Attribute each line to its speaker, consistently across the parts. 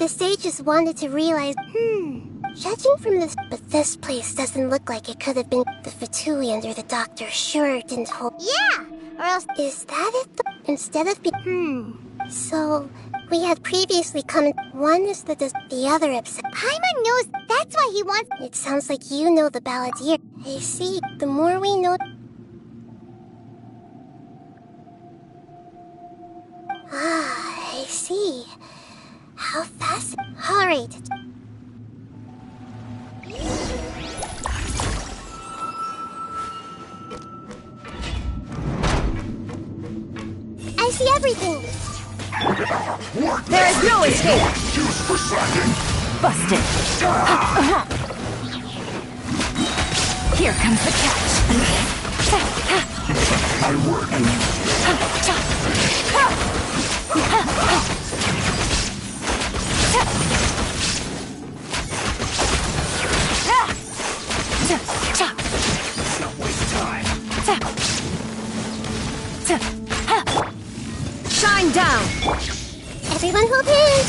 Speaker 1: The sages wanted to realize, judging from this, but this place doesn't look like it could have been the Fatui under the doctor sure didn't hold.
Speaker 2: Yeah, or else...
Speaker 1: Is that it? Instead of So, we had previously come in. One is the other upset.
Speaker 2: Paimon knows that's why he wants...
Speaker 1: It sounds like you know the balladeer. I see. The more we know... Ah, I see. How fast... Alright. I see everything!
Speaker 3: There is no escape!
Speaker 4: Excuse for slacking!
Speaker 3: Busted! Here comes the catch!
Speaker 4: My work! Don't waste time!
Speaker 3: Shine down!
Speaker 1: Everyone hold hands!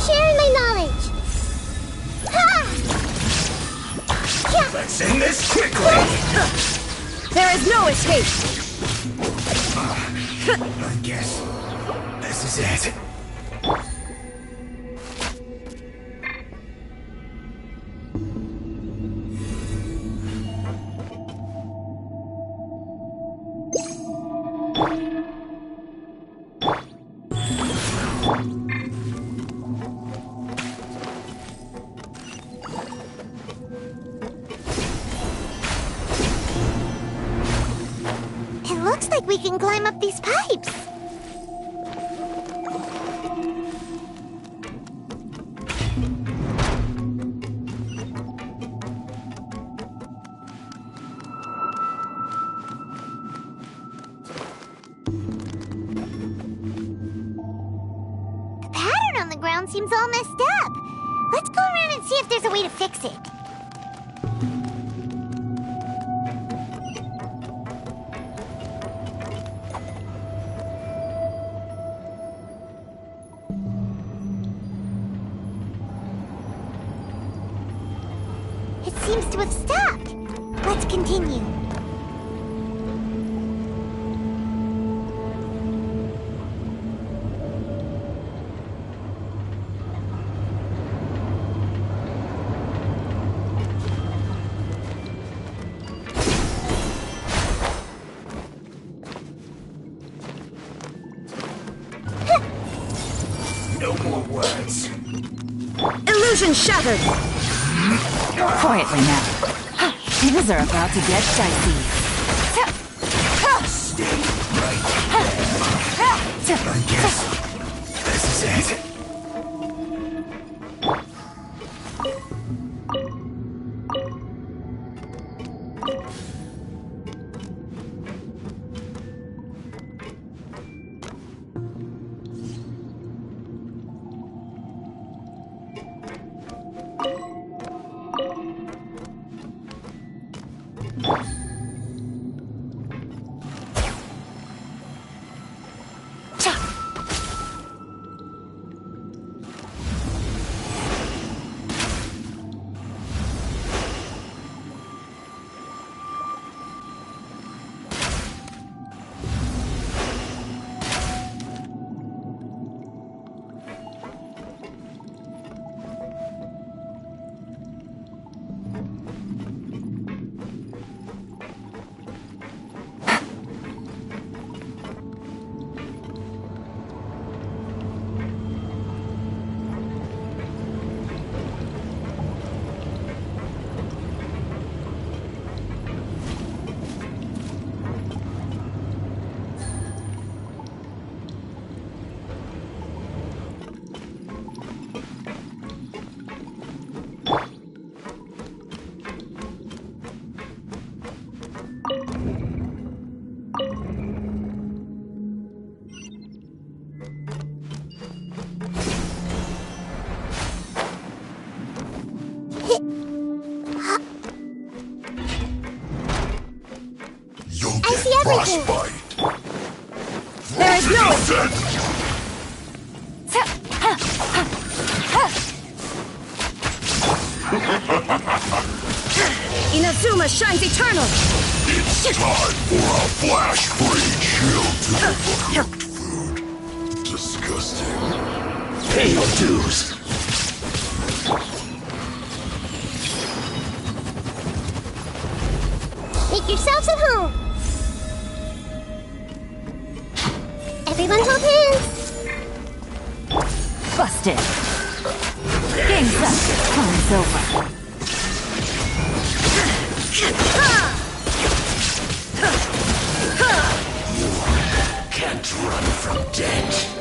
Speaker 1: Share my knowledge!
Speaker 4: Let's end this quickly!
Speaker 3: There is no escape!
Speaker 4: I guess this is it.
Speaker 2: It looks like we can climb up these pipes. The pattern on the ground seems all messed up. Let's go around and see if there's a way to fix it. It seems to have stopped. Let's continue.
Speaker 4: No more words.
Speaker 3: Illusion shattered! Quietly now. Things are about to get dicey.
Speaker 4: Stay right there. I guess this is it.
Speaker 3: Inazuma shines eternal!
Speaker 4: It's time for a flash-free chill to the food. Disgusting. Pay your dues.
Speaker 1: Make yourselves at home. Everyone hold hands.
Speaker 3: Busted! Game's up. Time's over.
Speaker 4: Can't run from death.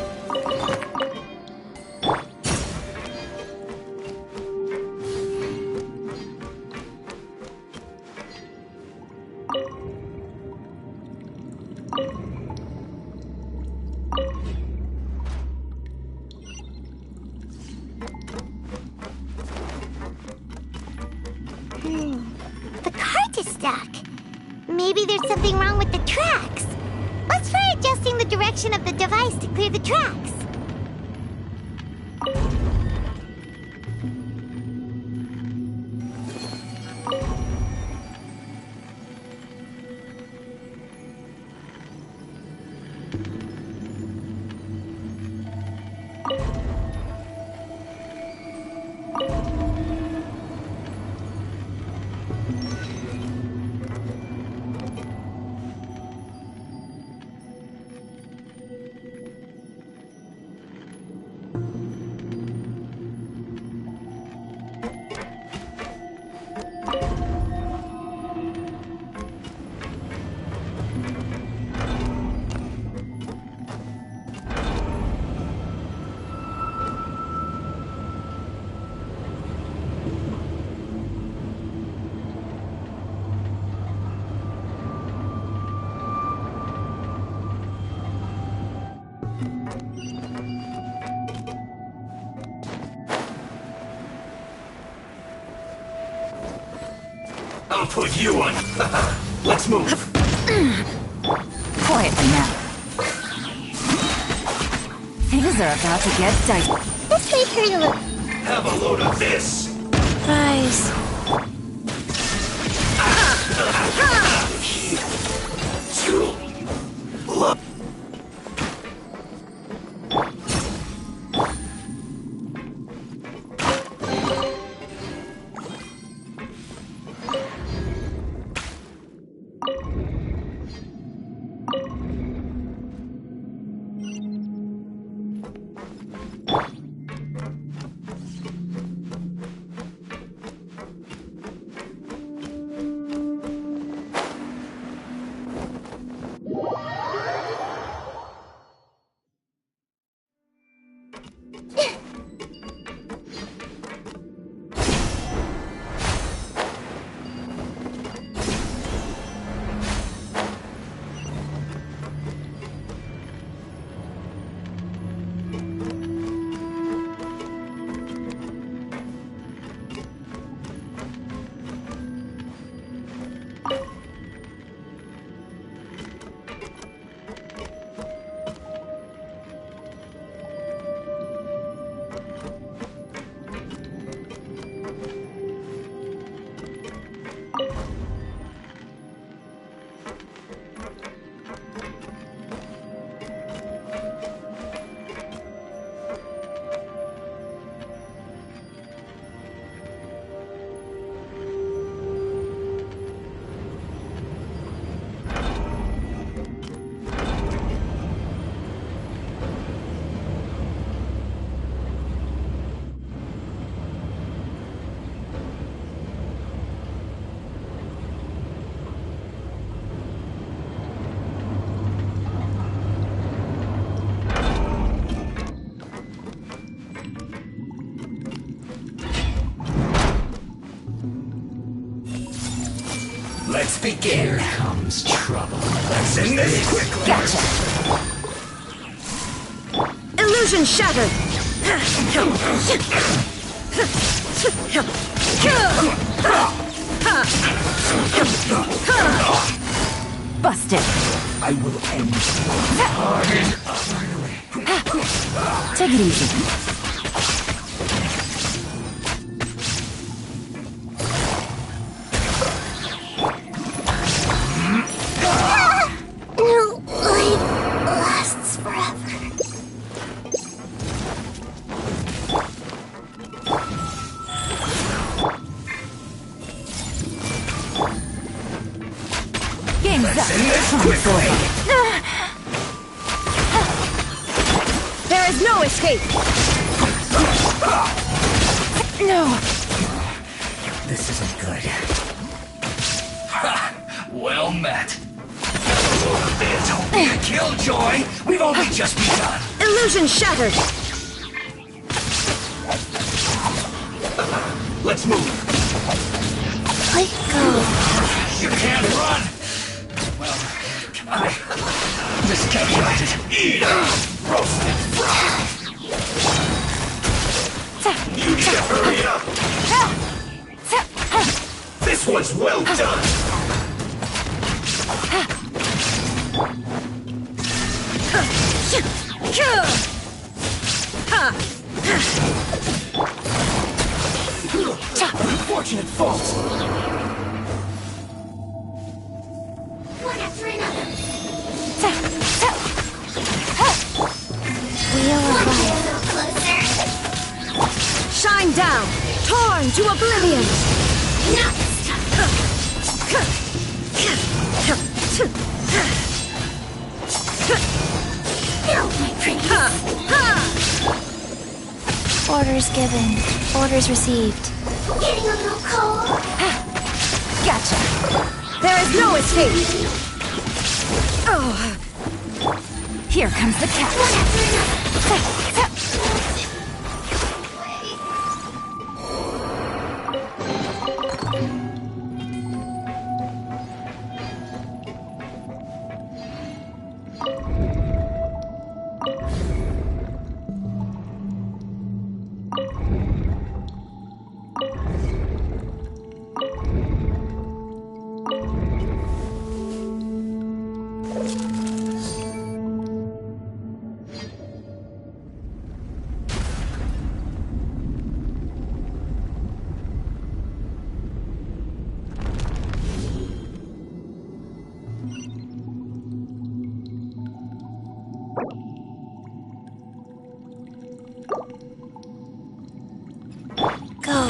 Speaker 2: The cart is stuck. Maybe there's something wrong with the tracks. Let's try adjusting the direction of the device to clear the tracks.
Speaker 4: I'll put you on. Let's move.
Speaker 3: Quietly now. Things are about to get dicey.
Speaker 1: This may hurt a little.
Speaker 4: Have a load of this.
Speaker 3: Rise.
Speaker 4: Look. Let's begin. Here comes trouble. Let's end this quickly.
Speaker 3: Gotcha. Illusion shattered. Busted.
Speaker 4: I will end
Speaker 3: Take it easy.
Speaker 4: Let's end this quickly!
Speaker 3: There is no escape! No!
Speaker 4: This isn't good. Ha! Well met. Don't be a killjoy! We've only just begun!
Speaker 3: Illusion shattered!
Speaker 4: Let's move!
Speaker 1: Let go.
Speaker 4: You can't run! Well, I miscalculated. Eat her! Roasted fried! You need to hurry up! This one's well done! Unfortunate fault!
Speaker 1: One after another.
Speaker 3: Wheel of
Speaker 1: A
Speaker 3: life.
Speaker 1: little closer.
Speaker 3: Shine down! Torn to oblivion!
Speaker 1: Not this time. No, my pretty.
Speaker 3: Orders given. Orders received.
Speaker 1: Getting a little cold.
Speaker 3: Gotcha! There is no escape! Oh! Here comes the cat!
Speaker 1: One after another.
Speaker 3: Go.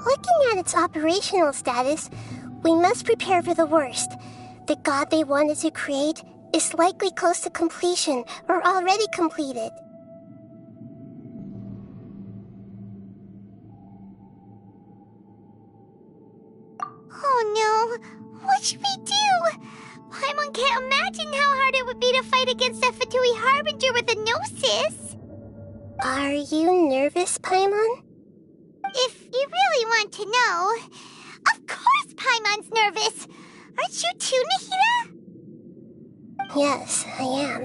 Speaker 1: Looking at its operational status, we must prepare for the worst. The god they wanted to create is likely close to completion or already completed.
Speaker 2: Oh no! What should we do? Paimon can't imagine how hard it would be to fight against the Fatui Harbinger with a Gnosis.
Speaker 1: Are you nervous, Paimon?
Speaker 2: If you really want to know, of course Paimon's nervous. Aren't you too, Nahida?
Speaker 1: Yes, I am.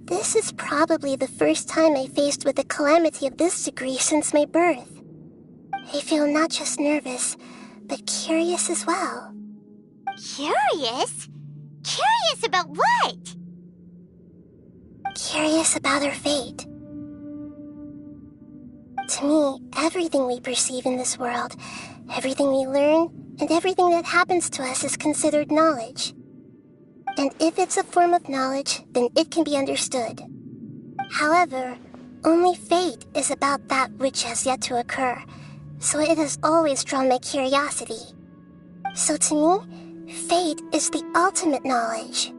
Speaker 1: This is probably the first time I faced with a calamity of this degree since my birth. I feel not just nervous, but curious as well.
Speaker 2: Curious? Curious about what?
Speaker 1: Curious about our fate. To me, everything we perceive in this world, everything we learn, and everything that happens to us is considered knowledge. And if it's a form of knowledge, then it can be understood. However, only fate is about that which has yet to occur, so it has always drawn my curiosity. So to me, fate is the ultimate knowledge.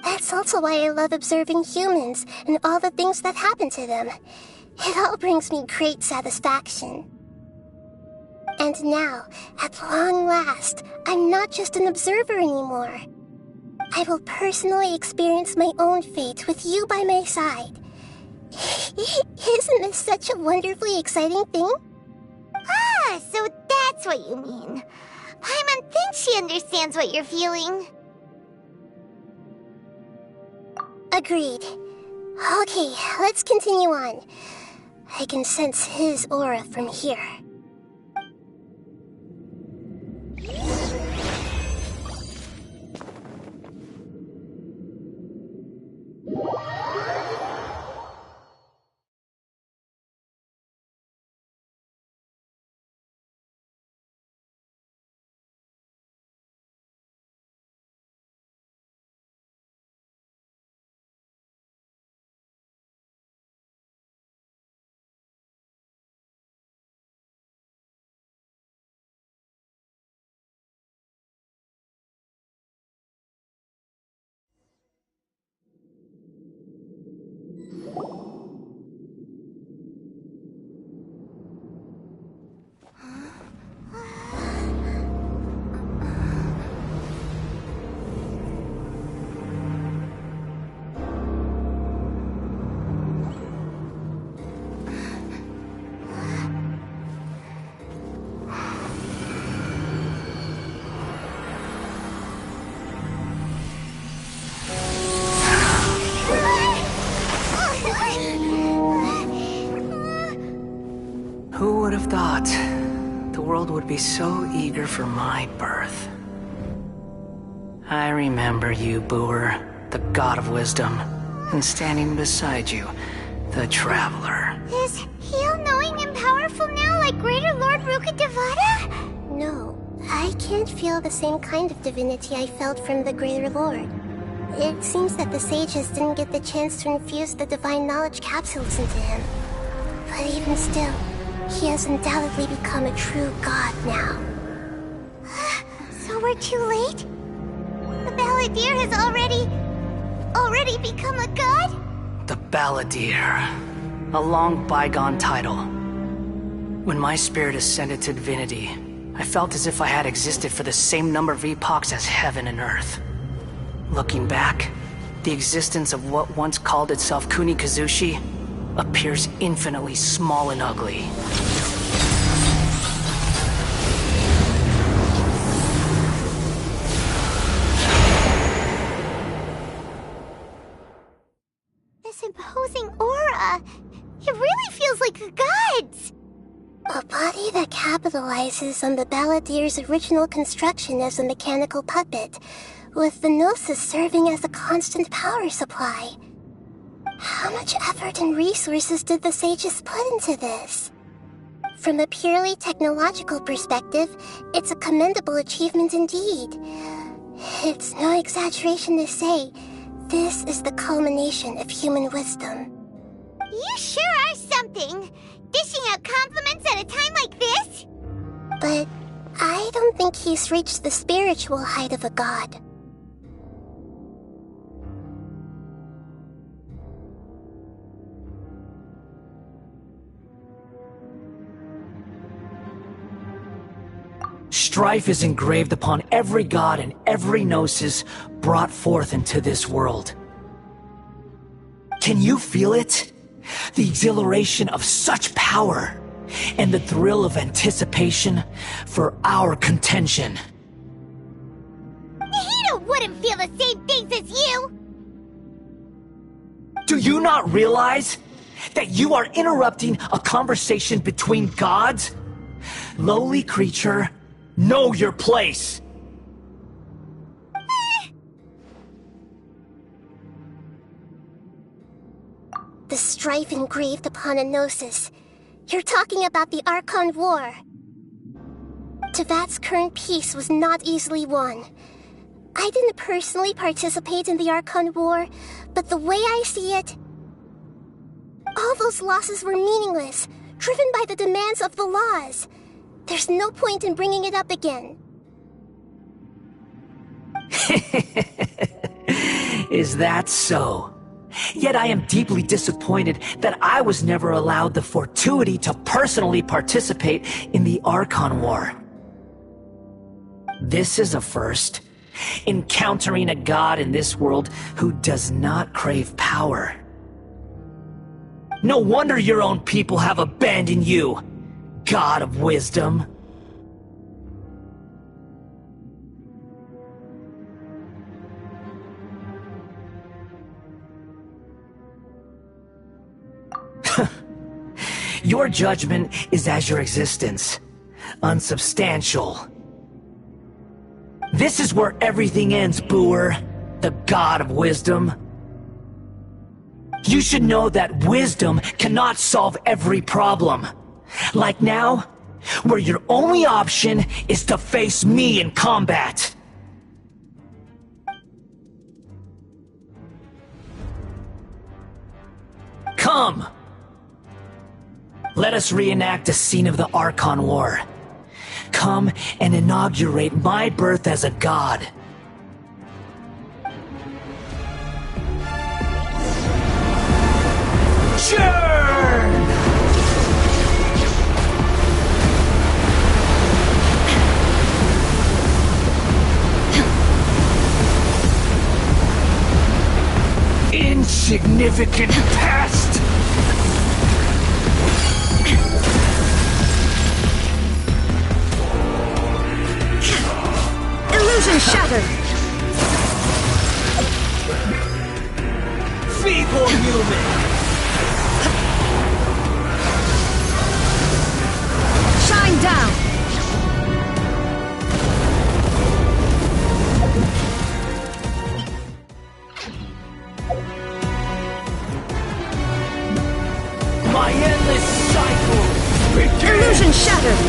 Speaker 1: That's also why I love observing humans and all the things that happen to them. It all brings me great satisfaction. And now, at long last, I'm not just an observer anymore. I will personally experience my own fate with you by my side. Isn't this such a wonderfully exciting thing?
Speaker 2: Ah, so that's what you mean. Paimon thinks she understands what you're feeling.
Speaker 1: Agreed. Okay, let's continue on. I can sense his aura from here.
Speaker 5: Who would have thought the world would be so eager for my birth? I remember you, Booer, the god of wisdom, and standing beside you, the traveler.
Speaker 2: Is he all-knowing and powerful now like Greater Lord Rukkhadevata?
Speaker 1: No, I can't feel the same kind of divinity I felt from the Greater Lord. It seems that the sages didn't get the chance to infuse the divine knowledge capsules into him. But even still, he has undoubtedly become a true god now.
Speaker 2: So we're too late? The Balladeer has already become a god?
Speaker 5: The Balladeer. A long bygone title. When my spirit ascended to divinity, I felt as if I had existed for the same number of epochs as heaven and earth. Looking back, the existence of what once called itself Kunikazushi appears infinitely small and ugly.
Speaker 2: This imposing aura, it really feels like the gods!
Speaker 1: A body that capitalizes on the Balladeer's original construction as a mechanical puppet, with the Gnosis serving as a constant power supply. How much effort and resources did the sages put into this? From a purely technological perspective, it's a commendable achievement indeed. It's no exaggeration to say, this is the culmination of human wisdom.
Speaker 2: You sure are something! Dishing out compliments at a time like this?
Speaker 1: But I don't think he's reached the spiritual height of a god.
Speaker 5: Strife is engraved upon every god and every gnosis brought forth into this world. Can you feel it? The exhilaration of such power, and the thrill of anticipation for our contention.
Speaker 2: Nahida wouldn't feel the same things as you!
Speaker 5: Do you not realize that you are interrupting a conversation between gods? Lowly creature, know your place!
Speaker 1: The strife engraved upon a Gnosis. You're talking about the Archon War. Teyvat's current peace was not easily won. I didn't personally participate in the Archon War, but the way I see it, all those losses were meaningless, driven by the demands of the laws. There's no point in bringing it up again.
Speaker 5: Is that so? Yet I am deeply disappointed that I was never allowed the fortuity to personally participate in the Archon War. This is a first. Encountering a god in this world who does not crave power. No wonder your own people have abandoned you, god of wisdom. Your judgment is as your existence. Unsubstantial. This is where everything ends, Booer. The god of wisdom. You should know that wisdom cannot solve every problem. Like now, where your only option is to face me in combat. Come! Let us reenact a scene of the Archon War. Come and inaugurate my birth as a god. Churn! Insignificant past!
Speaker 3: Illusion shattered!
Speaker 5: Feeble human!
Speaker 3: Shine down!
Speaker 5: My endless cycle begins!
Speaker 3: Illusion shattered!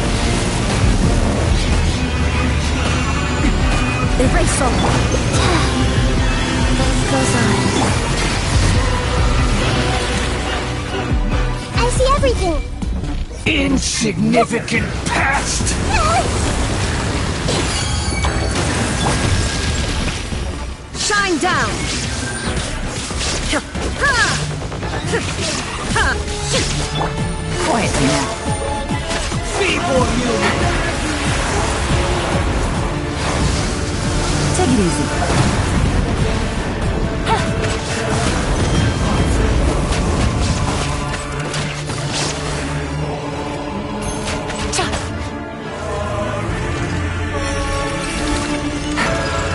Speaker 3: Erase all.
Speaker 1: Life goes on. I see everything.
Speaker 5: Insignificant past!
Speaker 3: Shine down! Quietly now.
Speaker 5: Feeble human!
Speaker 3: Take it easy.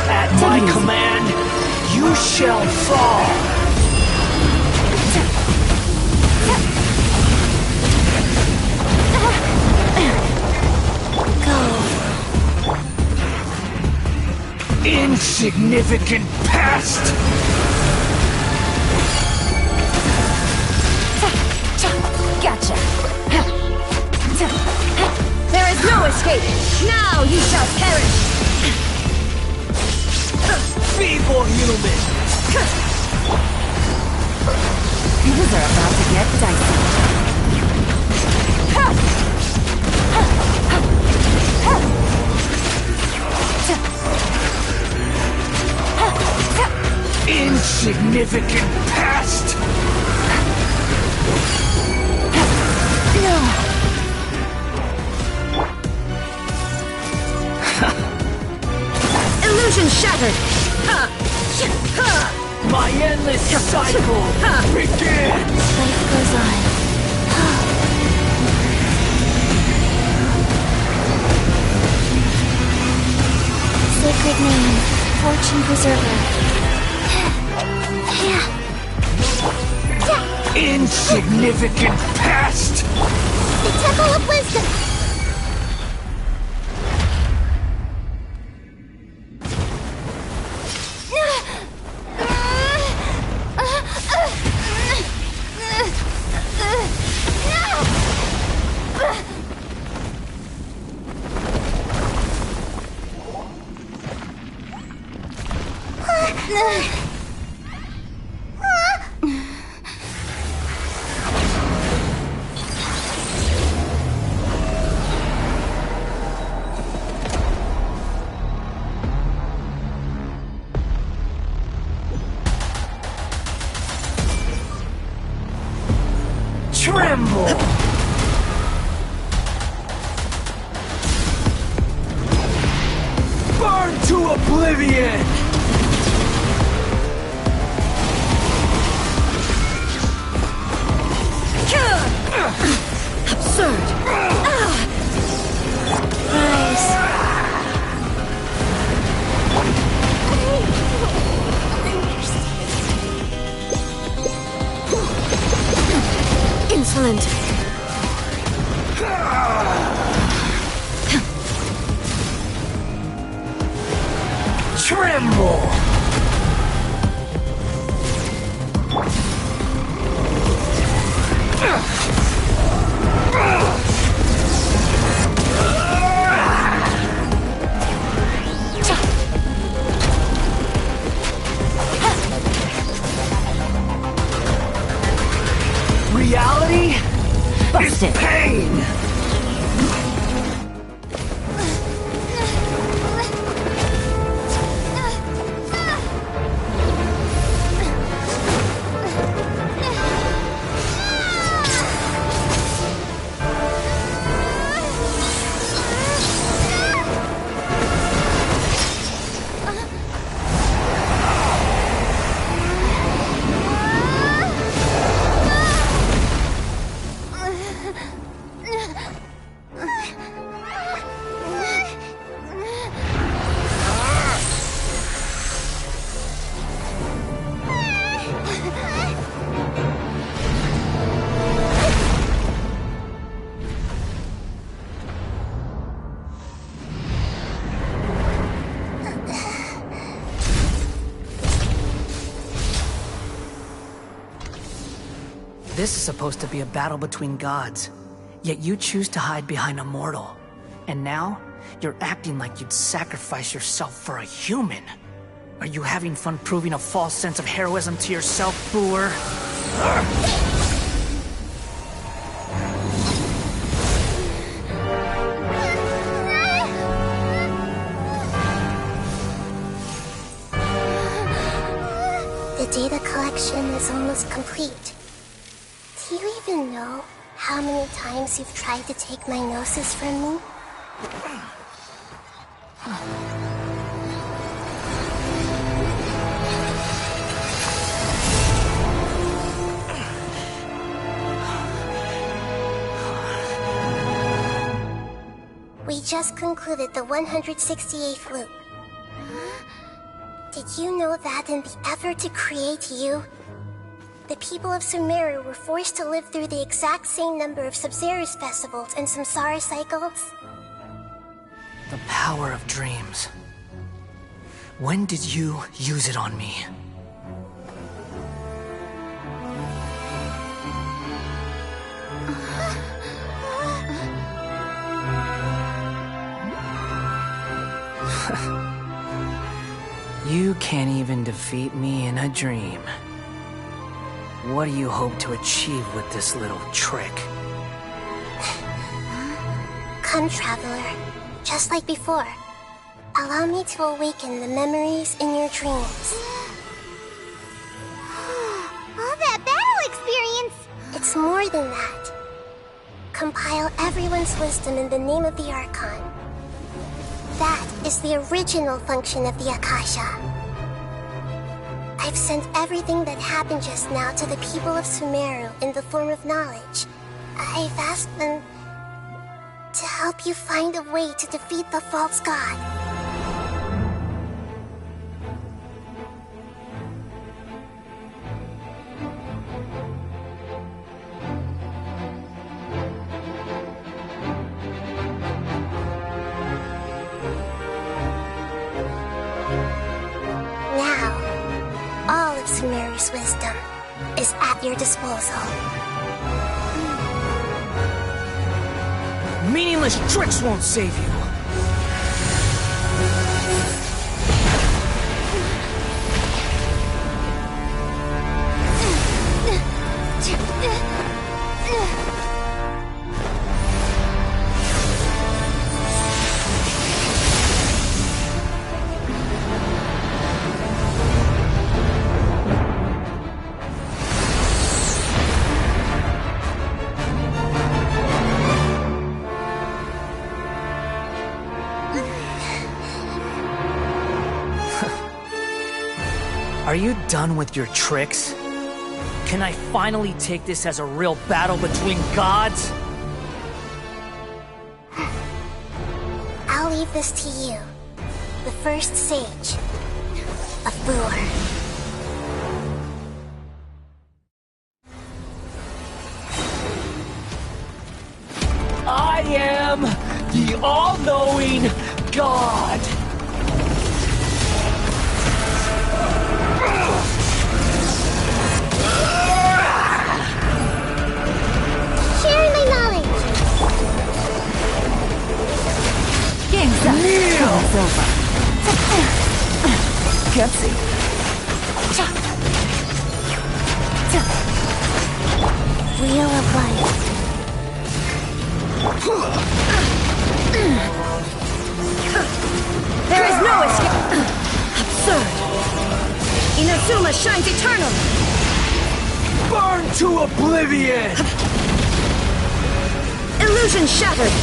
Speaker 5: At my command, you shall fall! Insignificant past!
Speaker 3: Gotcha. There is no escape. Now you shall perish.
Speaker 5: Feeble human!
Speaker 3: Things are about to get dicey.
Speaker 5: Insignificant past!
Speaker 3: Illusion shattered!
Speaker 5: My endless cycle begins!
Speaker 1: Life goes on. Sacred name, fortune preserver.
Speaker 5: Insignificant past!
Speaker 1: The Temple of Wisdom!
Speaker 5: Tremble! Burn to oblivion!
Speaker 3: Absurd!
Speaker 1: Rise.
Speaker 3: Insolent!
Speaker 5: tremble! Reality is pain! This is supposed to be a battle between gods, yet you choose to hide behind a mortal. And now, you're acting like you'd sacrifice yourself for a human. Are you having fun proving a false sense of heroism to yourself, Booer?
Speaker 1: The data collection is almost complete. Do you even know how many times you've tried to take my gnosis from me? We just concluded the 168th loop. Did you know that in the effort to create you, the people of Sumeru were forced to live through the exact same number of Sabzeruz festivals and Samsara cycles?
Speaker 5: The power of dreams. When did you use it on me? You can't even defeat me in a dream. What do you hope to achieve with this little trick?
Speaker 1: Come, Traveler. Just like before. Allow me to awaken the memories in your dreams.
Speaker 2: All that battle experience!
Speaker 1: It's more than that. Compile everyone's wisdom in the name of the Archon. That is the original function of the Akasha. I've sent everything that happened just now to the people of Sumeru in the form of knowledge. I've asked them to help you find a way to defeat the false god. Sumeru's wisdom is at your disposal.
Speaker 5: Meaningless tricks won't save you! Are you done with your tricks? Can I finally take this as a real battle between gods?
Speaker 1: I'll leave this to you, the first sage of Booer.
Speaker 5: I am the all-knowing God!
Speaker 3: It's over. Gutsy.
Speaker 2: Wheel of life.
Speaker 3: There is no escape. Absurd. Inazuma shines eternal.
Speaker 4: Burn to oblivion!
Speaker 3: Illusion shattered.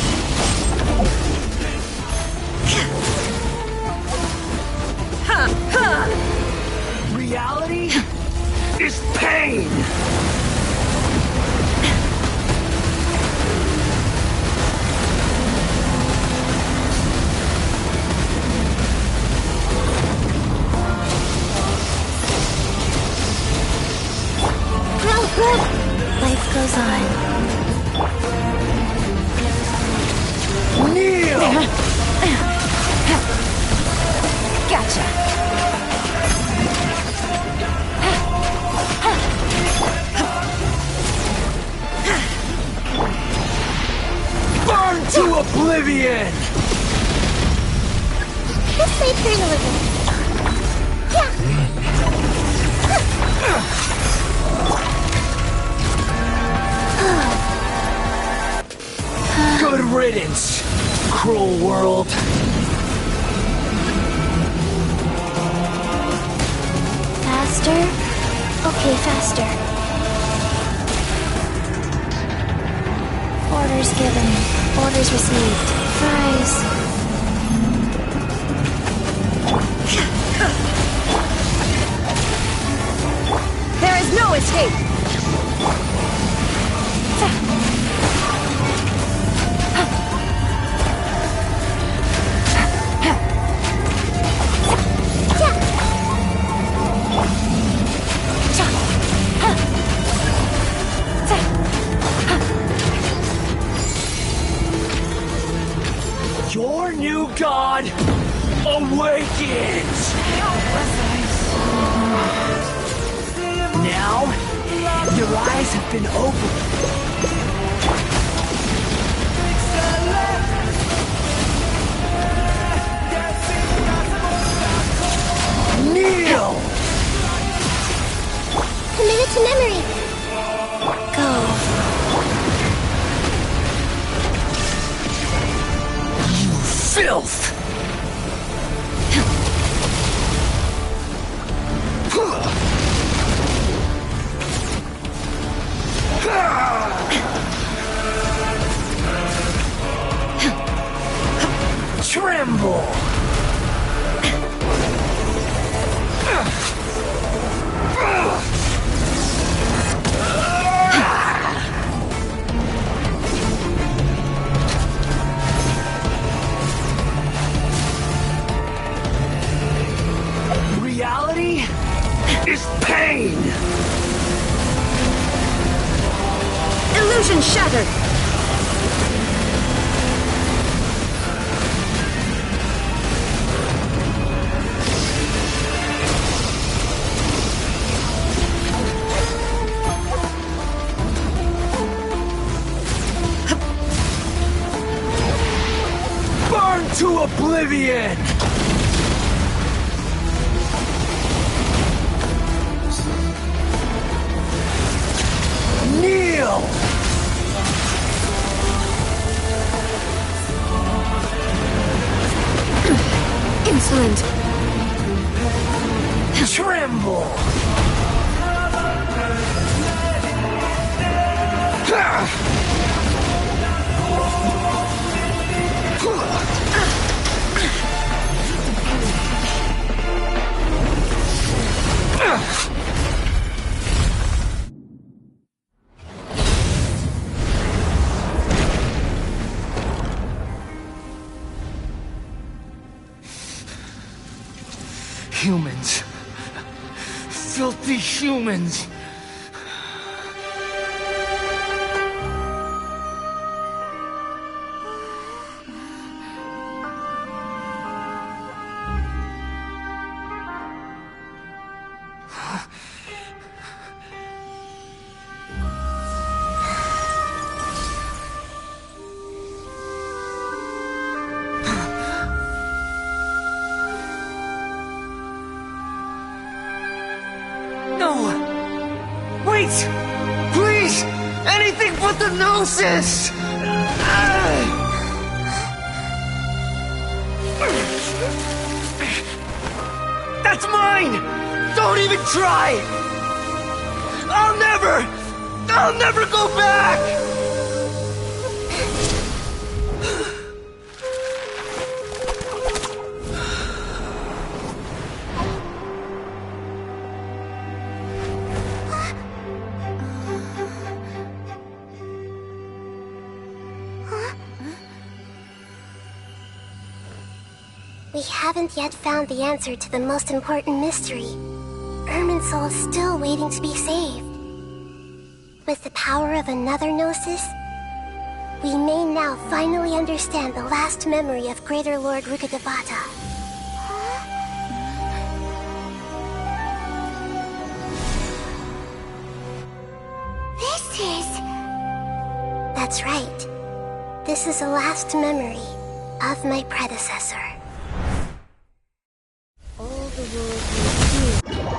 Speaker 3: Ha ha.
Speaker 4: Reality is pain!
Speaker 2: Life goes on.
Speaker 4: Kneel!
Speaker 3: Gotcha.
Speaker 4: Burn to oblivion!
Speaker 1: Let's play through a little.
Speaker 4: Good riddance, cruel world.
Speaker 2: Faster? Okay, faster. Orders given. Orders received. Fries.
Speaker 3: There is no escape.
Speaker 4: Your new god awakens! Now, your eyes have been opened. Kneel!
Speaker 1: Commit it to memory.
Speaker 2: Go.
Speaker 4: Filth! Tremble! Reality is pain!
Speaker 3: Illusion shattered.
Speaker 4: Burn to oblivion! Kneel!
Speaker 3: Insolent.
Speaker 4: Tremble! Humans. Filthy humans. Wait! Please! Anything but the Gnosis! That's mine! Don't even try! I'll never go back!
Speaker 1: We haven't yet found the answer to the most important mystery. Irminsul is still waiting to be saved. With the power of another Gnosis, we may now finally understand the last memory of Greater Lord Rukkhadevata.
Speaker 2: This is...
Speaker 1: That's right. This is the last memory of my predecessor. All the world will hear.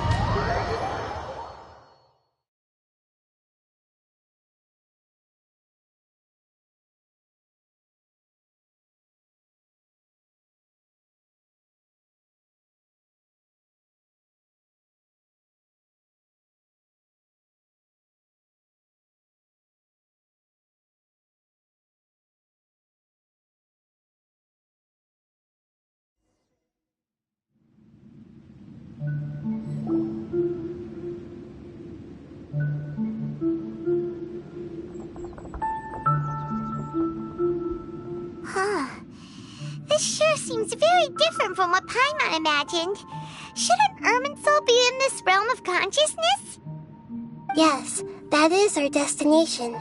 Speaker 2: This sure seems very different from what Paimon imagined. Shouldn't Irminsul be in this realm of consciousness?
Speaker 1: Yes, that is our destination.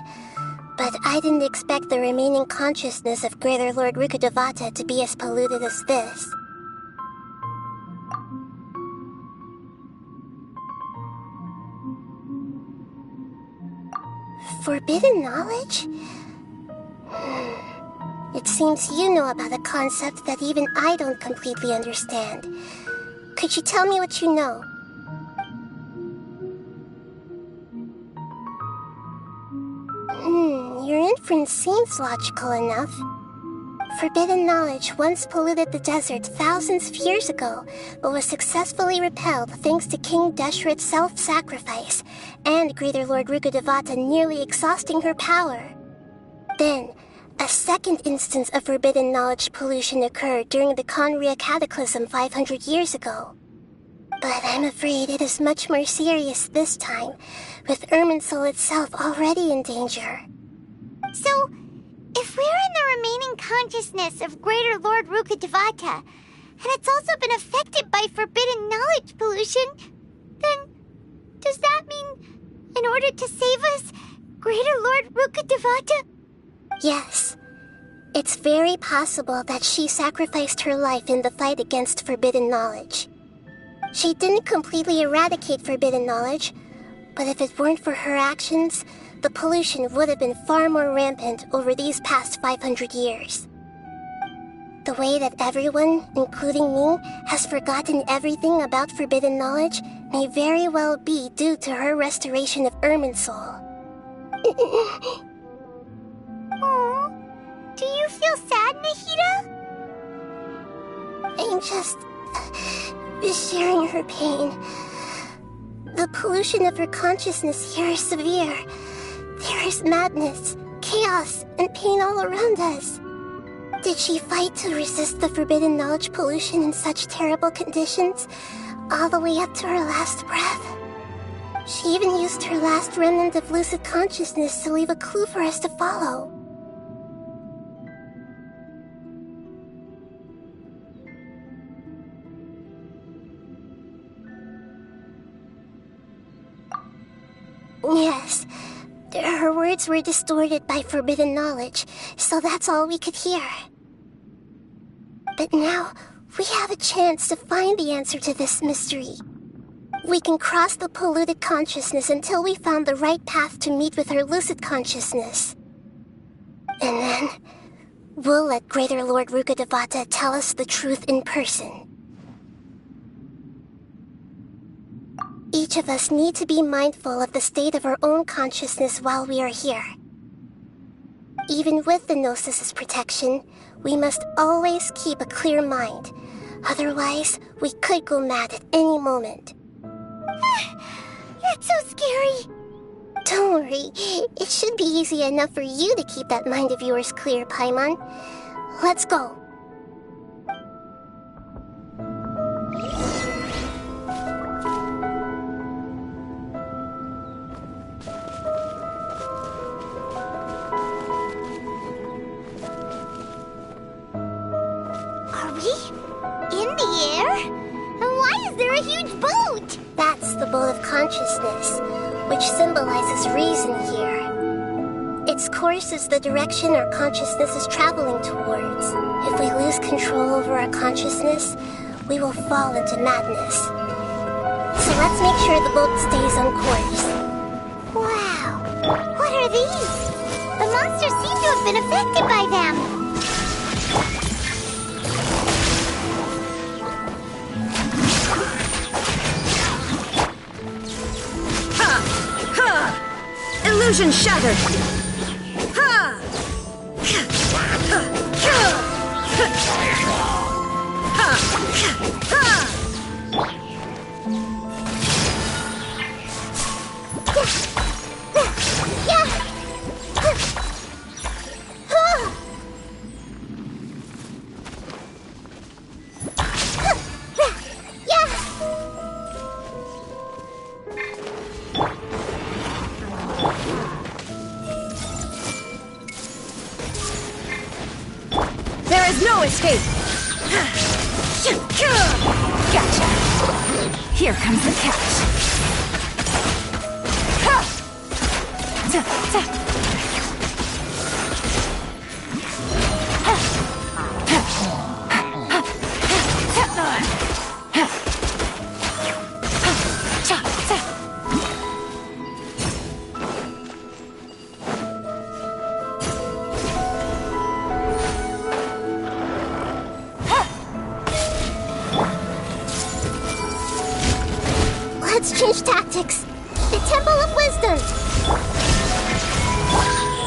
Speaker 1: But I didn't expect the remaining consciousness of Greater Lord Rukkhadevata to be as polluted as this. Forbidden knowledge? It seems you know about a concept that even I don't completely understand. Could you tell me what you know? Your inference seems logical enough. Forbidden knowledge once polluted the desert thousands of years ago, but was successfully repelled thanks to King Deshret's self-sacrifice, and Greater Lord Rukkhadevata nearly exhausting her power. Then, a second instance of forbidden knowledge pollution occurred during the Khaenri'ah Cataclysm 500 years ago. But I'm afraid it is much more serious this time, with Irminsul itself already in danger.
Speaker 2: So, if we're in the remaining consciousness of Greater Lord Rukkhadevata, and it's also been affected by forbidden knowledge pollution, then does that mean, in order to save us, Greater Lord Rukkhadevata...
Speaker 1: Yes. It's very possible that she sacrificed her life in the fight against forbidden knowledge. She didn't completely eradicate forbidden knowledge, but if it weren't for her actions, the pollution would have been far more rampant over these past 500 years. The way that everyone, including me, has forgotten everything about forbidden knowledge may very well be due to her restoration of Irminsul.
Speaker 2: Aww. Do you feel sad, Nahida?
Speaker 1: I'm just sharing her pain. The pollution of her consciousness here is severe. There is madness, chaos, and pain all around us. Did she fight to resist the forbidden knowledge pollution in such terrible conditions, all the way up to her last breath? She even used her last remnant of lucid consciousness to leave a clue for us to follow. Yes, her words were distorted by forbidden knowledge, so that's all we could hear. But now, we have a chance to find the answer to this mystery. We can cross the polluted consciousness until we found the right path to meet with her lucid consciousness. And then, we'll let Greater Lord Rukkhadevata tell us the truth in person. Each of us need to be mindful of the state of our own consciousness while we are here. Even with the Gnosis' protection, we must always keep a clear mind. Otherwise, we could go mad at any moment.
Speaker 2: That's so scary.
Speaker 1: Don't worry, it should be easy enough for you to keep that mind of yours clear, Paimon. Let's go.
Speaker 2: Are we in the air? And why is there a huge boat?
Speaker 1: That's the boat of consciousness, which symbolizes reason here. Its course is the direction our consciousness is traveling towards. If we lose control over our consciousness, we will fall into madness. So let's make sure the boat stays on course.
Speaker 2: Wow. What are these? The monsters seem to have been affected by them.
Speaker 3: Illusion shattered! Ha! There is no escape! Gotcha! Here comes the catch!
Speaker 1: Let's change tactics. The Temple of Wisdom.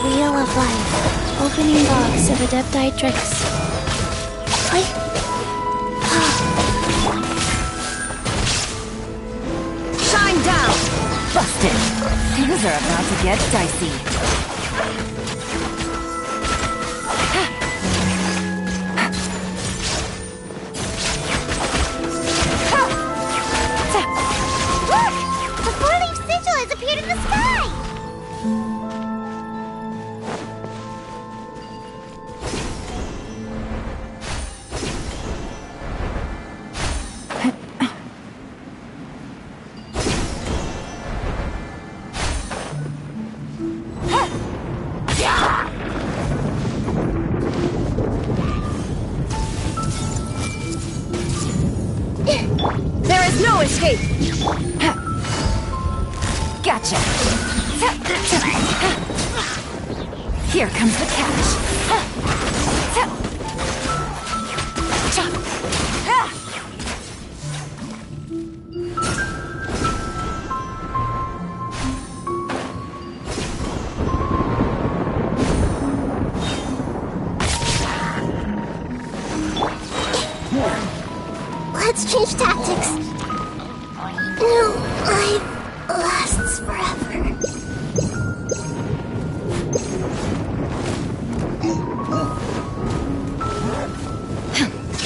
Speaker 6: Wheel of Life. Opening box of Adepti tricks.
Speaker 3: Shine down! Busted! Things are about to get dicey.
Speaker 2: Look! The four-leaf sigil has appeared in the sky!
Speaker 3: There is no escape! Gotcha! Here comes the catch!
Speaker 1: Let's change tactics. No life lasts forever.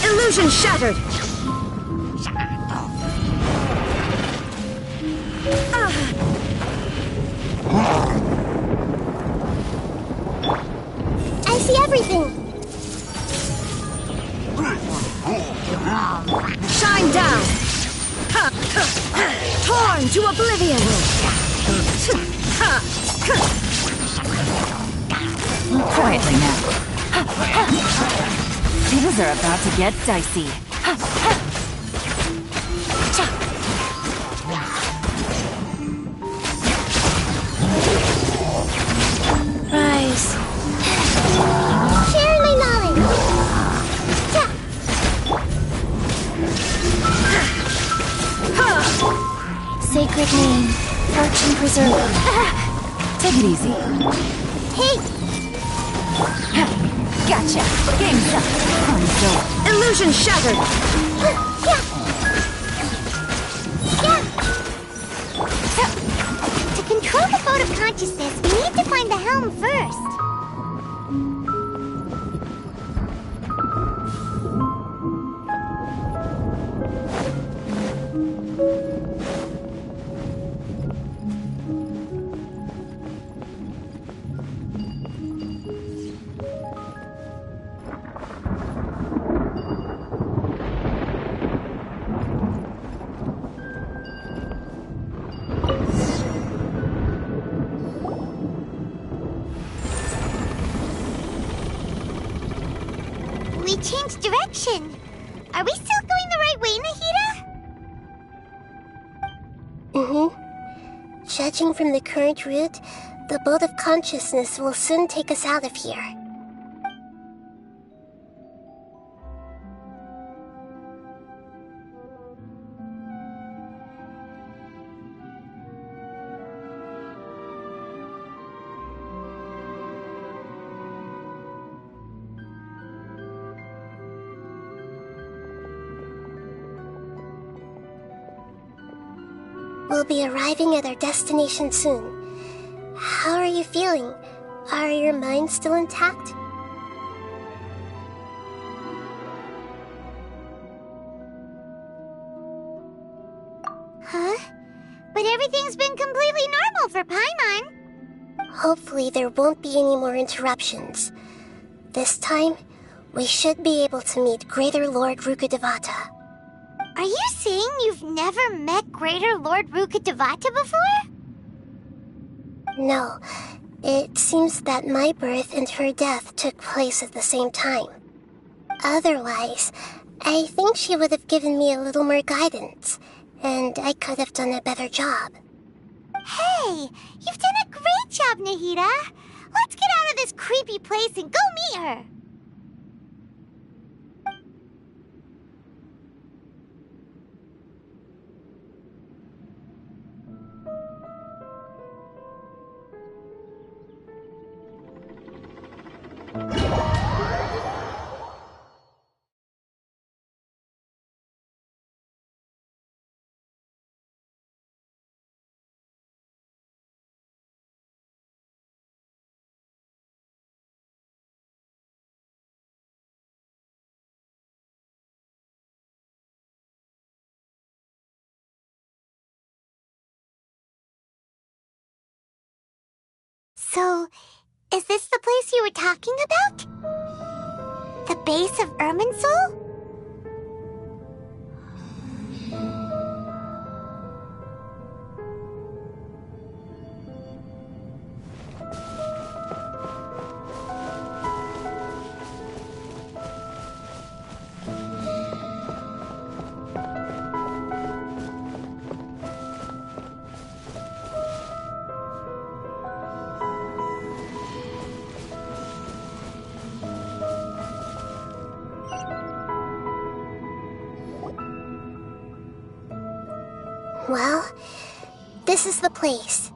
Speaker 3: Illusion shattered!
Speaker 1: I see everything.
Speaker 3: Shine down! Torn to oblivion! Quietly now. Things are about to get dicey.
Speaker 6: Rise.
Speaker 1: Share my knowledge.
Speaker 6: Sacred
Speaker 3: preserve them. Take it easy.
Speaker 2: Hey!
Speaker 3: Gotcha. Game's up. Illusion shattered.
Speaker 2: To control the boat of consciousness, we need to find the helm first. We changed direction. Are we still going the right way, Nahida?
Speaker 1: Judging from the current route, the boat of consciousness will soon take us out of here. We'll be arriving at our destination soon. How are you feeling? Are your minds still intact?
Speaker 2: Huh? But everything's been completely normal for Paimon.
Speaker 1: Hopefully there won't be any more interruptions. This time, we should be able to meet Greater Lord Rukkhadevata.
Speaker 2: Are you saying you've never met Greater Lord Rukkhadevata before?
Speaker 1: No, it seems that my birth and her death took place at the same time. Otherwise, I think she would have given me a little more guidance, and I could have done a better job.
Speaker 2: Hey, you've done a great job, Nahida. Let's get out of this creepy place and go meet her. So, is this the place you were talking about? The base of Irminsul?
Speaker 1: Well, this is the place.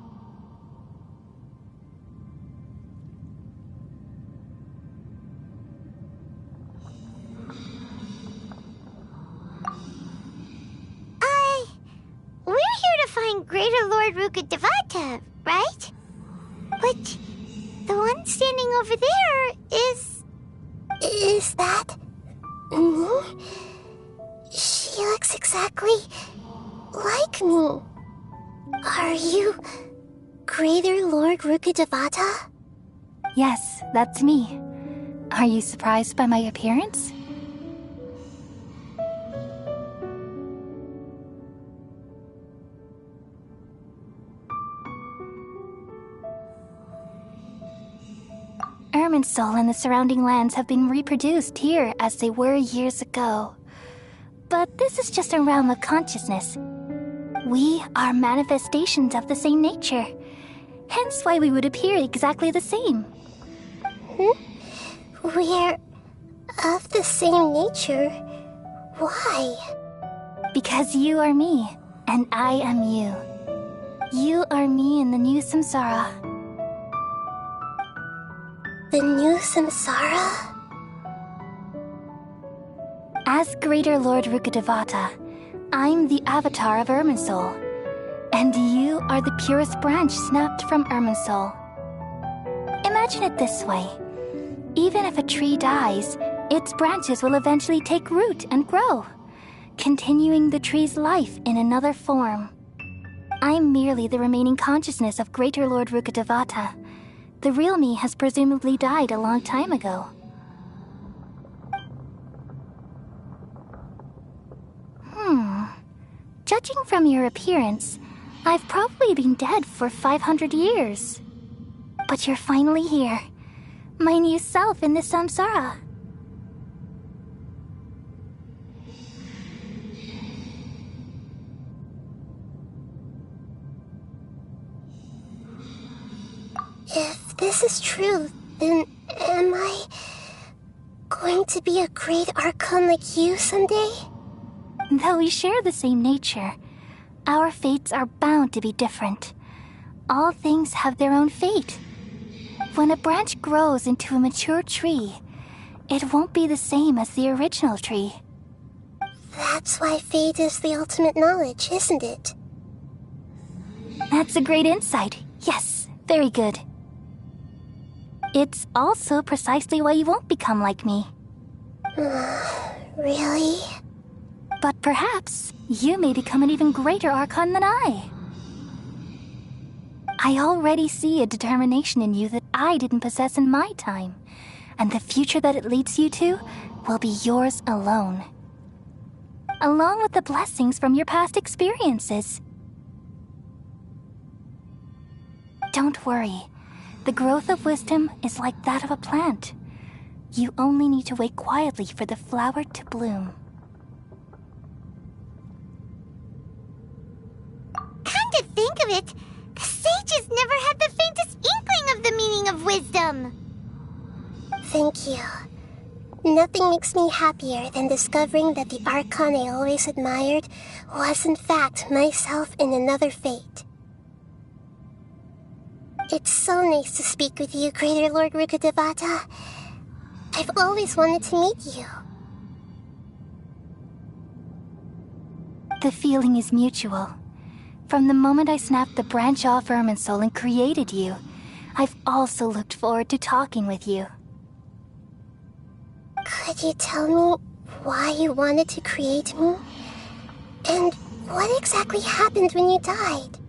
Speaker 2: We're here to find Greater Lord Rukkhadevata, right? But the one standing over there is...
Speaker 1: Is that... me? She looks exactly like me. Are you Greater Lord Rukkhadevata?
Speaker 6: Yes, that's me. Are you surprised by my appearance? Irminsul and the surrounding lands have been reproduced here as they were years ago. But this is just a realm of consciousness. We are manifestations of the same nature. Hence why we would appear exactly the same.
Speaker 1: We're of the same nature. Why?
Speaker 6: Because you are me, and I am you. You are me in the new samsara.
Speaker 1: The new samsara?
Speaker 6: As Greater Lord Rukkhadevata, I'm the avatar of Irminsul, and you are the purest branch snapped from Irminsul. Imagine it this way. Even if a tree dies, its branches will eventually take root and grow, continuing the tree's life in another form. I'm merely the remaining consciousness of Greater Lord Rukkhadevata. The real me has presumably died a long time ago. Judging from your appearance, I've probably been dead for 500 years. But you're finally here. My new self in the samsara.
Speaker 1: If this is true, then am I going to be a great Archon like you someday?
Speaker 6: Though we share the same nature, our fates are bound to be different. All things have their own fate. When a branch grows into a mature tree, it won't be the same as the original tree.
Speaker 1: That's why fate is the ultimate knowledge, isn't it?
Speaker 6: That's a great insight. Yes, very good. It's also precisely why you won't become like me.
Speaker 1: Really?
Speaker 6: But perhaps you may become an even greater Archon than I. I already see a determination in you that I didn't possess in my time, and the future that it leads you to will be yours alone. Along with the blessings from your past experiences. Don't worry. The growth of wisdom is like that of a plant. You only need to wait quietly for the flower to bloom.
Speaker 2: Come to think of it, the sages never had the faintest inkling of the meaning of wisdom.
Speaker 1: Thank you. Nothing makes me happier than discovering that the Archon I always admired was in fact myself in another fate. It's so nice to speak with you, Greater Lord Rukkhadevata. I've always wanted to meet you.
Speaker 6: The feeling is mutual. From the moment I snapped the branch off Irminsul and created you, I've also looked forward to talking with you.
Speaker 1: Could you tell me why you wanted to create me? And what exactly happened when you died?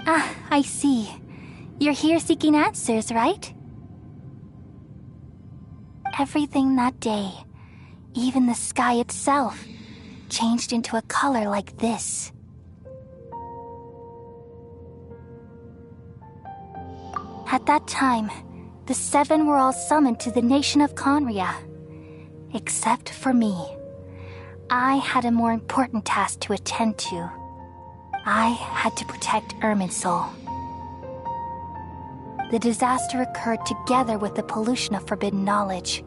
Speaker 6: Ah, I see. You're here seeking answers, right? Everything that day, even the sky itself, changed into a color like this. At that time, the seven were all summoned to the nation of Khaenri'ah. Except for me. I had a more important task to attend to. I had to protect Irminsul. The disaster occurred together with the pollution of forbidden knowledge.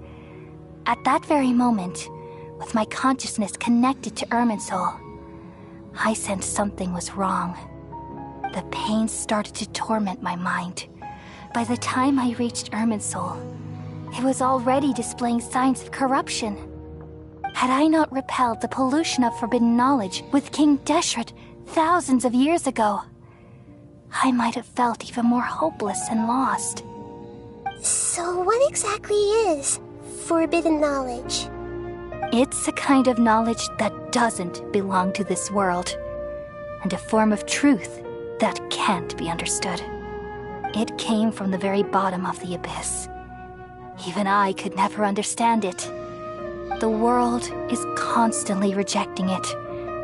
Speaker 6: At that very moment, with my consciousness connected to Irminsul, I sensed something was wrong. The pain started to torment my mind. By the time I reached Irminsul, it was already displaying signs of corruption. Had I not repelled the pollution of forbidden knowledge with King Deshret thousands of years ago, I might have felt even more hopeless and lost.
Speaker 1: So what exactly is forbidden knowledge?
Speaker 6: It's a kind of knowledge that doesn't belong to this world, and a form of truth that can't be understood. It came from the very bottom of the abyss. Even I could never understand it. The world is constantly rejecting it,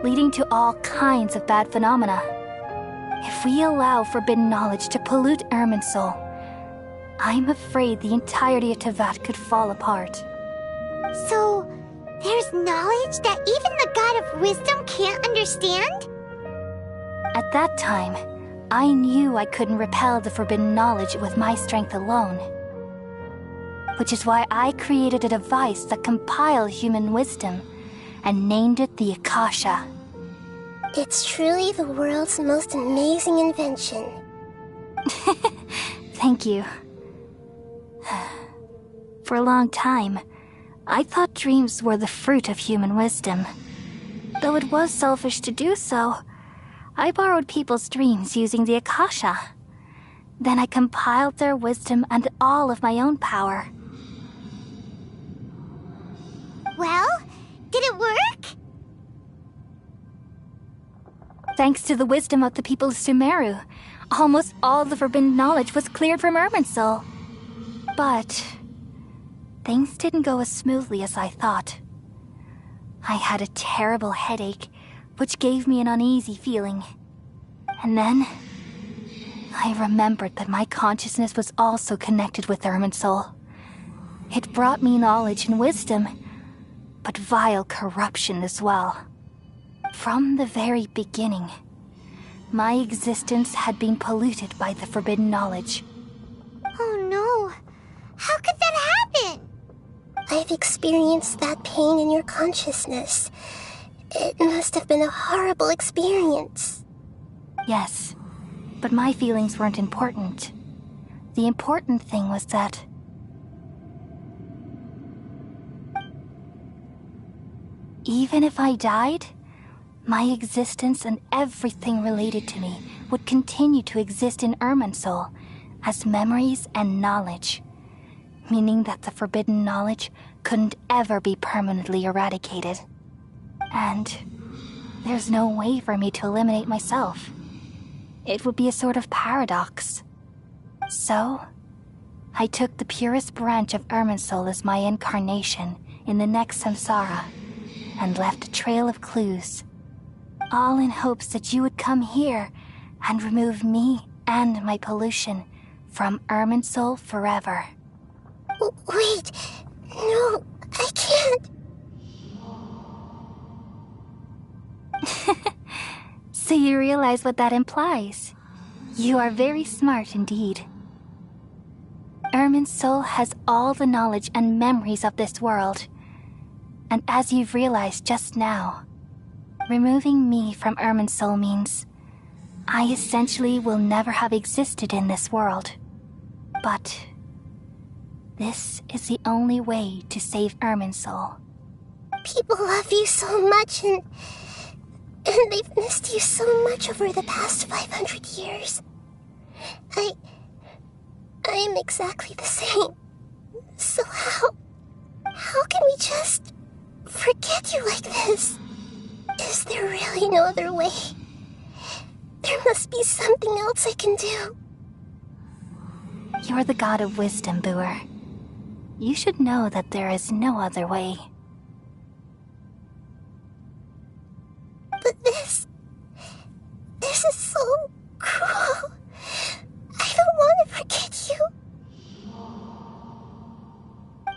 Speaker 6: leading to all kinds of bad phenomena. If we allow forbidden knowledge to pollute Irminsul, I'm afraid the entirety of Teyvat could fall apart.
Speaker 2: So, there's knowledge that even the God of Wisdom can't understand?
Speaker 6: At that time, I knew I couldn't repel the forbidden knowledge with my strength alone. Which is why I created a device that compiled human wisdom and named it the Akasha.
Speaker 1: It's truly the world's most amazing invention.
Speaker 6: Thank you. For a long time, I thought dreams were the fruit of human wisdom. Though it was selfish to do so, I borrowed people's dreams using the Akasha. Then I compiled their wisdom and all of my own power.
Speaker 2: Well, did it work?
Speaker 6: Thanks to the wisdom of the people of Sumeru, almost all the forbidden knowledge was cleared from Irminsul. But things didn't go as smoothly as I thought. I had a terrible headache, which gave me an uneasy feeling. And then I remembered that my consciousness was also connected with Irminsul. It brought me knowledge and wisdom, but vile corruption as well. From the very beginning, my existence had been polluted by the forbidden knowledge.
Speaker 2: Oh no. How could that happen?
Speaker 1: I've experienced that pain in your consciousness. It must have been a horrible experience.
Speaker 6: Yes, but my feelings weren't important. The important thing was that even if I died, my existence and everything related to me would continue to exist in Irminsul as memories and knowledge, meaning that the forbidden knowledge couldn't ever be permanently eradicated. And there's no way for me to eliminate myself. It would be a sort of paradox. So, I took the purest branch of Irminsul as my incarnation in the next samsara and left a trail of clues, all in hopes that you would come here and remove me and my pollution from Irminsul forever.
Speaker 1: Wait, no, I can't.
Speaker 6: So you realize what that implies. You are very smart indeed. Irminsul has all the knowledge and memories of this world. And as you've realized just now, removing me from Irminsul means I essentially will never have existed in this world. But this is the only way to save Irminsul.
Speaker 1: People love you so much, and they've missed you so much over the past 500 years. I am exactly the same. So how can we just forget you like this? Is there really no other way? There must be something else I can do.
Speaker 6: You're the god of wisdom, Buer. You should know that there is no other way.
Speaker 1: But this is so cruel. I don't want to forget you.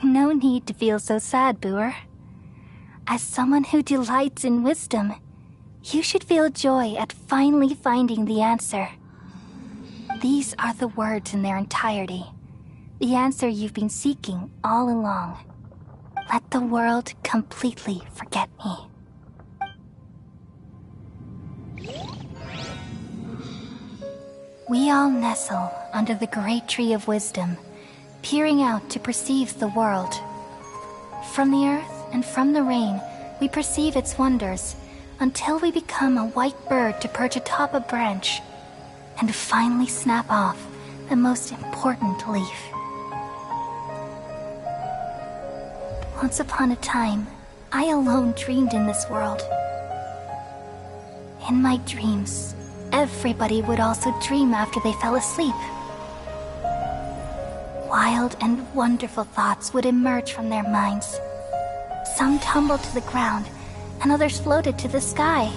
Speaker 6: No need to feel so sad, Buer. As someone who delights in wisdom, you should feel joy at finally finding the answer. These are the words in their entirety. The answer you've been seeking all along. Let the world completely forget me. We all nestle under the great tree of wisdom, peering out to perceive the world. From the earth and from the rain, we perceive its wonders, until we become a white bird to perch atop a branch, and finally snap off the most important leaf. Once upon a time, I alone dreamed in this world. In my dreams, everybody would also dream after they fell asleep. Wild and wonderful thoughts would emerge from their minds. Some tumbled to the ground, and others floated to the sky,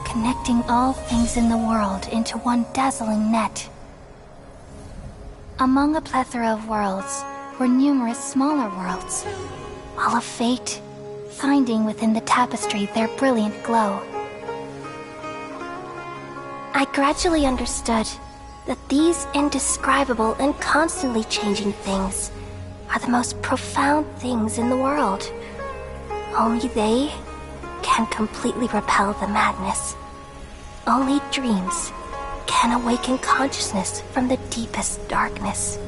Speaker 6: connecting all things in the world into one dazzling net. Among a plethora of worlds were numerous smaller worlds, all of fate, finding within the tapestry their brilliant glow. I gradually understood that these indescribable and constantly changing things are the most profound things in the world. Only they can completely repel the madness. Only dreams can awaken consciousness from the deepest darkness.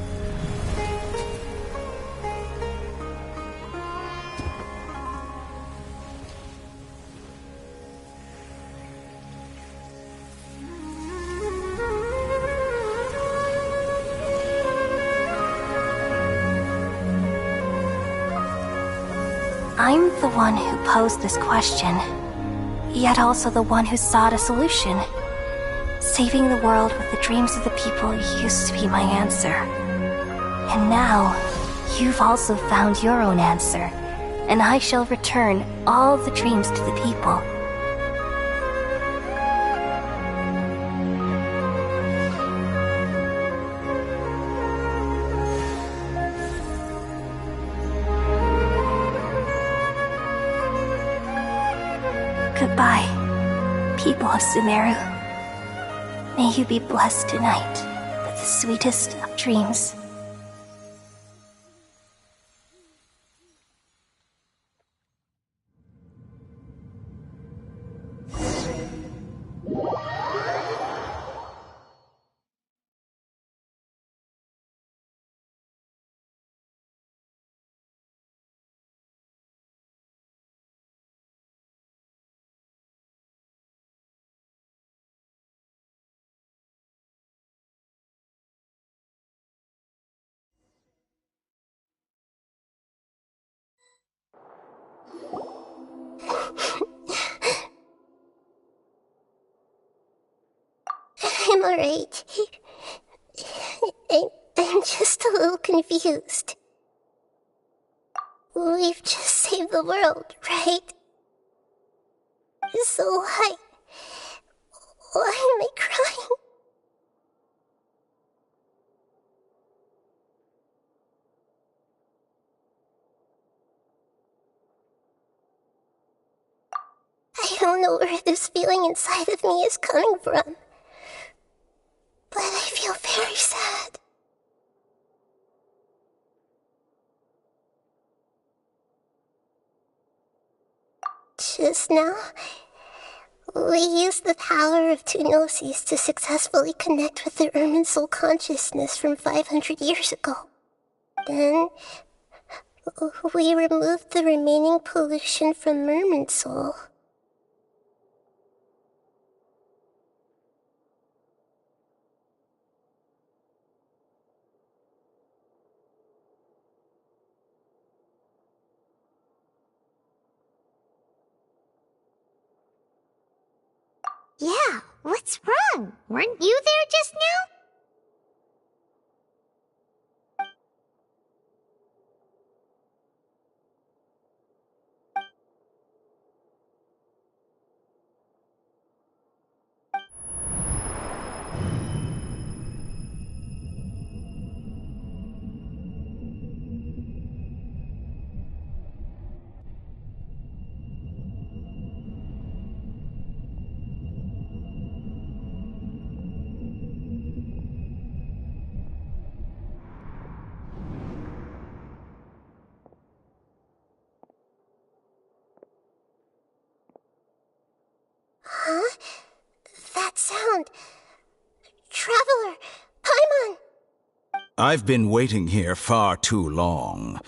Speaker 6: I'm the one who posed this question, yet also the one who sought a solution. Saving the world with the dreams of the people used to be my answer. And now, you've also found your own answer, and I shall return all the dreams to the people. Goodbye, people of Sumeru. May you be blessed tonight with the sweetest of dreams.
Speaker 1: I'm alright. I'm just a little confused. We've just saved the world, right? So why am I crying? I don't know where this feeling inside of me is coming from, but I feel very sad. Just now, we used the power of two Gnosis to successfully connect with the Irminsul consciousness from 500 years ago. Then, we removed the remaining pollution from Irminsul.
Speaker 2: Yeah, what's wrong? Weren't you there just now?
Speaker 1: Huh? That sound. Traveler! Paimon!
Speaker 4: I've been waiting here far too long.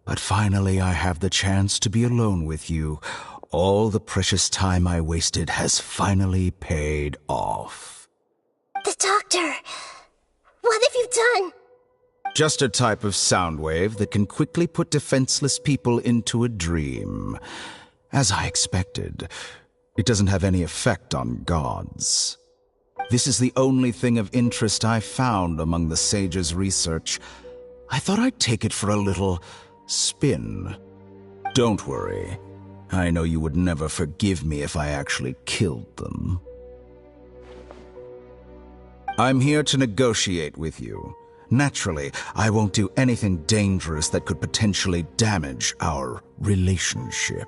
Speaker 4: But finally I have the chance to be alone with you. All the precious time I wasted has finally paid off.
Speaker 1: The doctor! What have you done?
Speaker 4: Just a type of sound wave that can quickly put defenseless people into a dream. As I expected, it doesn't have any effect on gods. This is the only thing of interest I found among the sage's research. I thought I'd take it for a little spin. Don't worry. I know you would never forgive me if I actually killed them. I'm here to negotiate with you. Naturally, I won't do anything dangerous that could potentially damage our relationship.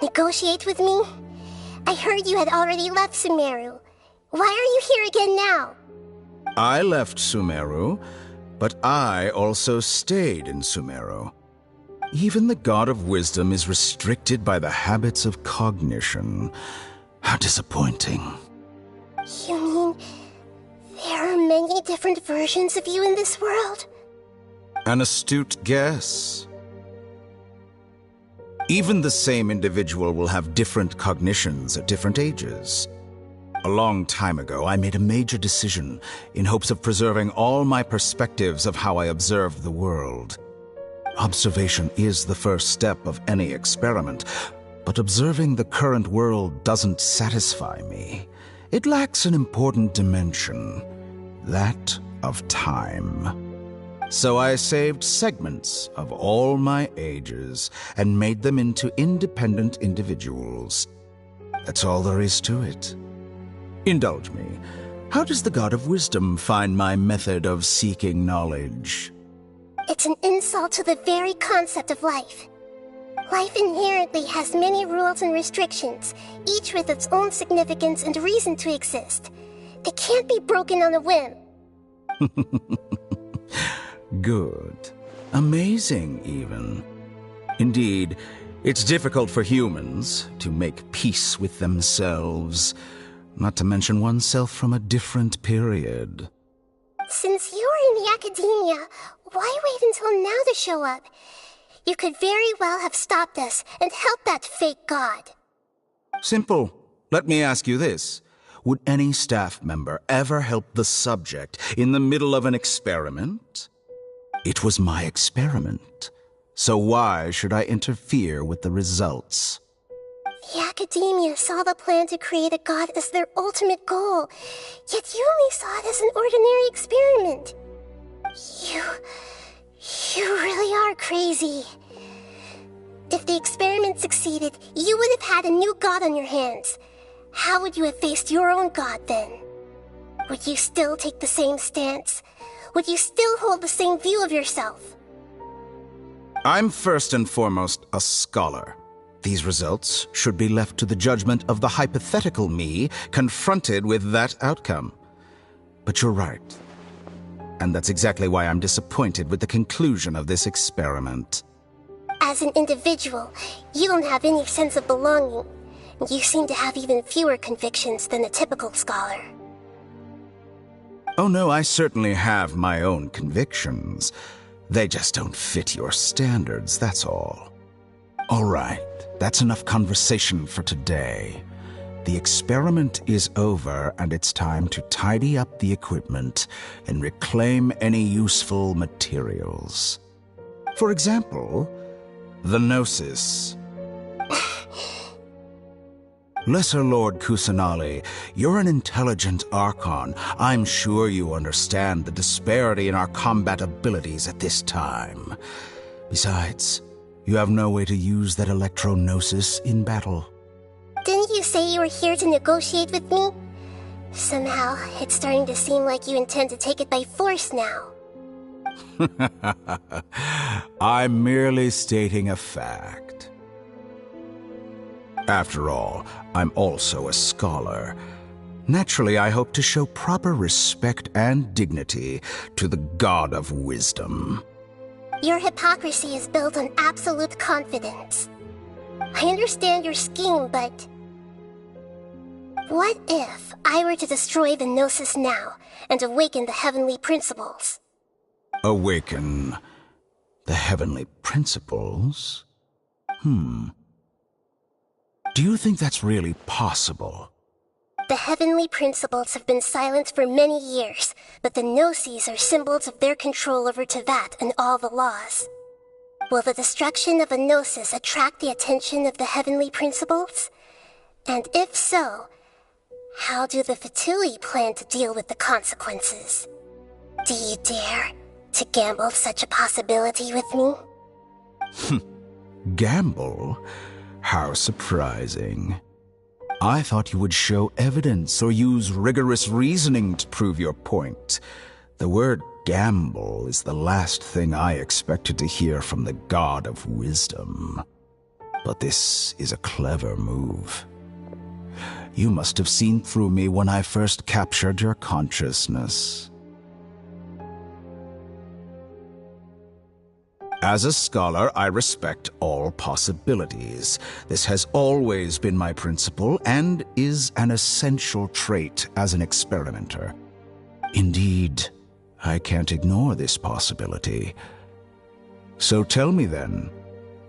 Speaker 1: Negotiate with me? I heard you had already left Sumeru. Why are you here again now?
Speaker 4: I left Sumeru, but I also stayed in Sumeru. Even the God of Wisdom is restricted by the habits of cognition. How disappointing.
Speaker 1: You mean there are many different versions of you in this world?
Speaker 4: An astute guess. Even the same individual will have different cognitions at different ages. A long time ago, I made a major decision in hopes of preserving all my perspectives of how I observed the world. Observation is the first step of any experiment, but observing the current world doesn't satisfy me. It lacks an important dimension, that of time. So I saved segments of all my ages and made them into independent individuals. That's all there is to it. Indulge me. How does the God of Wisdom find my method of seeking knowledge?
Speaker 1: It's an insult to the very concept of life. Life inherently has many rules and restrictions, each with its own significance and reason to exist. They can't be broken on a whim.
Speaker 4: Good. Amazing, even. Indeed, it's difficult for humans to make peace with themselves, not to mention oneself from a different period.
Speaker 1: Since you're in the academia, why wait until now to show up? You could very well have stopped us and helped that fake god.
Speaker 4: Simple. Let me ask you this. Would any staff member ever help the subject in the middle of an experiment? It was my experiment, so why should I interfere with the results?
Speaker 1: The academia saw the plan to create a god as their ultimate goal, yet you only saw it as an ordinary experiment. You really are crazy. If the experiment succeeded, you would have had a new god on your hands. How would you have faced your own god then? Would you still take the same stance? Would you still hold the same view of yourself?
Speaker 4: I'm first and foremost a scholar. These results should be left to the judgment of the hypothetical me confronted with that outcome. But you're right. And that's exactly why I'm disappointed with the conclusion of this experiment.
Speaker 1: As an individual, you don't have any sense of belonging. You seem to have even fewer convictions than a typical scholar.
Speaker 4: Oh no, I certainly have my own convictions. They just don't fit your standards, that's all. All right, that's enough conversation for today. The experiment is over, and it's time to tidy up the equipment and reclaim any useful materials. For example, the Gnosis. Lesser Lord Kusanali, you're an intelligent Archon. I'm sure you understand the disparity in our combat abilities at this time. Besides, you have no way to use that Electro-Gnosis in battle.
Speaker 1: Didn't you say you were here to negotiate with me? Somehow, it's starting to seem like you intend to take it by force now.
Speaker 4: I'm merely stating a fact. After all, I'm also a scholar. Naturally, I hope to show proper respect and dignity to the God of Wisdom.
Speaker 1: Your hypocrisy is built on absolute confidence. I understand your scheme, but... what if I were to destroy the Gnosis now and awaken the heavenly principles?
Speaker 4: Awaken the heavenly principles? Do you think that's really possible?
Speaker 1: The heavenly principles have been silent for many years, but the Gnosis are symbols of their control over Teyvat and all the laws. Will the destruction of a Gnosis attract the attention of the heavenly principles? And if so, how do the Fatui plan to deal with the consequences? Do you dare to gamble such a possibility with me?
Speaker 4: Gamble? How surprising. I thought you would show evidence or use rigorous reasoning to prove your point. The word gamble is the last thing I expected to hear from the God of Wisdom. But this is a clever move. You must have seen through me when I first captured your consciousness. As a scholar, I respect all possibilities. This has always been my principle and is an essential trait as an experimenter. Indeed, I can't ignore this possibility. So tell me then,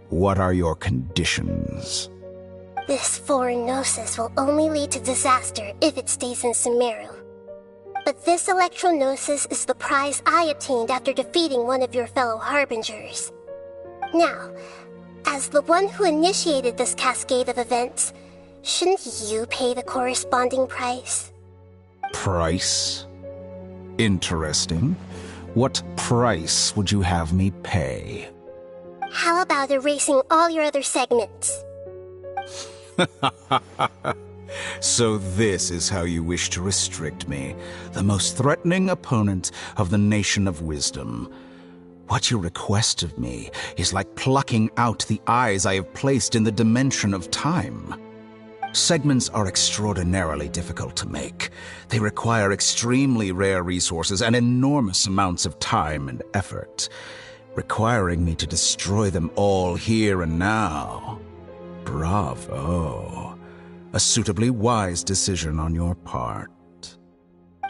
Speaker 4: what are your conditions?
Speaker 1: This foreign gnosis will only lead to disaster if it stays in Sumeru. But this electro-gnosis is the prize I obtained after defeating one of your fellow Harbingers. Now, as the one who initiated this cascade of events, shouldn't you pay the corresponding price?
Speaker 4: Price? Interesting. What price would you have me pay?
Speaker 1: How about erasing all your other segments?
Speaker 4: So this is how you wish to restrict me, the most threatening opponent of the Nation of Wisdom. What you request of me is like plucking out the eyes I have placed in the dimension of time. Segments are extraordinarily difficult to make. They require extremely rare resources and enormous amounts of time and effort, requiring me to destroy them all here and now. Bravo. A suitably wise decision on your part.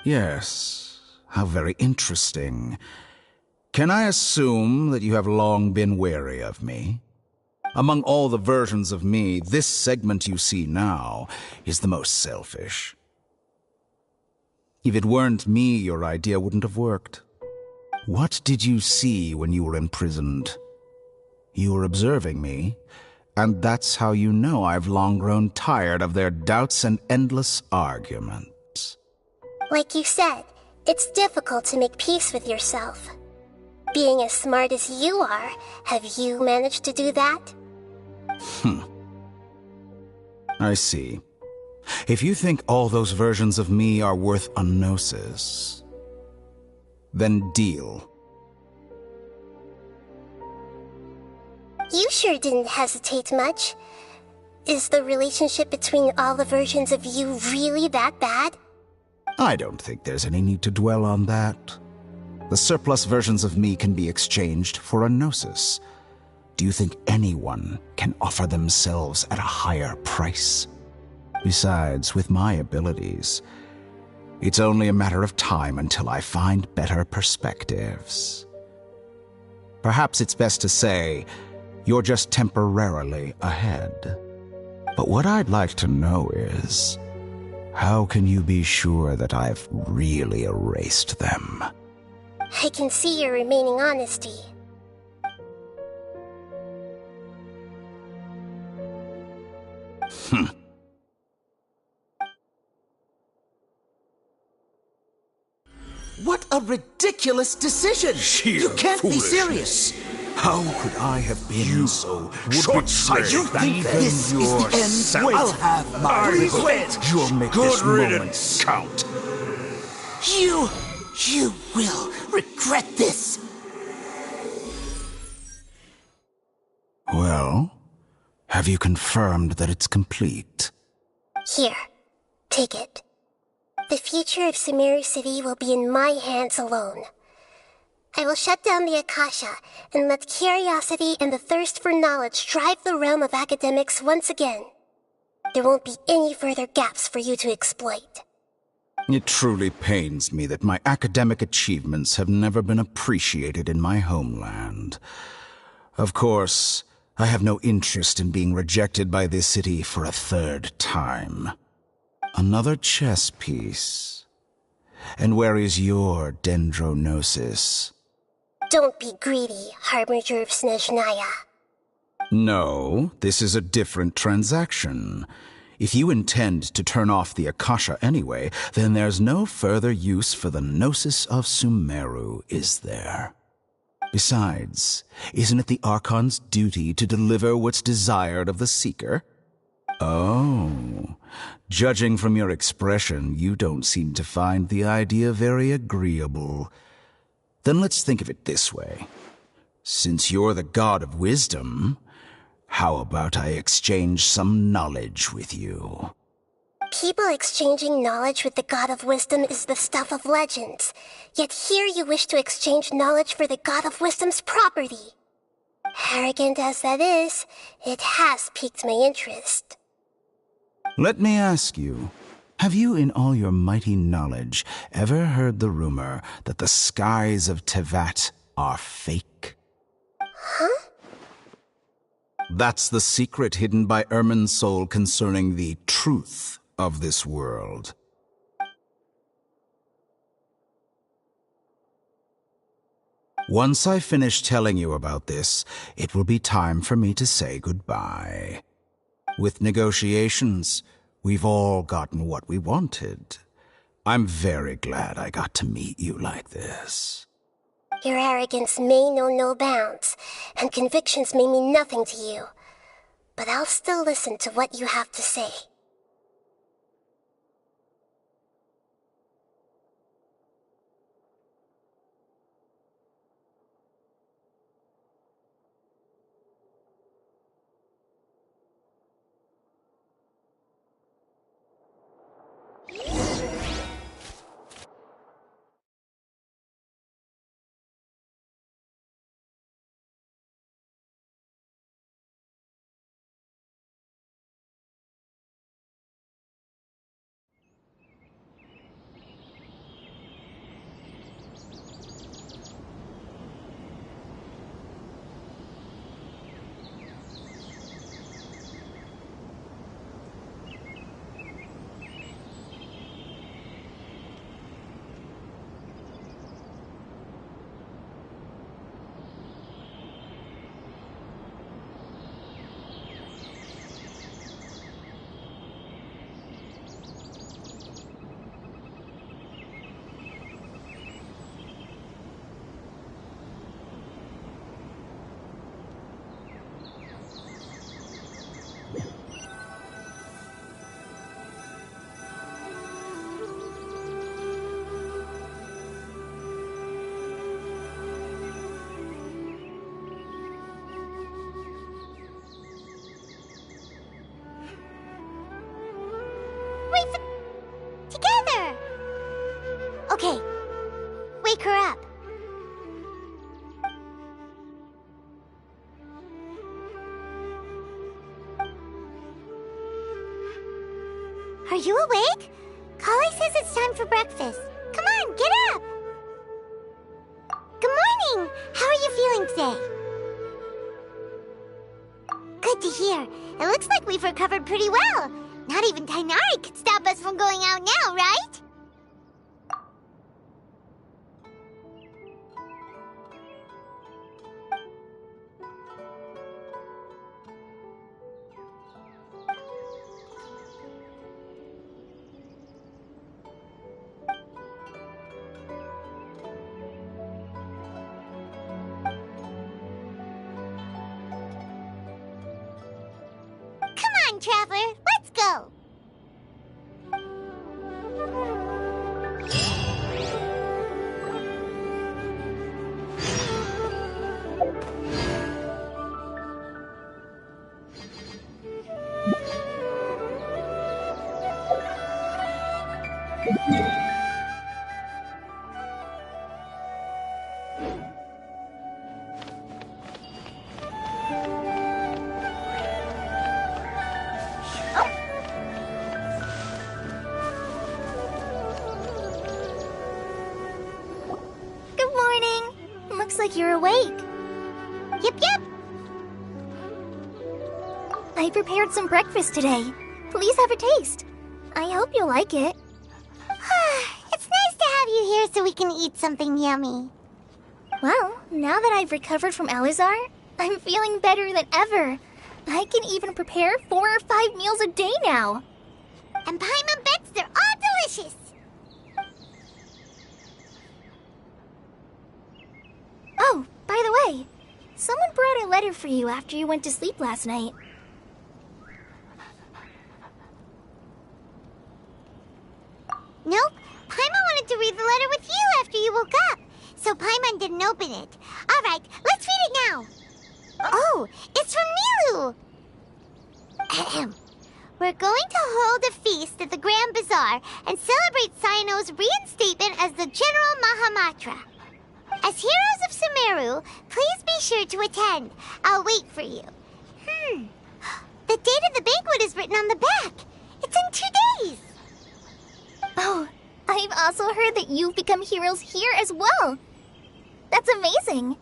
Speaker 4: Yes, how very interesting. Can I assume that you have long been wary of me? Among all the versions of me, this segment you see now is the most selfish. If it weren't me, your idea wouldn't have worked. What did you see when you were imprisoned? You were observing me, and that's how you know I've long grown tired of their doubts and endless arguments.
Speaker 1: Like you said, it's difficult to make peace with yourself. Being as smart as you are, have you managed to do that?
Speaker 4: I see. If you think all those versions of me are worth a gnosis, then deal.
Speaker 1: You sure didn't hesitate much. Is the relationship between all the versions of you really that bad?
Speaker 4: I don't think there's any need to dwell on that. The surplus versions of me can be exchanged for a gnosis. Do you think anyone can offer themselves at a higher price? Besides, with my abilities, it's only a matter of time until I find better perspectives. Perhaps it's best to say, you're just temporarily ahead. But what I'd like to know is, how can you be sure that I've really erased them?
Speaker 1: I can see your remaining honesty.
Speaker 7: What a ridiculous decision!
Speaker 8: Sheer
Speaker 7: You can't be
Speaker 8: foolishness.
Speaker 7: serious!
Speaker 8: How could I have been so short-sighted?
Speaker 7: You think this is the end? I'll have my revenge!
Speaker 8: You'll make
Speaker 7: Good
Speaker 8: this moment
Speaker 7: riddance.
Speaker 8: count.
Speaker 7: You will regret this!
Speaker 4: Well, have you confirmed that it's complete?
Speaker 1: Here, take it. The future of Sumeru City will be in my hands alone. I will shut down the Akasha and let curiosity and the thirst for knowledge drive the realm of academics once again. There won't be any further gaps for you to exploit.
Speaker 4: It truly pains me that my academic achievements have never been appreciated in my homeland. Of course, I have no interest in being rejected by this city for a third time. Another chess piece. And where is your dendrognosis?
Speaker 1: Don't be greedy, Harbinger of Snezhnaya.
Speaker 4: No, this is a different transaction. If you intend to turn off the Akasha anyway, then there's no further use for the Gnosis of Sumeru, is there? Besides, isn't it the Archon's duty to deliver what's desired of the Seeker? Oh, judging from your expression, you don't seem to find the idea very agreeable. Then let's think of it this way. Since you're the god of wisdom, how about I exchange some knowledge with you?
Speaker 1: People exchanging knowledge with the God of Wisdom is the stuff of legends. Yet here you wish to exchange knowledge for the God of Wisdom's property. Arrogant as that is, it has piqued my interest.
Speaker 4: Let me ask you, have you in all your mighty knowledge ever heard the rumor that the skies of Teyvat are fake?
Speaker 1: Huh?
Speaker 4: That's the secret hidden by Irminsul concerning the truth of this world. Once I finish telling you about this, it will be time for me to say goodbye. With negotiations, we've all gotten what we wanted. I'm very glad I got to meet you like this.
Speaker 1: Your arrogance may know no bounds, and convictions may mean nothing to you. But I'll still listen to what you have to say.
Speaker 2: Together! Okay, wake her up. Are you awake? Kali says it's time for breakfast. Come on, get up! Good morning! How are you feeling today? Good to hear. It looks like we've recovered pretty well. Not even Tighnari could stop us from going out now, right? Come on, Traveler, let's go!
Speaker 6: Good morning. Looks like you're awake.
Speaker 2: Yep.
Speaker 6: I prepared some breakfast today. Please have a taste. I hope you'll like it.
Speaker 2: It's nice to have you here so we can eat something yummy.
Speaker 6: Well, now that I've recovered from Alizar, I'm feeling better than ever. I can even prepare 4 or 5 meals a day now.
Speaker 2: And Paimon bets they're all delicious.
Speaker 6: Oh, by the way, someone brought a letter for you after you went to sleep last night.
Speaker 2: Nope. Paimon wanted to read the letter with you after you woke up. So Paimon didn't open it. Alright, let's read it now. Oh, it's from Nilou. Ahem. We're going to hold a feast at the Grand Bazaar and celebrate Cyno's reinstatement as the General Mahamatra. As heroes of Sumeru, please be sure to attend. I'll wait for you. The date of the banquet is written on the back. It's in 2 days.
Speaker 6: Oh, I've also heard that you've become heroes here as well. That's amazing.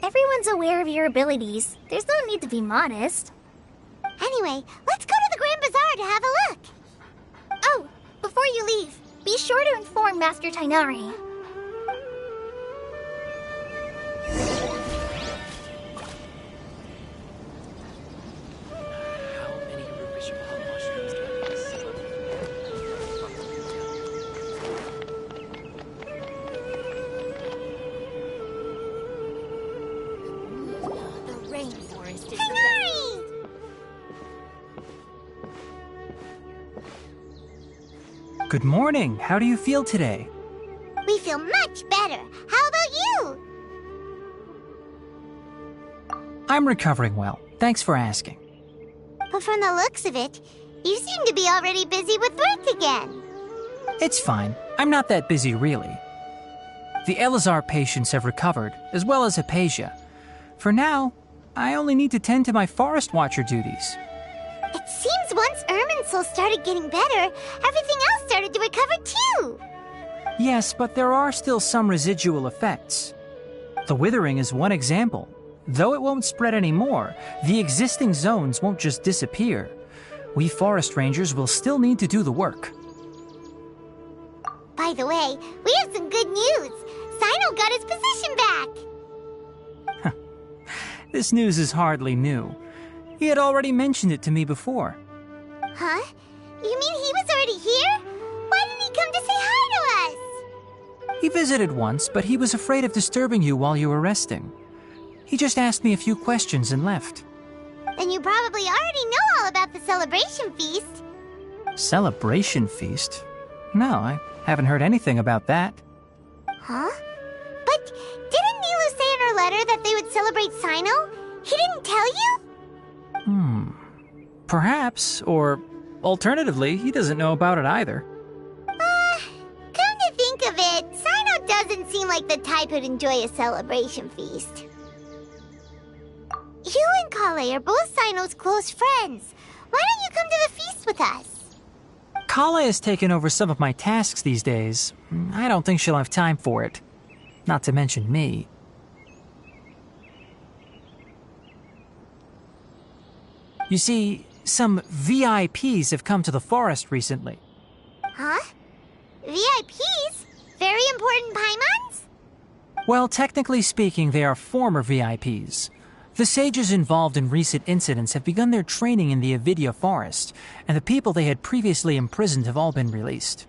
Speaker 6: Everyone's aware of your abilities. There's no need to be modest.
Speaker 2: Anyway, let's go to the Grand Bazaar to have a look.
Speaker 6: Oh, before you leave, be sure to inform Master Tainari.
Speaker 9: Good morning. How do you feel today?
Speaker 2: We feel much better. How about you?
Speaker 9: I'm recovering well. Thanks for asking.
Speaker 2: But from the looks of it, you seem to be already busy with work again.
Speaker 9: It's fine. I'm not that busy, really. The Elazar patients have recovered, as well as Hypatia. For now, I only need to tend to my Forest Watcher duties.
Speaker 2: It seems once Irminsul started getting better, everything else started to recover too.
Speaker 9: Yes, but there are still some residual effects. The withering is one example. Though it won't spread anymore, the existing zones won't just disappear. We forest rangers will still need to do the work.
Speaker 2: By the way, we have some good news. Sino got his position back.
Speaker 9: This news is hardly new. He had already mentioned it to me before.
Speaker 2: Huh? You mean he was already here? Why didn't he come to say hi to us?
Speaker 9: He visited once, but he was afraid of disturbing you while you were resting. He just asked me a few questions and left.
Speaker 2: Then you probably already know all about the celebration feast.
Speaker 9: Celebration feast? No, I haven't heard anything about that.
Speaker 2: Huh? But didn't Nilu say in her letter that they would celebrate Sino? He didn't tell you?
Speaker 9: Perhaps, or alternatively, he doesn't know about it either.
Speaker 2: Come to think of it, Sino doesn't seem like the type who'd enjoy a celebration feast. You and Kale are both Sino's close friends. Why don't you come to the feast with us?
Speaker 9: Kala has taken over some of my tasks these days. I don't think she'll have time for it. Not to mention me. You see, some VIPs have come to the forest recently.
Speaker 2: Huh? VIPs? Very important Paimons?
Speaker 9: Well, technically speaking, they are former VIPs. The sages involved in recent incidents have begun their training in the Avidya forest, and the people they had previously imprisoned have all been released.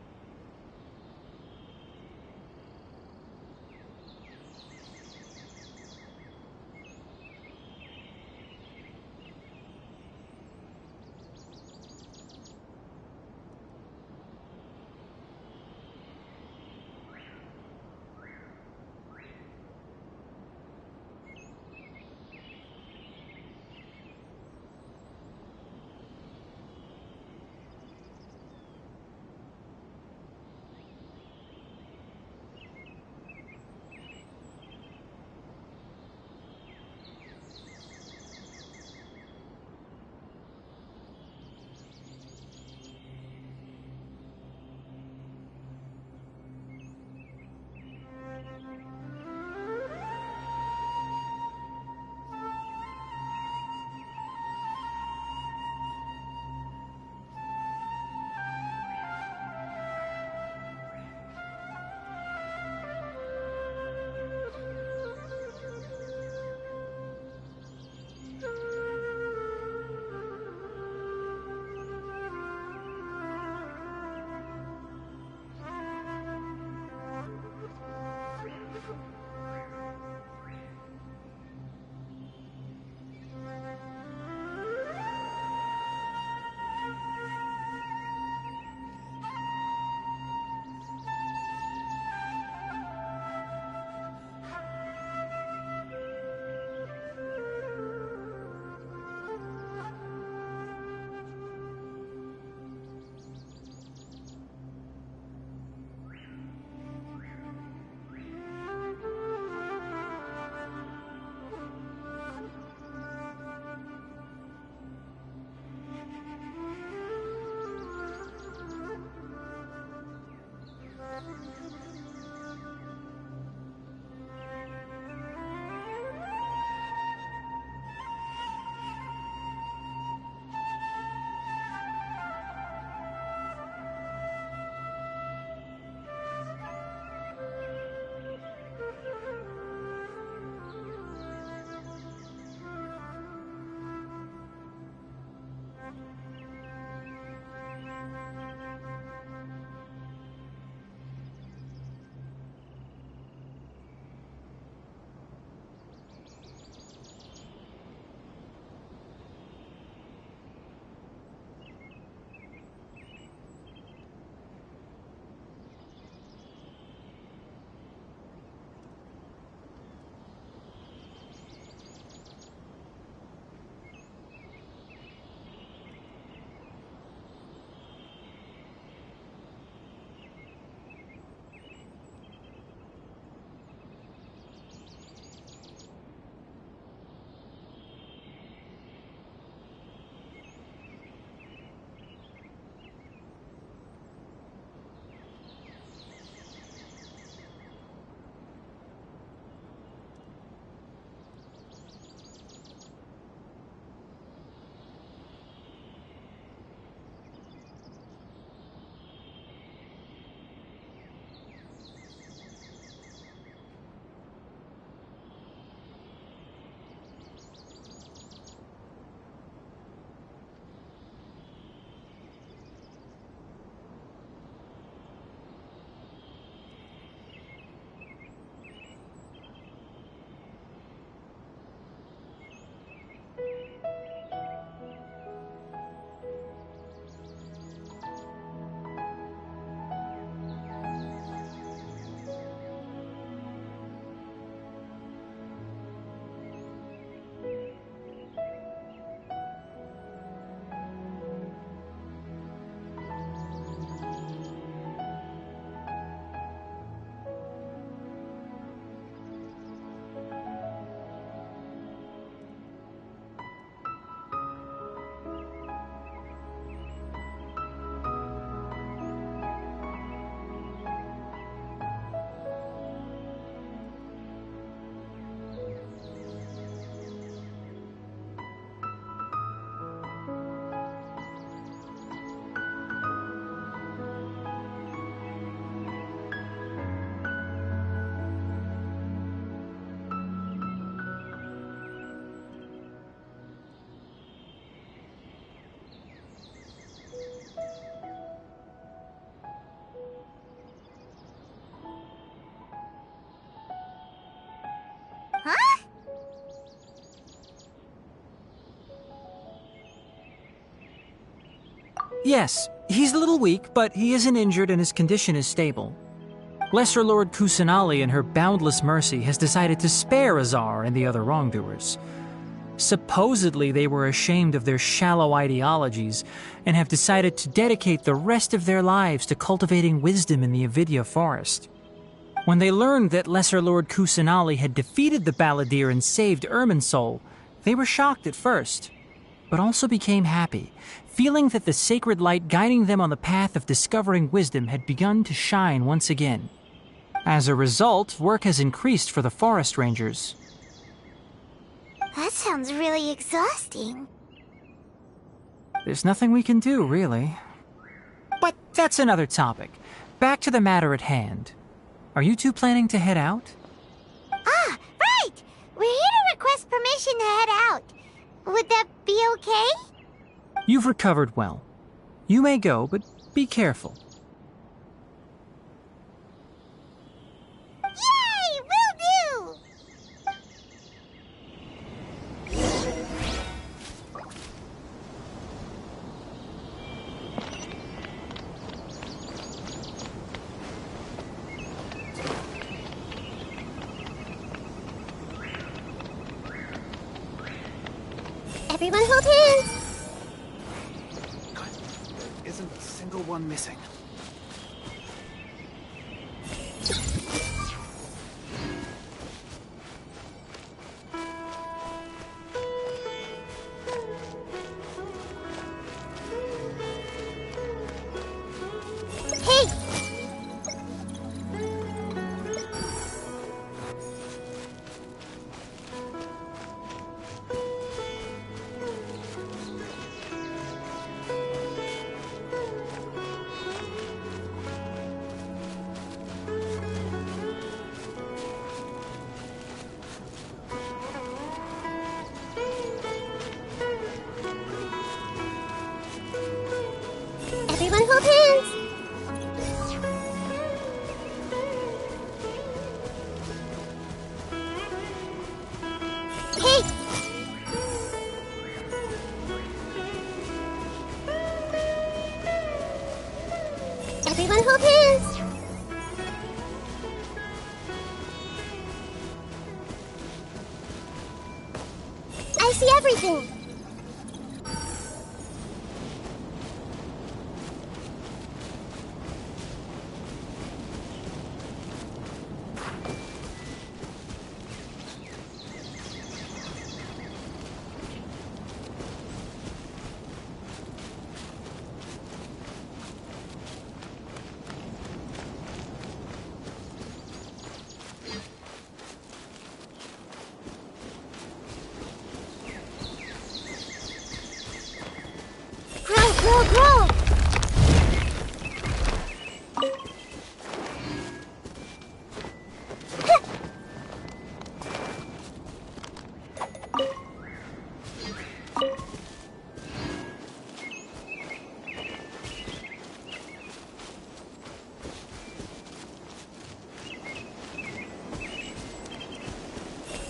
Speaker 9: Yes, he's a little weak, but he isn't injured and his condition is stable. Lesser Lord Kusanali, in her boundless mercy, has decided to spare Azar and the other wrongdoers. Supposedly, they were ashamed of their shallow ideologies and have decided to dedicate the rest of their lives to cultivating wisdom in the Avidya forest. When they learned that Lesser Lord Kusanali had defeated the Balladeer and saved Irminsul, they were shocked at first, but also became happy, feeling that the sacred light guiding them on the path of discovering wisdom had begun to shine once again. As a result, work has increased for the forest rangers.
Speaker 2: That sounds really exhausting.
Speaker 9: There's nothing we can do, really. But that's another topic. Back to the matter at hand. Are you two planning to head out?
Speaker 2: Ah, right! We're here to request permission to head out. Would that be okay?
Speaker 9: You've recovered well. You may go, but be careful.
Speaker 2: Yay! Will do!
Speaker 1: Everyone hold hands!
Speaker 7: There isn't a single one missing.
Speaker 2: Hey!
Speaker 1: Everyone hold hands!
Speaker 2: Hey!
Speaker 1: Everyone hold hands! I see everything!
Speaker 2: Grow, grow!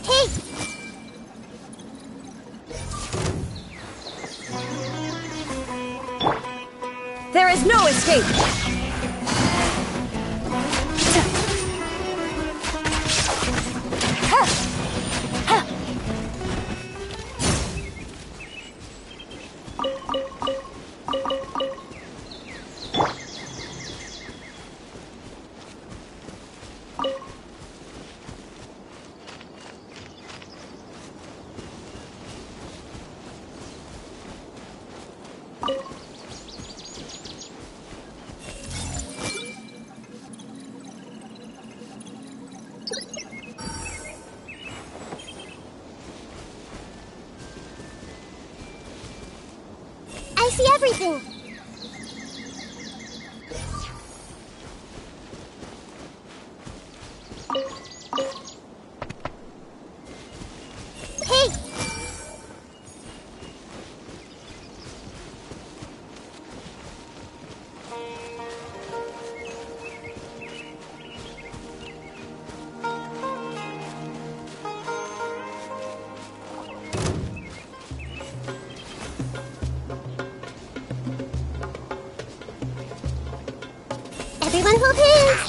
Speaker 2: Hey!
Speaker 3: There is no escape!
Speaker 1: I see everything!
Speaker 2: Hey!
Speaker 1: Everyone hold hands!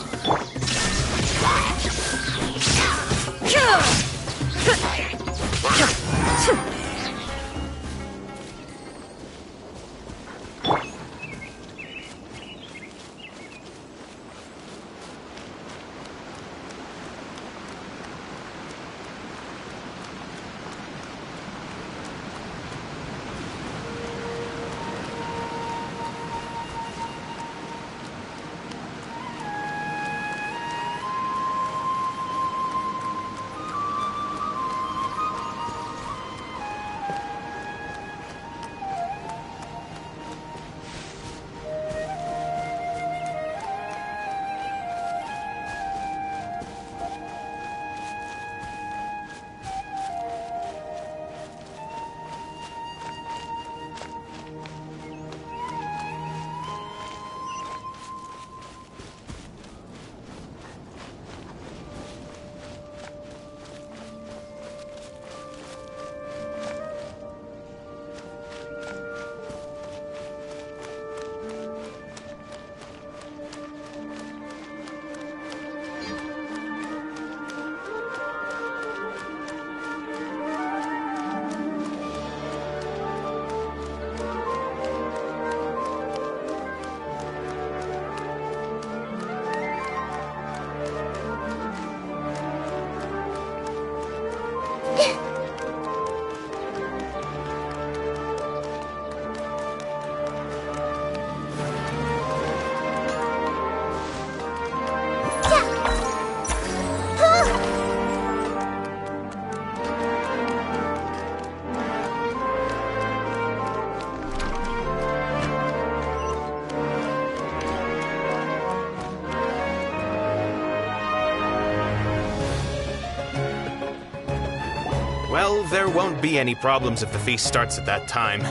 Speaker 10: Well, there won't be any problems if the feast starts at that time.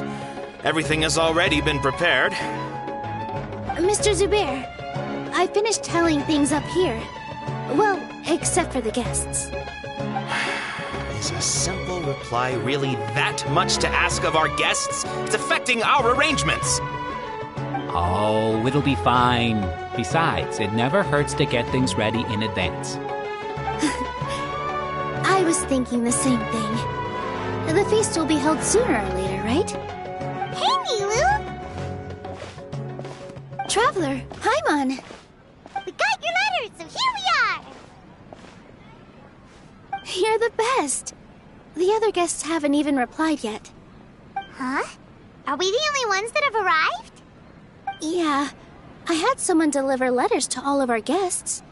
Speaker 10: Everything has already been prepared.
Speaker 2: Mr. Zubair, I finished telling things up here. Well, except for the guests.
Speaker 10: Is a simple reply really that much to ask of our guests? It's affecting our arrangements.
Speaker 11: Oh, it'll be fine. Besides, it never hurts to get things ready in advance.
Speaker 2: I was thinking the same thing. The feast will be held sooner or later, right? Hey, Nilou! Traveler, Paimon! We got your letters, so here we are! You're the best. The other guests haven't even replied yet. Huh? Are we the only ones that have arrived? Yeah. I had someone deliver letters to all of our guests.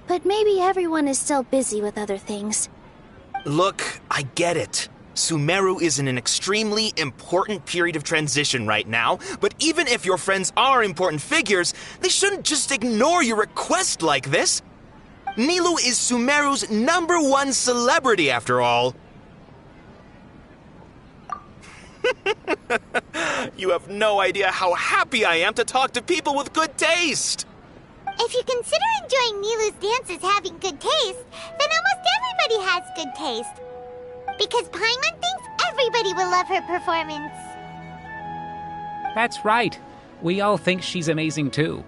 Speaker 2: But maybe everyone is still busy with other things.
Speaker 10: Look, I get it. Sumeru is in an extremely important period of transition right now, but even if your friends are important figures, they shouldn't just ignore your request like this. Nilou is Sumeru's #1 celebrity, after all. You have no idea how happy I am to talk to people with good taste.
Speaker 2: If you consider enjoying Nilou's dances having good taste, then almost everybody has good taste. Because Paimon thinks everybody will love her performance.
Speaker 11: That's right. We all think she's amazing too.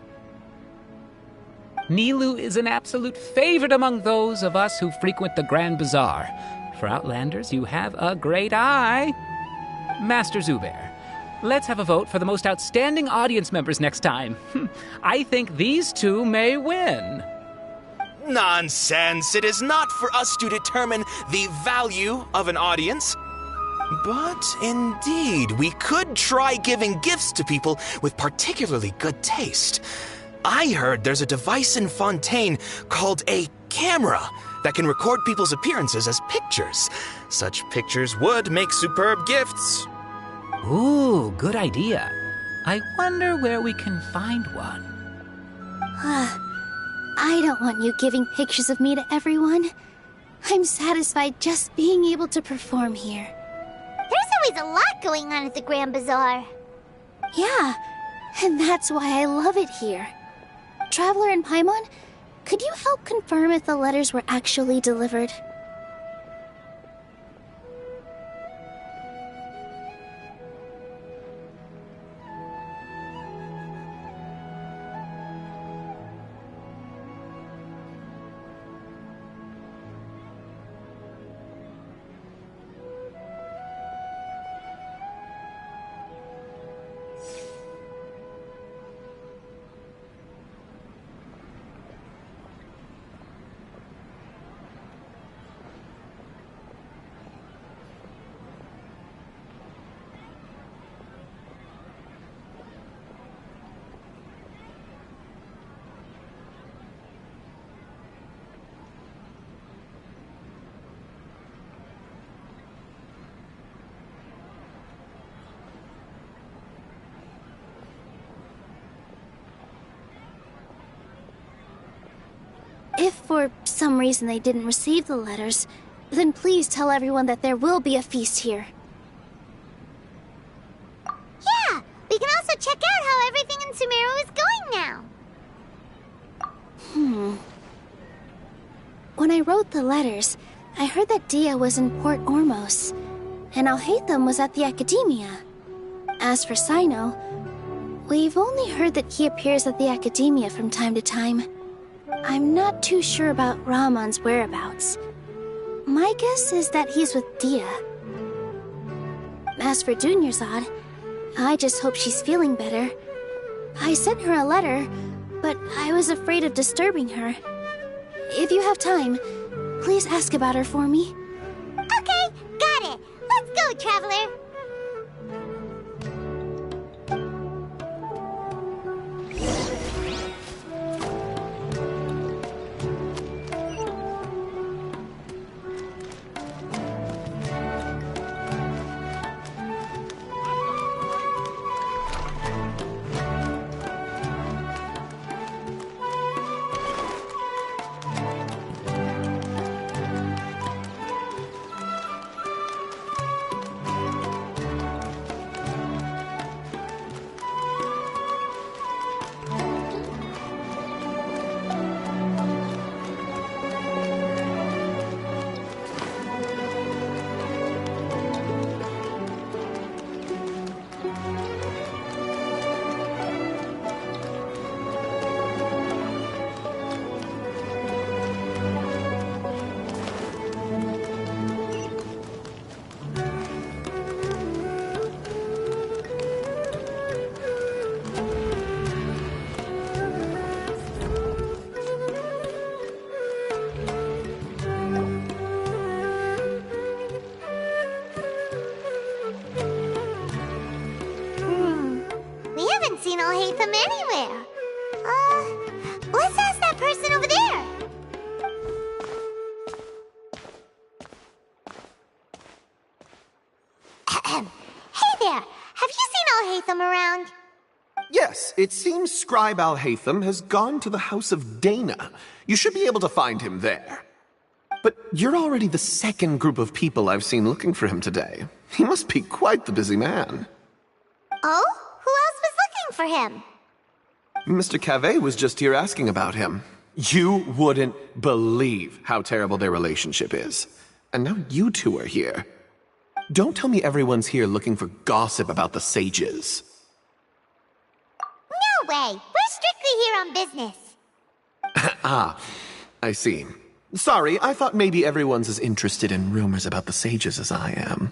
Speaker 11: Nilou is an absolute favorite among those of us who frequent the Grand Bazaar. For Outlanders, you have a great eye. Master Zubair, let's have a vote for the most outstanding audience members next time. I think these two may win.
Speaker 10: Nonsense! It is not for us to determine the value of an audience. But indeed, we could try giving gifts to people with particularly good taste. I heard there's a device in Fontaine called a camera that can record people's appearances as pictures. Such pictures would make superb gifts.
Speaker 11: Ooh, good idea. I wonder where we can find one.
Speaker 2: I don't want you giving pictures of me to everyone. I'm satisfied just being able to perform here. There's always a lot going on at the Grand Bazaar. Yeah, and that's why I love it here. Traveler and Paimon, could you help confirm if the letters were actually delivered?
Speaker 6: If for some reason they didn't receive the letters, then please tell everyone that there will be a feast here.
Speaker 2: Yeah, we can also check out how everything in Sumeru is going now.
Speaker 6: When I wrote the letters, I heard that Dia was in Port Ormos, and Alhaitham was at the Academia. As for Cyno, we've only heard that he appears at the Academia from time to time. I'm not too sure about Ramon's whereabouts. My guess is that he's with Dia. As for Dunyarzad, I just hope she's feeling better. I sent her a letter, but I was afraid of disturbing her. If you have time, please ask about her for me.
Speaker 2: Okay, got it. Let's go, Traveler. Seen Alhaitham anywhere. Let's ask that person over there. Hey there, have you seen Alhaitham around?
Speaker 12: Yes, it seems Scribe Alhaitham has gone to the House of Dana. You should be able to find him there. But you're already the second group of people I've seen looking for him today. He must be quite the busy man.
Speaker 2: Oh? Who else was looking for him?
Speaker 12: Mr. Cave was just here asking about him. You wouldn't believe how terrible their relationship is. And now you two are here. Don't tell me everyone's here looking for gossip about the sages.
Speaker 2: No way! We're strictly here on business.
Speaker 12: Ah, I see. Sorry, I thought maybe everyone's as interested in rumors about the sages as I am.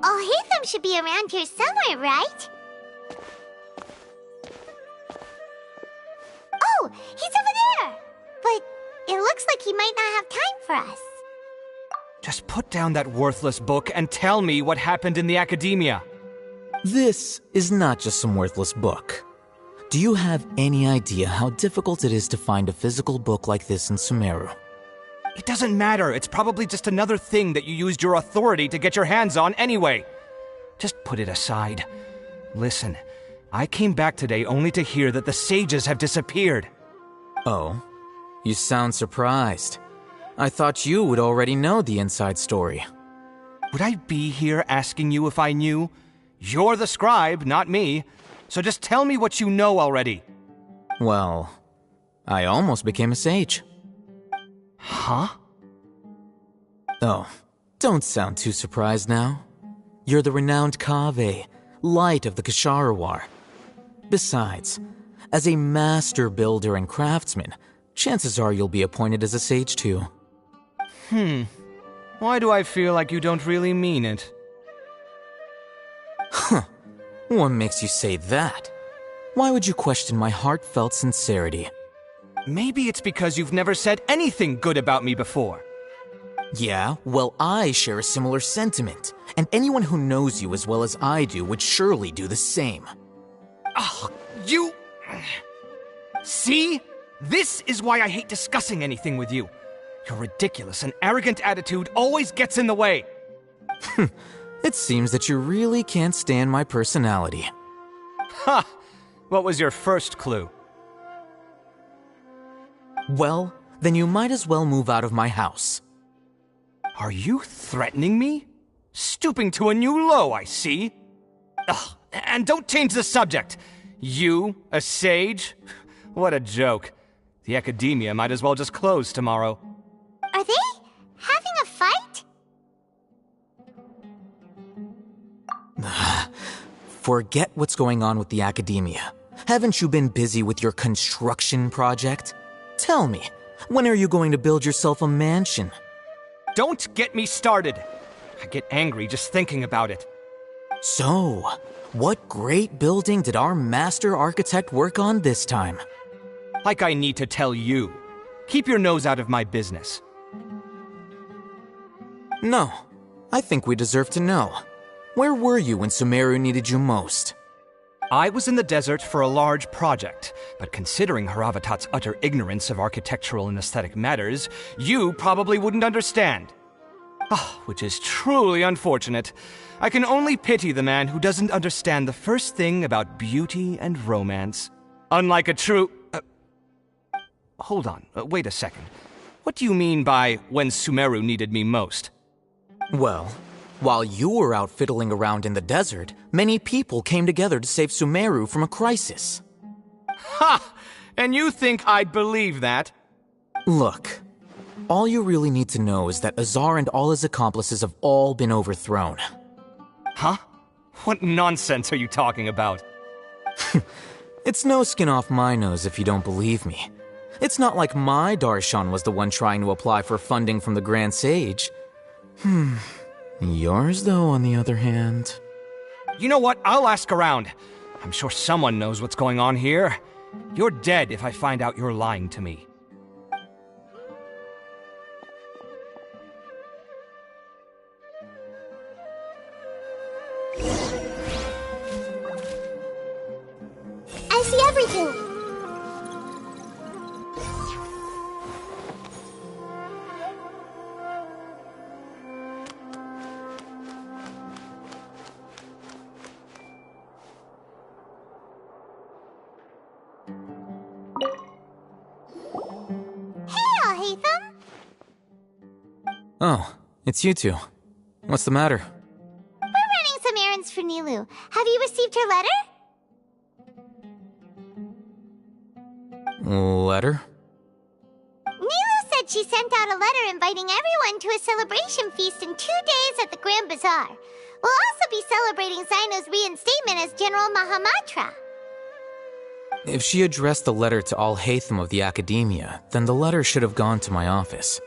Speaker 2: Alhaitham should be around here somewhere, right? Oh, he's over there! But it looks like he might not have time for us.
Speaker 13: Just put down that worthless book and tell me what happened in the Academia.
Speaker 14: This is not just some worthless book. Do you have any idea how difficult it is to find a physical book like this in Sumeru?
Speaker 13: It doesn't matter. It's probably just another thing that you used your authority to get your hands on anyway. Just put it aside. Listen, I came back today only to hear that the sages have disappeared.
Speaker 14: Oh, you sound surprised. I thought you would already know the inside story.
Speaker 13: Would I be here asking you if I knew? You're the scribe, not me. So just tell me what you know already.
Speaker 14: Well, I almost became a sage.
Speaker 13: Huh?
Speaker 14: Oh, don't sound too surprised now. You're the renowned Kaveh, light of the Kshahrewar. Besides, as a master builder and craftsman, chances are you'll be appointed as a sage too.
Speaker 13: Why do I feel like you don't really mean it?
Speaker 14: Huh. What makes you say that? Why would you question my heartfelt sincerity?
Speaker 13: Maybe it's because you've never said anything good about me before.
Speaker 14: Yeah, well, I share a similar sentiment, and anyone who knows you as well as I do would surely do the same.
Speaker 13: Oh, you... See? This is why I hate discussing anything with you. Your ridiculous and arrogant attitude always gets in the way.
Speaker 14: It seems that you really can't stand my personality.
Speaker 13: Ha! What was your first clue?
Speaker 14: Well, then you might as well move out of my house.
Speaker 13: Are you threatening me? Stooping to a new low, I see. Ugh, and don't change the subject. You, a sage? What a joke. The academia might as well just close tomorrow.
Speaker 2: Are they having a fight?
Speaker 14: Forget what's going on with the academia. Haven't you been busy with your construction project? Tell me, when are you going to build yourself a mansion?
Speaker 13: Don't get me started. I get angry just thinking about it.
Speaker 14: So, what great building did our master architect work on this time?
Speaker 13: Like I need to tell you. Keep your nose out of my business.
Speaker 14: No, I think we deserve to know. Where were you when Sumeru needed you most?
Speaker 13: I was in the desert for a large project, but considering Haravatat's utter ignorance of architectural and aesthetic matters, you probably wouldn't understand. Which is truly unfortunate. I can only pity the man who doesn't understand the first thing about beauty and romance. Unlike a true... Hold on, wait a second. What do you mean by when Sumeru needed me most?
Speaker 14: Well, while you were out fiddling around in the desert, many people came together to save Sumeru from a crisis.
Speaker 13: Ha! And you think I'd believe that?
Speaker 14: Look, all you really need to know is that Azar and all his accomplices have all been overthrown.
Speaker 13: Huh? What nonsense are you talking about?
Speaker 14: It's no skin off my nose if you don't believe me. It's not like my Darshan was the one trying to apply for funding from the Grand Sage. Yours, though, on the other hand...
Speaker 13: You know what? I'll ask around. I'm sure someone knows what's going on here. You're dead if I find out you're lying to me.
Speaker 1: I see everything.
Speaker 14: Oh, it's you two. What's the matter?
Speaker 2: We're running some errands for Nilou. Have you received her letter?
Speaker 14: Letter?
Speaker 2: Nilou said she sent out a letter inviting everyone to a celebration feast in 2 days at the Grand Bazaar. We'll also be celebrating Zaino's reinstatement as General Mahamatra.
Speaker 14: If she addressed the letter to Al-Haytham of the Academia, then the letter should have gone to my office.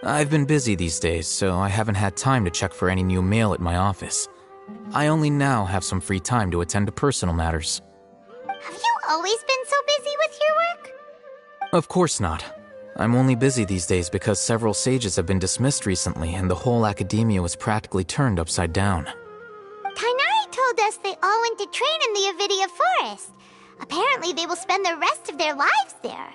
Speaker 14: I've been busy these days, so I haven't had time to check for any new mail at my office. I only now have some free time to attend to personal matters.
Speaker 2: Have you always been so busy with your work?
Speaker 14: Of course not. I'm only busy these days because several sages have been dismissed recently and the whole academia was practically turned upside down.
Speaker 2: Tighnari told us they all went to train in the Avidia Forest. Apparently they will spend the rest of their lives there.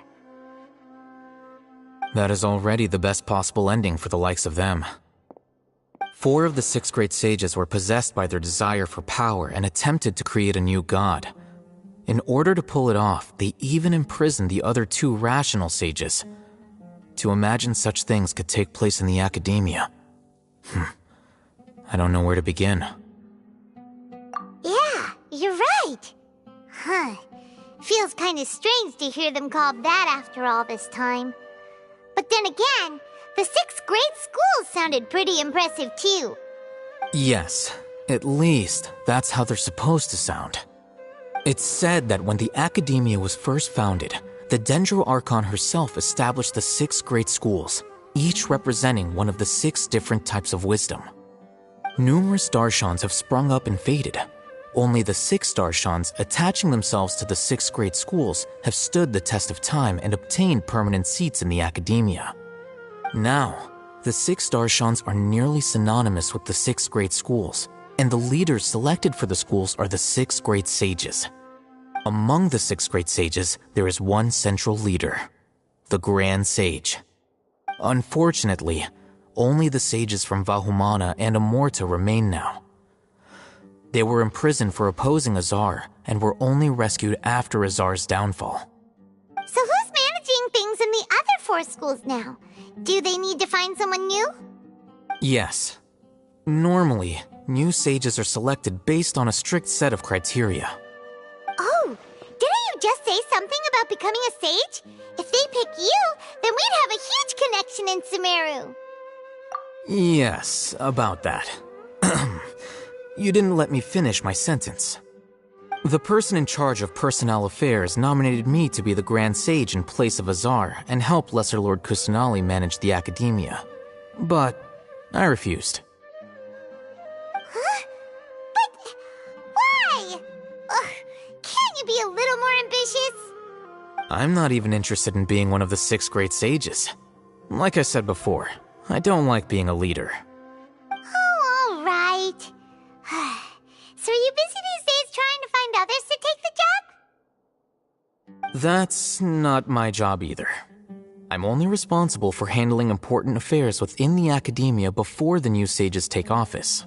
Speaker 14: That is already the best possible ending for the likes of them. 4 of the 6 great sages were possessed by their desire for power and attempted to create a new god. In order to pull it off, they even imprisoned the other 2 rational sages. To imagine such things could take place in the academia. I don't know where to begin.
Speaker 2: Yeah, you're right. Huh. Feels kind of strange to hear them called that after all this time. But then again, the 6th grade school sounded pretty impressive too.
Speaker 14: Yes, at least that's how they're supposed to sound. It's said that when the academia was first founded, the Dendro Archon herself established the 6 great schools, each representing one of the 6 different types of wisdom. Numerous Darshans have sprung up and faded. Only the 6 Darshans attaching themselves to the 6 great schools have stood the test of time and obtained permanent seats in the academia. Now, the 6 Darshans are nearly synonymous with the 6 great schools, and the leaders selected for the schools are the 6 great sages. Among the 6 great sages, there is one central leader, the Grand Sage. Unfortunately, only the sages from Vahumana and Amorta remain now. They were imprisoned for opposing Azar and were only rescued after Azar's downfall.
Speaker 2: So who's managing things in the other 4 schools now? Do they need to find someone new?
Speaker 14: Yes. Normally, new sages are selected based on a strict set of criteria.
Speaker 2: Oh, didn't you just say something about becoming a sage? If they pick you, then we'd have a huge connection in Sumeru.
Speaker 14: Yes, about that. You didn't let me finish my sentence. The person in charge of personnel affairs nominated me to be the Grand Sage in place of Azar and help Lesser Lord Kusanali manage the academia. But I refused.
Speaker 2: Huh? But why? Ugh, can't you be a little more ambitious?
Speaker 14: I'm not even interested in being one of the 6 great sages. Like I said before, I don't like being a leader.
Speaker 2: Oh, all right. So are you busy these days trying to find others to take the job?
Speaker 14: That's not my job either. I'm only responsible for handling important affairs within the academia before the new sages take office.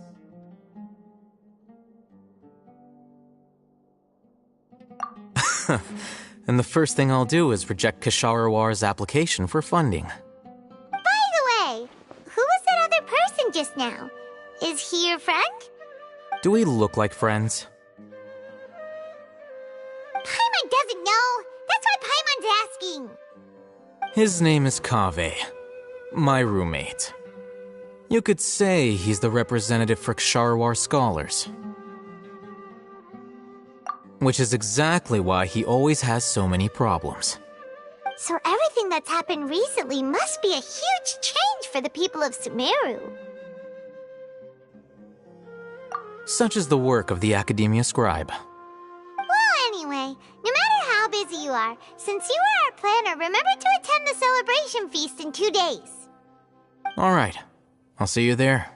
Speaker 14: And the first thing I'll do is reject Ksharowar's application for funding.
Speaker 2: By the way, who was that other person just now? Is he your friend?
Speaker 14: Do we look like friends?
Speaker 2: Paimon doesn't know. That's why Paimon's asking.
Speaker 14: His name is Kaveh, my roommate. You could say he's the representative for Ksharawar scholars. Which is exactly why he always has so many problems.
Speaker 2: So everything that's happened recently must be a huge change for the people of Sumeru.
Speaker 14: Such is the work of the Academia Scribe.
Speaker 2: Well, anyway, no matter how busy you are, since you are our planner, remember to attend the celebration feast in 2 days.
Speaker 14: All right, I'll see you there.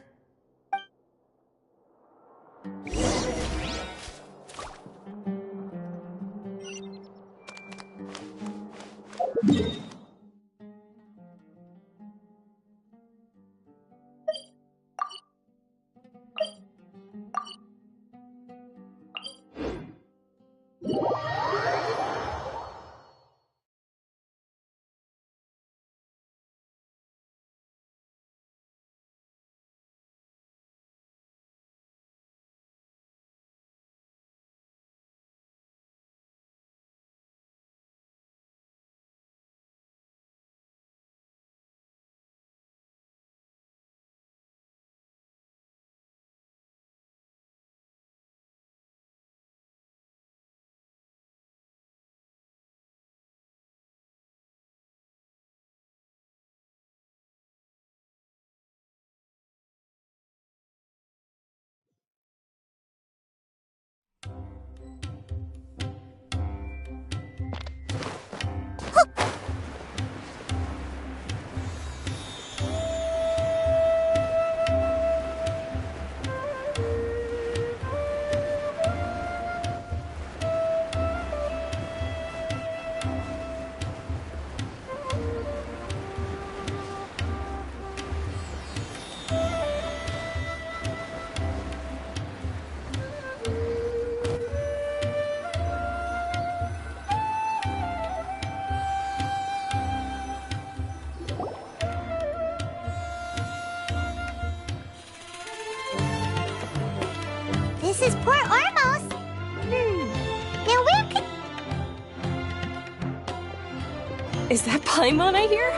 Speaker 15: Is that Paimon I hear?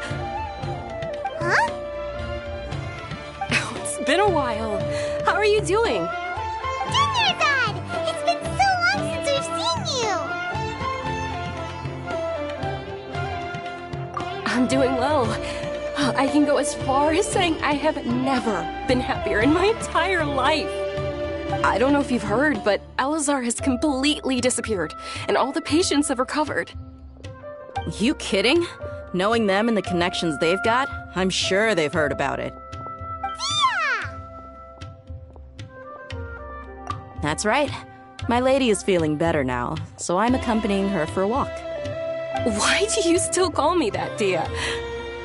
Speaker 2: Huh?
Speaker 15: Oh, it's been a while. How are you doing?
Speaker 2: Dunyarzad! It's been so long since we've seen you!
Speaker 15: I'm doing well. I can go as far as saying I have never been happier in my entire life. I don't know if you've heard, but Elazar has completely disappeared, and all the patients have recovered.
Speaker 16: You kidding? Knowing them and the connections they've got, I'm sure they've heard about it. That's right. My lady is feeling better now, so I'm accompanying her for a walk.
Speaker 15: Why do you still call me that, Dia?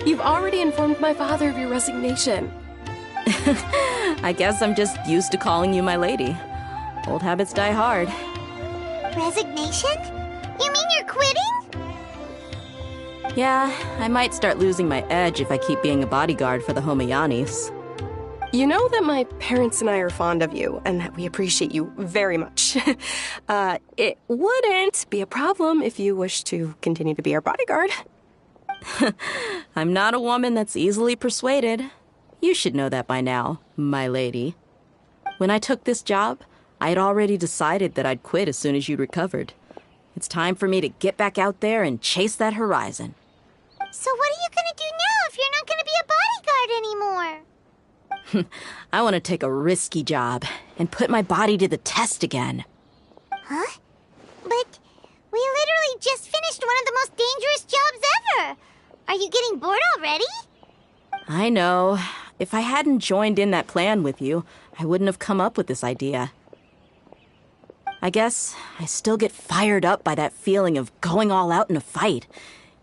Speaker 15: You've already informed my father of your resignation.
Speaker 16: I guess I'm just used to calling you my lady. Old habits die hard.
Speaker 2: Resignation? You mean you're quitting?
Speaker 16: Yeah, I might start losing my edge if I keep being a bodyguard for the Homayanis.
Speaker 15: You know that my parents and I are fond of you, and that we appreciate you very much. It wouldn't be a problem if you wish to continue to be our bodyguard.
Speaker 16: I'm not a woman that's easily persuaded. You should know that by now, my lady. When I took this job, I had already decided that I'd quit as soon as you'd recovered. It's time for me to get back out there and chase that horizon.
Speaker 2: So what are you gonna do now if you're not gonna be a bodyguard anymore?
Speaker 16: I want to take a risky job and put my body to the test again.
Speaker 2: Huh? But we literally just finished one of the most dangerous jobs ever. Are you getting bored already?
Speaker 16: I know. If I hadn't joined in that plan with you, I wouldn't have come up with this idea. I guess I still get fired up by that feeling of going all out in a fight.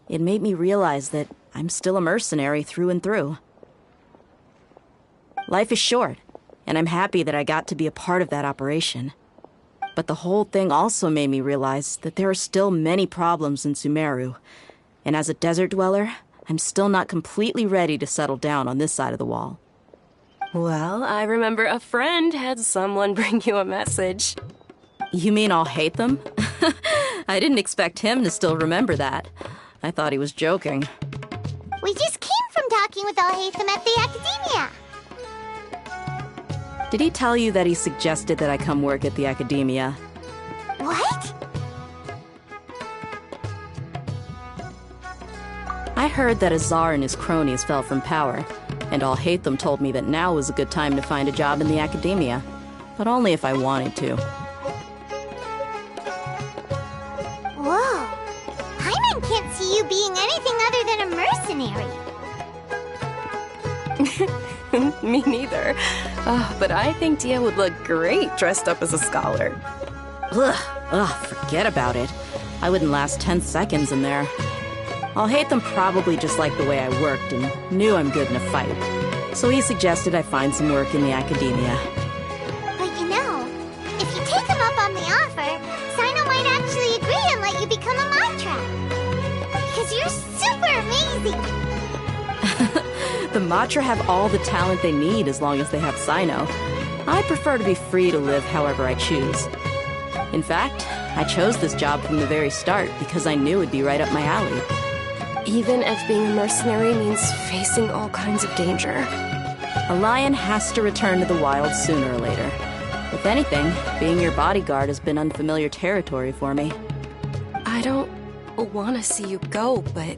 Speaker 16: It made me realize that I'm still a mercenary through and through. Life is short, and I'm happy that I got to be a part of that operation. But the whole thing also made me realize that there are still many problems in Sumeru. And as a desert dweller, I'm still not completely ready to settle down on this side of the wall.
Speaker 15: Well, I remember a friend had someone bring you a message.
Speaker 16: You mean I'll hate them? I didn't expect him to still remember that. I thought he was joking.
Speaker 2: We just came from talking with Alhaitham at the Academia.
Speaker 16: Did he tell you that he suggested that I come work at the Academia?
Speaker 2: What?
Speaker 16: I heard that Azar and his cronies fell from power, and Alhaitham told me that now was a good time to find a job in the Academia, but only if I wanted to.
Speaker 2: Whoa. Paimon can't see you being anything other than a mercenary.
Speaker 15: Me neither. But I think Dia would look great dressed up as a scholar.
Speaker 16: Ugh, forget about it. I wouldn't last 10 seconds in there. Alhaitham probably just liked the way I worked and knew I'm good in a fight. So he suggested I find some work in the Academia.
Speaker 2: But you know, if you take him up on the offer, Sino might actually agree and let you become a Matra. Because you're super amazing.
Speaker 16: The Matra have all the talent they need as long as they have Sino. I prefer to be free to live however I choose. In fact, I chose this job from the very start because I knew it'd be right up my alley.
Speaker 15: Even if being a mercenary means facing all kinds of danger.
Speaker 16: A lion has to return to the wild sooner or later. If anything, being your bodyguard has been unfamiliar territory for me.
Speaker 15: I don't want to see you go, but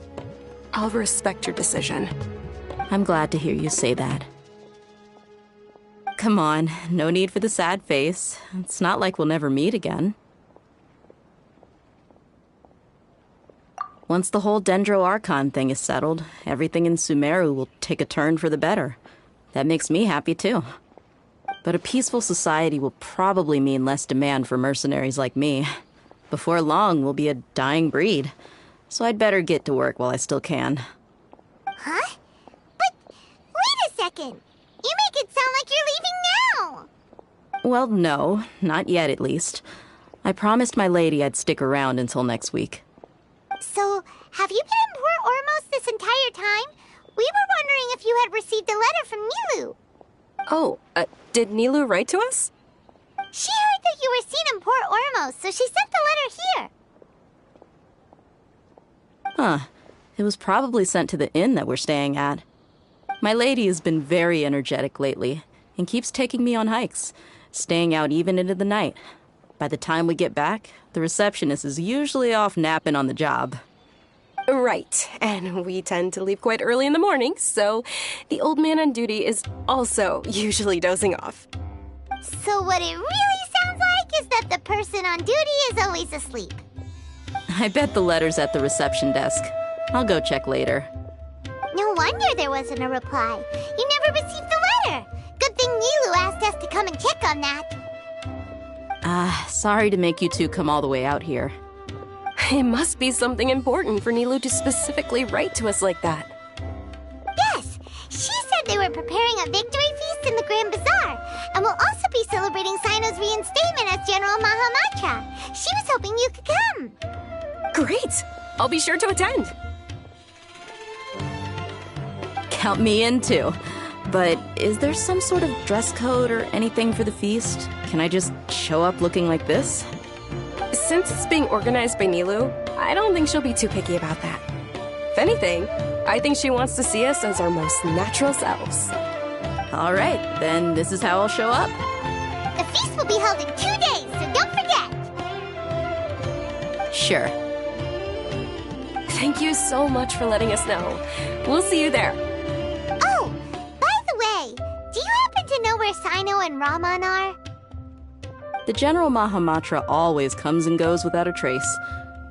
Speaker 15: I'll respect your decision.
Speaker 16: I'm glad to hear you say that. Come on, no need for the sad face. It's not like we'll never meet again. Once the whole Dendro Archon thing is settled, everything in Sumeru will take a turn for the better. That makes me happy too. But a peaceful society will probably mean less demand for mercenaries like me. Before long, we'll be a dying breed. So I'd better get to work while I still can.
Speaker 2: Huh? But wait a second. You make it sound like you're leaving now.
Speaker 16: Well, no, not yet at least. I promised my lady I'd stick around until next week.
Speaker 2: So, have you been in Port Ormos this entire time? We were wondering if you had received a letter from Nilou.
Speaker 15: Oh, did Nilou write to us?
Speaker 2: She heard that you were seen in Port Ormos, so she sent the letter here.
Speaker 16: Huh. It was probably sent to the inn that we're staying at. My lady has been very energetic lately and keeps taking me on hikes, staying out even into the night. By the time we get back, the receptionist is usually off napping on the job.
Speaker 15: Right, and we tend to leave quite early in the morning, so the old man on duty is also usually dozing off.
Speaker 2: So what it really sounds like is that the person on duty is always asleep.
Speaker 16: I bet the letter's at the reception desk. I'll go check later.
Speaker 2: No wonder there wasn't a reply. You never received the letter. Good thing Nilou asked us to come and check on that.
Speaker 16: Sorry to make you two come all the way out here.
Speaker 15: It must be something important for Nilou to specifically write to us like that.
Speaker 2: Yes, she said they were preparing a victory feast in the Grand Bazaar, and will also be celebrating Cyno's reinstatement as General Mahamatra. She was hoping you could come.
Speaker 15: Great! I'll be sure to attend.
Speaker 16: Count me in too. But is there some sort of dress code or anything for the feast? Can I just show up looking like this?
Speaker 15: Since it's being organized by Nilou, I don't think she'll be too picky about that. If anything, I think she wants to see us as our most natural selves.
Speaker 16: All right, then this is how I'll show up.
Speaker 2: The feast will be held in 2 days, so don't forget.
Speaker 16: Sure.
Speaker 15: Thank you so much for letting us know. We'll see you there.
Speaker 2: Oh, by the way, do you happen to know where Cyno and Raman are?
Speaker 16: The General Mahamatra always comes and goes without a trace.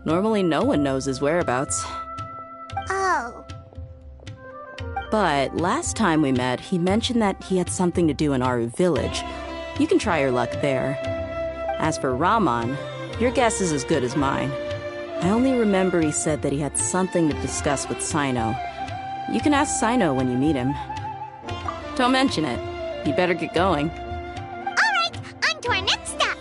Speaker 16: Normally no one knows his whereabouts.
Speaker 2: Oh.
Speaker 16: But last time we met, he mentioned that he had something to do in Aru Village. You can try your luck there. As for Raman, your guess is as good as mine. I only remember he said that he had something to discuss with Cyno. You can ask Cyno when you meet him. Don't mention it. You better get going.
Speaker 2: All right, on to our next stop.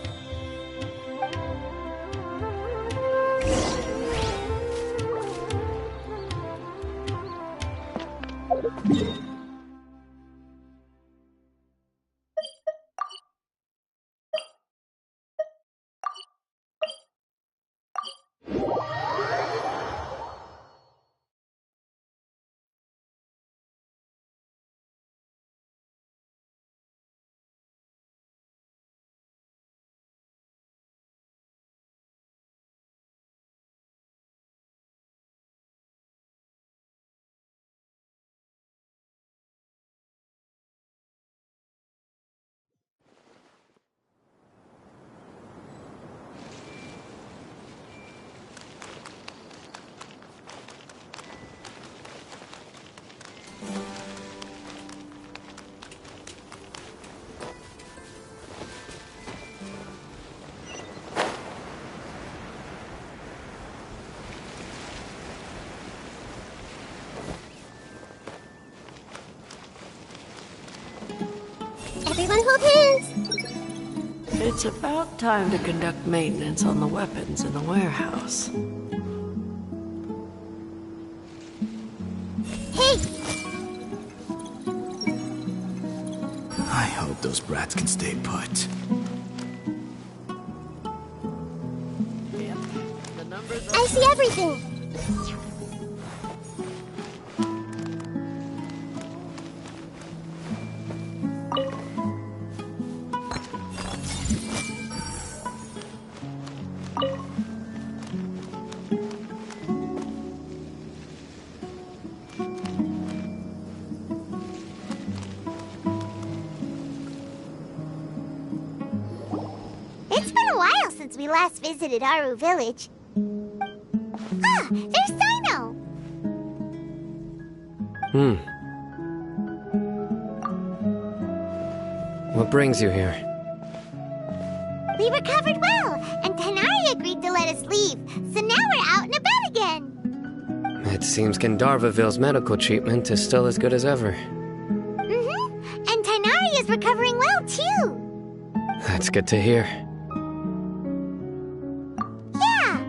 Speaker 1: Everyone hold hands!
Speaker 17: It's about time to conduct maintenance on the weapons in the warehouse.
Speaker 2: Hey!
Speaker 8: I hope those brats can stay put.
Speaker 1: I see everything!
Speaker 2: It's been a while since we last visited Aru Village. Ah, there's Cyno!
Speaker 18: What brings you here?
Speaker 2: We recovered well, and Tighnari agreed to let us leave, so now we're out and about again.
Speaker 18: It seems Gandharvaville's medical treatment is still as good as ever.
Speaker 2: And Tighnari is recovering well, too.
Speaker 18: That's good to hear.
Speaker 2: Yeah,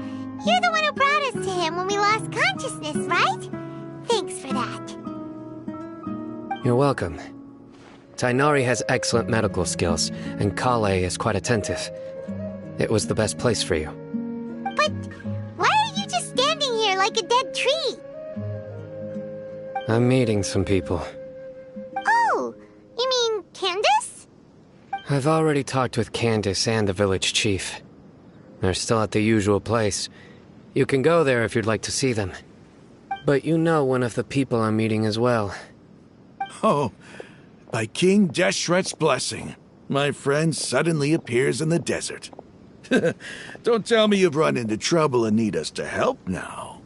Speaker 2: you're the one who brought us to him when we lost consciousness, right? Thanks for that.
Speaker 18: You're welcome. Tighnari has excellent medical skills, and Kale is quite attentive. It was the best place for you.
Speaker 2: But why are you just standing here like a dead tree?
Speaker 18: I'm meeting some people.
Speaker 2: Oh, you mean Candace?
Speaker 18: I've already talked with Candace and the village chief. They're still at the usual place. You can go there if you'd like to see them. But you know one of the people I'm meeting as well.
Speaker 8: Oh, by King Deshret's blessing, my friend suddenly appears in the desert. Don't tell me you've run into trouble and need us to help now.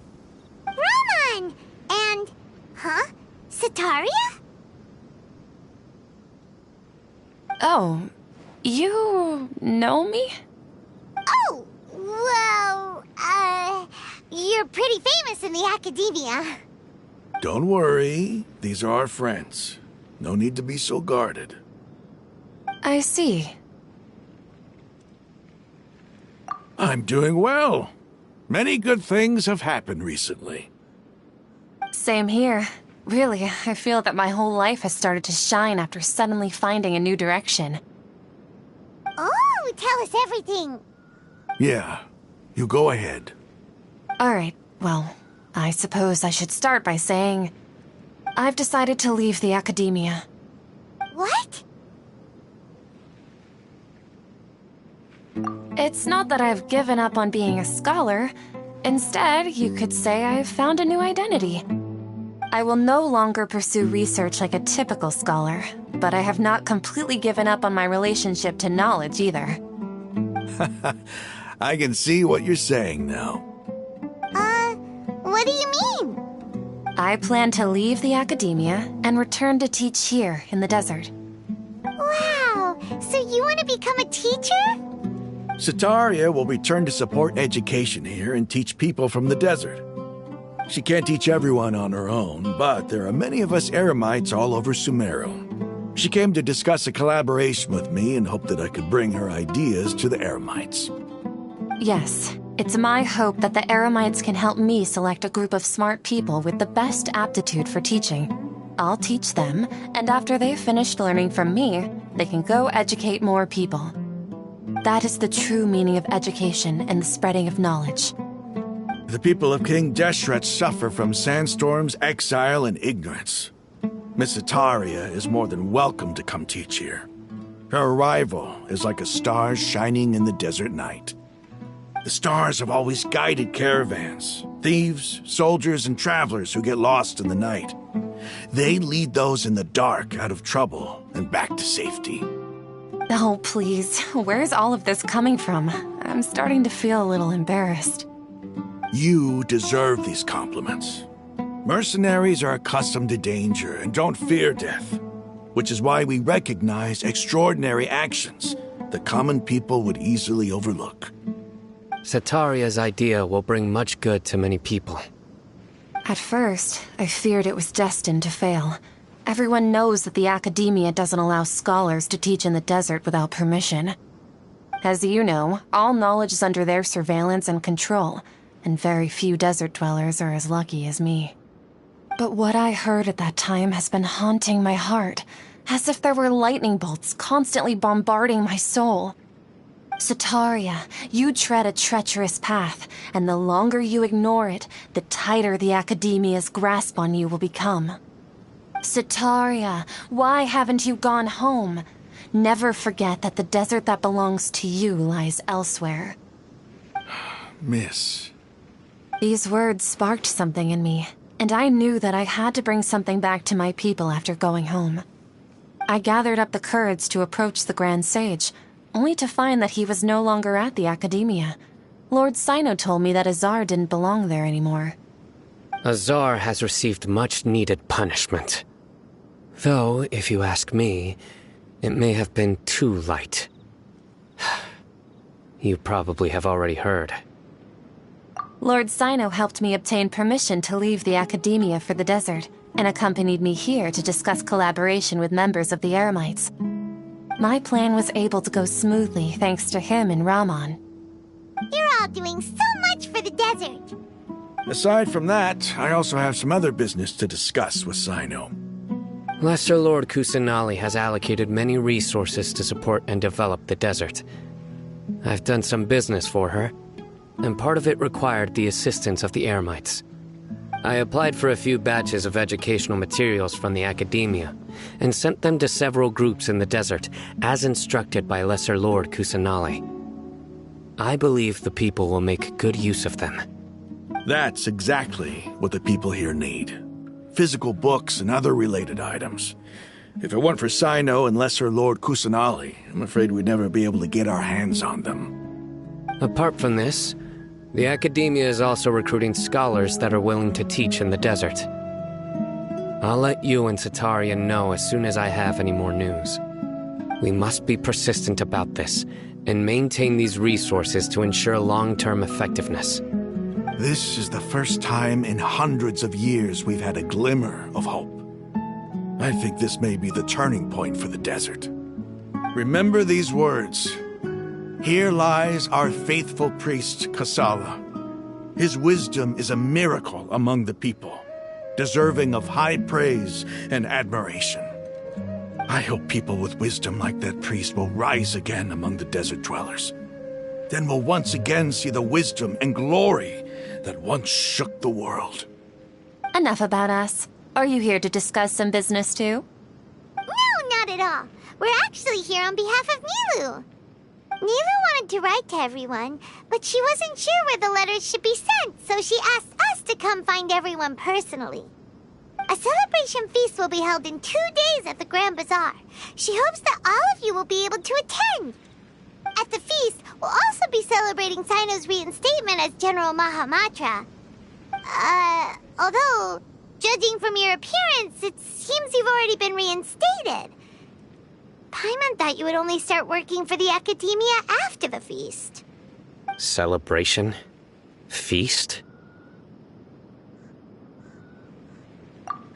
Speaker 2: Ramon! And... huh? Setaria?
Speaker 15: Oh, you know me?
Speaker 2: Oh, well, you're pretty famous in the academia.
Speaker 8: Don't worry, these are our friends. No need to be so guarded.
Speaker 15: I see.
Speaker 8: I'm doing well. Many good things have happened recently.
Speaker 15: Same here. Really, I feel that my whole life has started to shine after suddenly finding a new direction.
Speaker 2: Oh, tell us everything.
Speaker 8: Yeah, you go ahead.
Speaker 15: Alright, well, I suppose I should start by saying... I've decided to leave the academia.
Speaker 2: What?
Speaker 15: It's not that I've given up on being a scholar. Instead, you could say I've found a new identity. I will no longer pursue research like a typical scholar, but I have not completely given up on my relationship to knowledge either.
Speaker 8: I can see what you're saying now.
Speaker 2: What do you mean?
Speaker 15: I plan to leave the academia and return to teach here in the desert.
Speaker 2: Wow, so you want to become a teacher?
Speaker 8: Setaria will return to support education here and teach people from the desert. She can't teach everyone on her own, but there are many of us Eremites all over Sumeru. She came to discuss a collaboration with me and hoped that I could bring her ideas to the Eremites.
Speaker 15: Yes, it's my hope that the Eremites can help me select a group of smart people with the best aptitude for teaching. I'll teach them, and after they've finished learning from me, they can go educate more people. That is the true meaning of education and the spreading of knowledge.
Speaker 8: The people of King Deshret suffer from sandstorms, exile, and ignorance. Miss Setaria is more than welcome to come teach here. Her arrival is like a star shining in the desert night. The stars have always guided caravans, thieves, soldiers, and travelers who get lost in the night. They lead those in the dark out of trouble and back to safety.
Speaker 15: Oh, please. Where's all of this coming from? I'm starting to feel a little embarrassed.
Speaker 8: You deserve these compliments. Mercenaries are accustomed to danger and don't fear death, which is why we recognize extraordinary actions that common people would easily overlook.
Speaker 18: Setaria's idea will bring much good to many people.
Speaker 15: At first, I feared it was destined to fail. Everyone knows that the academia doesn't allow scholars to teach in the desert without permission. As you know, all knowledge is under their surveillance and control, and very few desert dwellers are as lucky as me. But what I heard at that time has been haunting my heart, as if there were lightning bolts constantly bombarding my soul. Setaria, you tread a treacherous path, and the longer you ignore it, the tighter the academia's grasp on you will become. Setaria, why haven't you gone home? Never forget that the desert that belongs to you lies elsewhere.
Speaker 8: Miss.
Speaker 15: These words sparked something in me, and I knew that I had to bring something back to my people after going home. I gathered up the courage to approach the Grand Sage, only to find that he was no longer at the academia. Lord Cyno told me that Azar didn't belong there anymore.
Speaker 18: Azar has received much-needed punishment. Though, if you ask me, it may have been too light. You probably have already heard.
Speaker 15: Lord Cyno helped me obtain permission to leave the academia for the desert, and accompanied me here to discuss collaboration with members of the Eremites. My plan was able to go smoothly thanks to him and Ramon.
Speaker 2: You're all doing so much for the desert.
Speaker 8: Aside from that, I also have some other business to discuss with Cyno.
Speaker 18: Lesser Lord Kusanali has allocated many resources to support and develop the desert. I've done some business for her, and part of it required the assistance of the Eremites. I applied for a few batches of educational materials from the Academia, and sent them to several groups in the desert, as instructed by Lesser Lord Kusanali. I believe the people will make good use of them.
Speaker 8: That's exactly what the people here need. Physical books and other related items. If it weren't for Sino and Lesser Lord Kusanali, I'm afraid we'd never be able to get our hands on them.
Speaker 18: Apart from this, the Academia is also recruiting scholars that are willing to teach in the desert. I'll let you and Setaria know as soon as I have any more news. We must be persistent about this, and maintain these resources to ensure long-term effectiveness.
Speaker 8: This is the first time in hundreds of years we've had a glimmer of hope. I think this may be the turning point for the desert. Remember these words. Here lies our faithful priest, Kasala. His wisdom is a miracle among the people, deserving of high praise and admiration. I hope people with wisdom like that priest will rise again among the desert dwellers. Then we'll once again see the wisdom and glory that once shook the world.
Speaker 19: Enough about us. Are you here to discuss some business too?
Speaker 2: No, not at all. We're actually here on behalf of Nilu. Nilu wanted to write to everyone, but she wasn't sure where the letters should be sent, so she asked us to come find everyone personally. A celebration feast will be held in 2 days at the Grand Bazaar. She hopes that all of you will be able to attend. At the feast, we'll also be celebrating Sino's reinstatement as General Mahamatra. Although, judging from your appearance, it seems you've already been reinstated. Paimon thought you would only start working for the Academia after the feast.
Speaker 18: Celebration? Feast?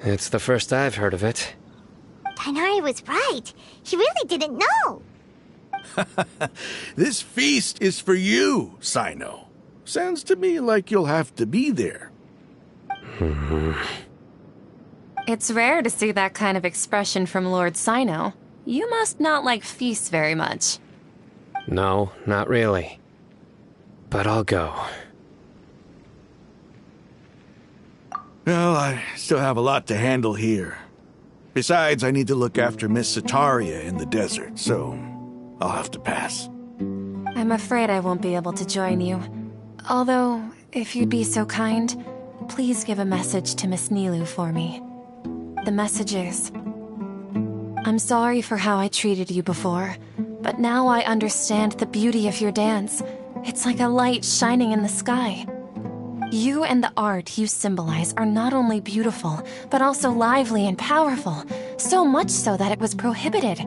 Speaker 18: It's the first I've heard of it.
Speaker 2: Tighnari was right. He really didn't know.
Speaker 8: This feast is for you, Sino. Sounds to me like you'll have to be there.
Speaker 19: It's rare to see that kind of expression from Lord Sino. You must not like feasts very much.
Speaker 18: No, not really. But I'll go.
Speaker 8: Well, I still have a lot to handle here. Besides, I need to look after Miss Setaria in the desert, so I'll have to pass.
Speaker 19: I'm afraid I won't be able to join you. Although, if you'd be so kind, please give a message to Miss Nilu for me. The message is, I'm sorry for how I treated you before, but now I understand the beauty of your dance. It's like a light shining in the sky. You and the art you symbolize are not only beautiful, but also lively and powerful, so much so that it was prohibited.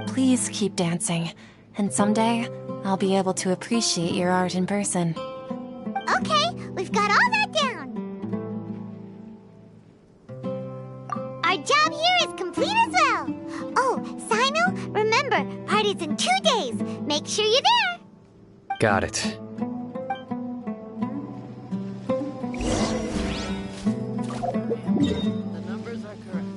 Speaker 19: Please keep dancing, and someday I'll be able to appreciate your art in person.
Speaker 2: Okay, we've got all that down. Our job here is complete as well. Oh, Sino, remember, party's in 2 days. Make sure you're there.
Speaker 18: Got it.
Speaker 17: The numbers are correct.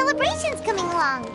Speaker 2: celebrations coming along.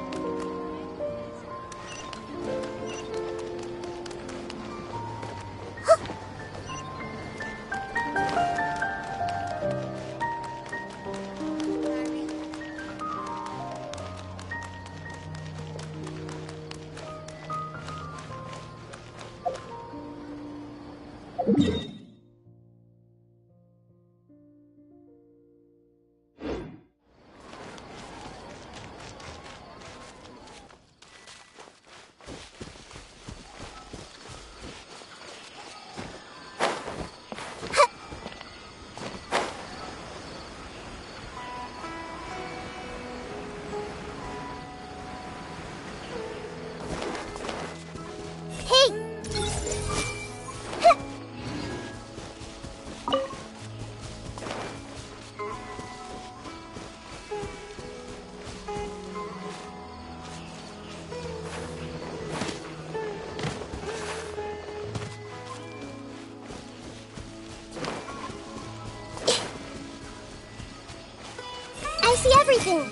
Speaker 1: I see everything.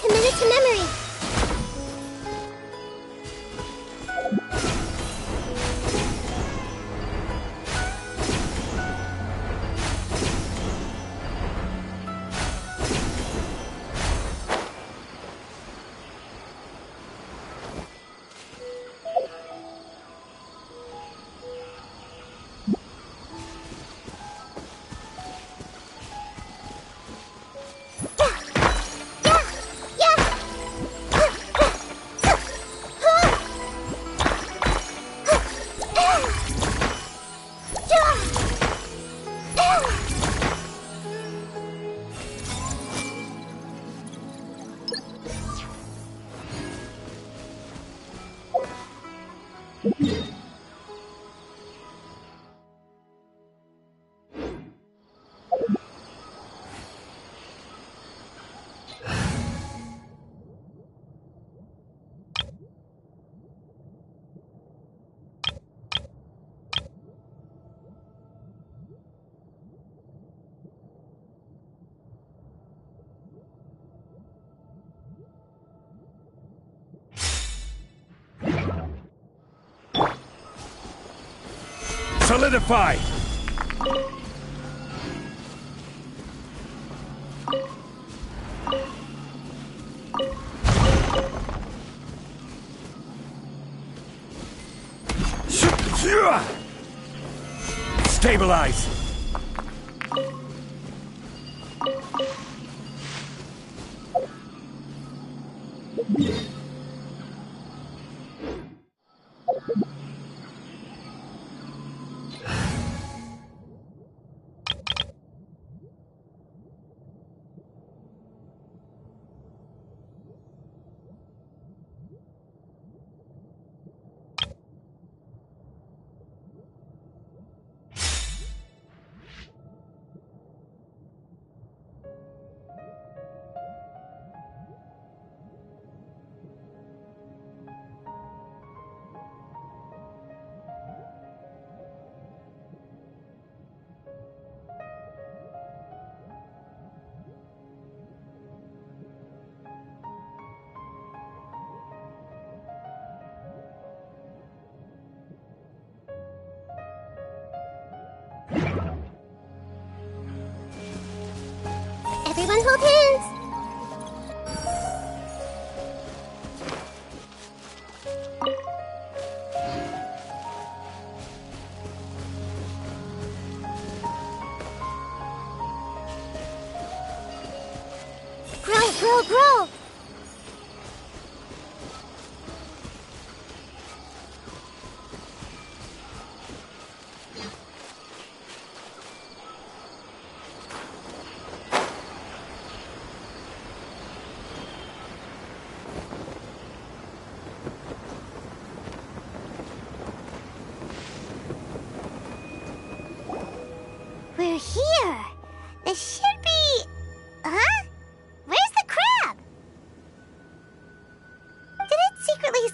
Speaker 1: Committed to memory.
Speaker 20: Solidified! Stabilize!
Speaker 1: Everyone hold hands. Grow!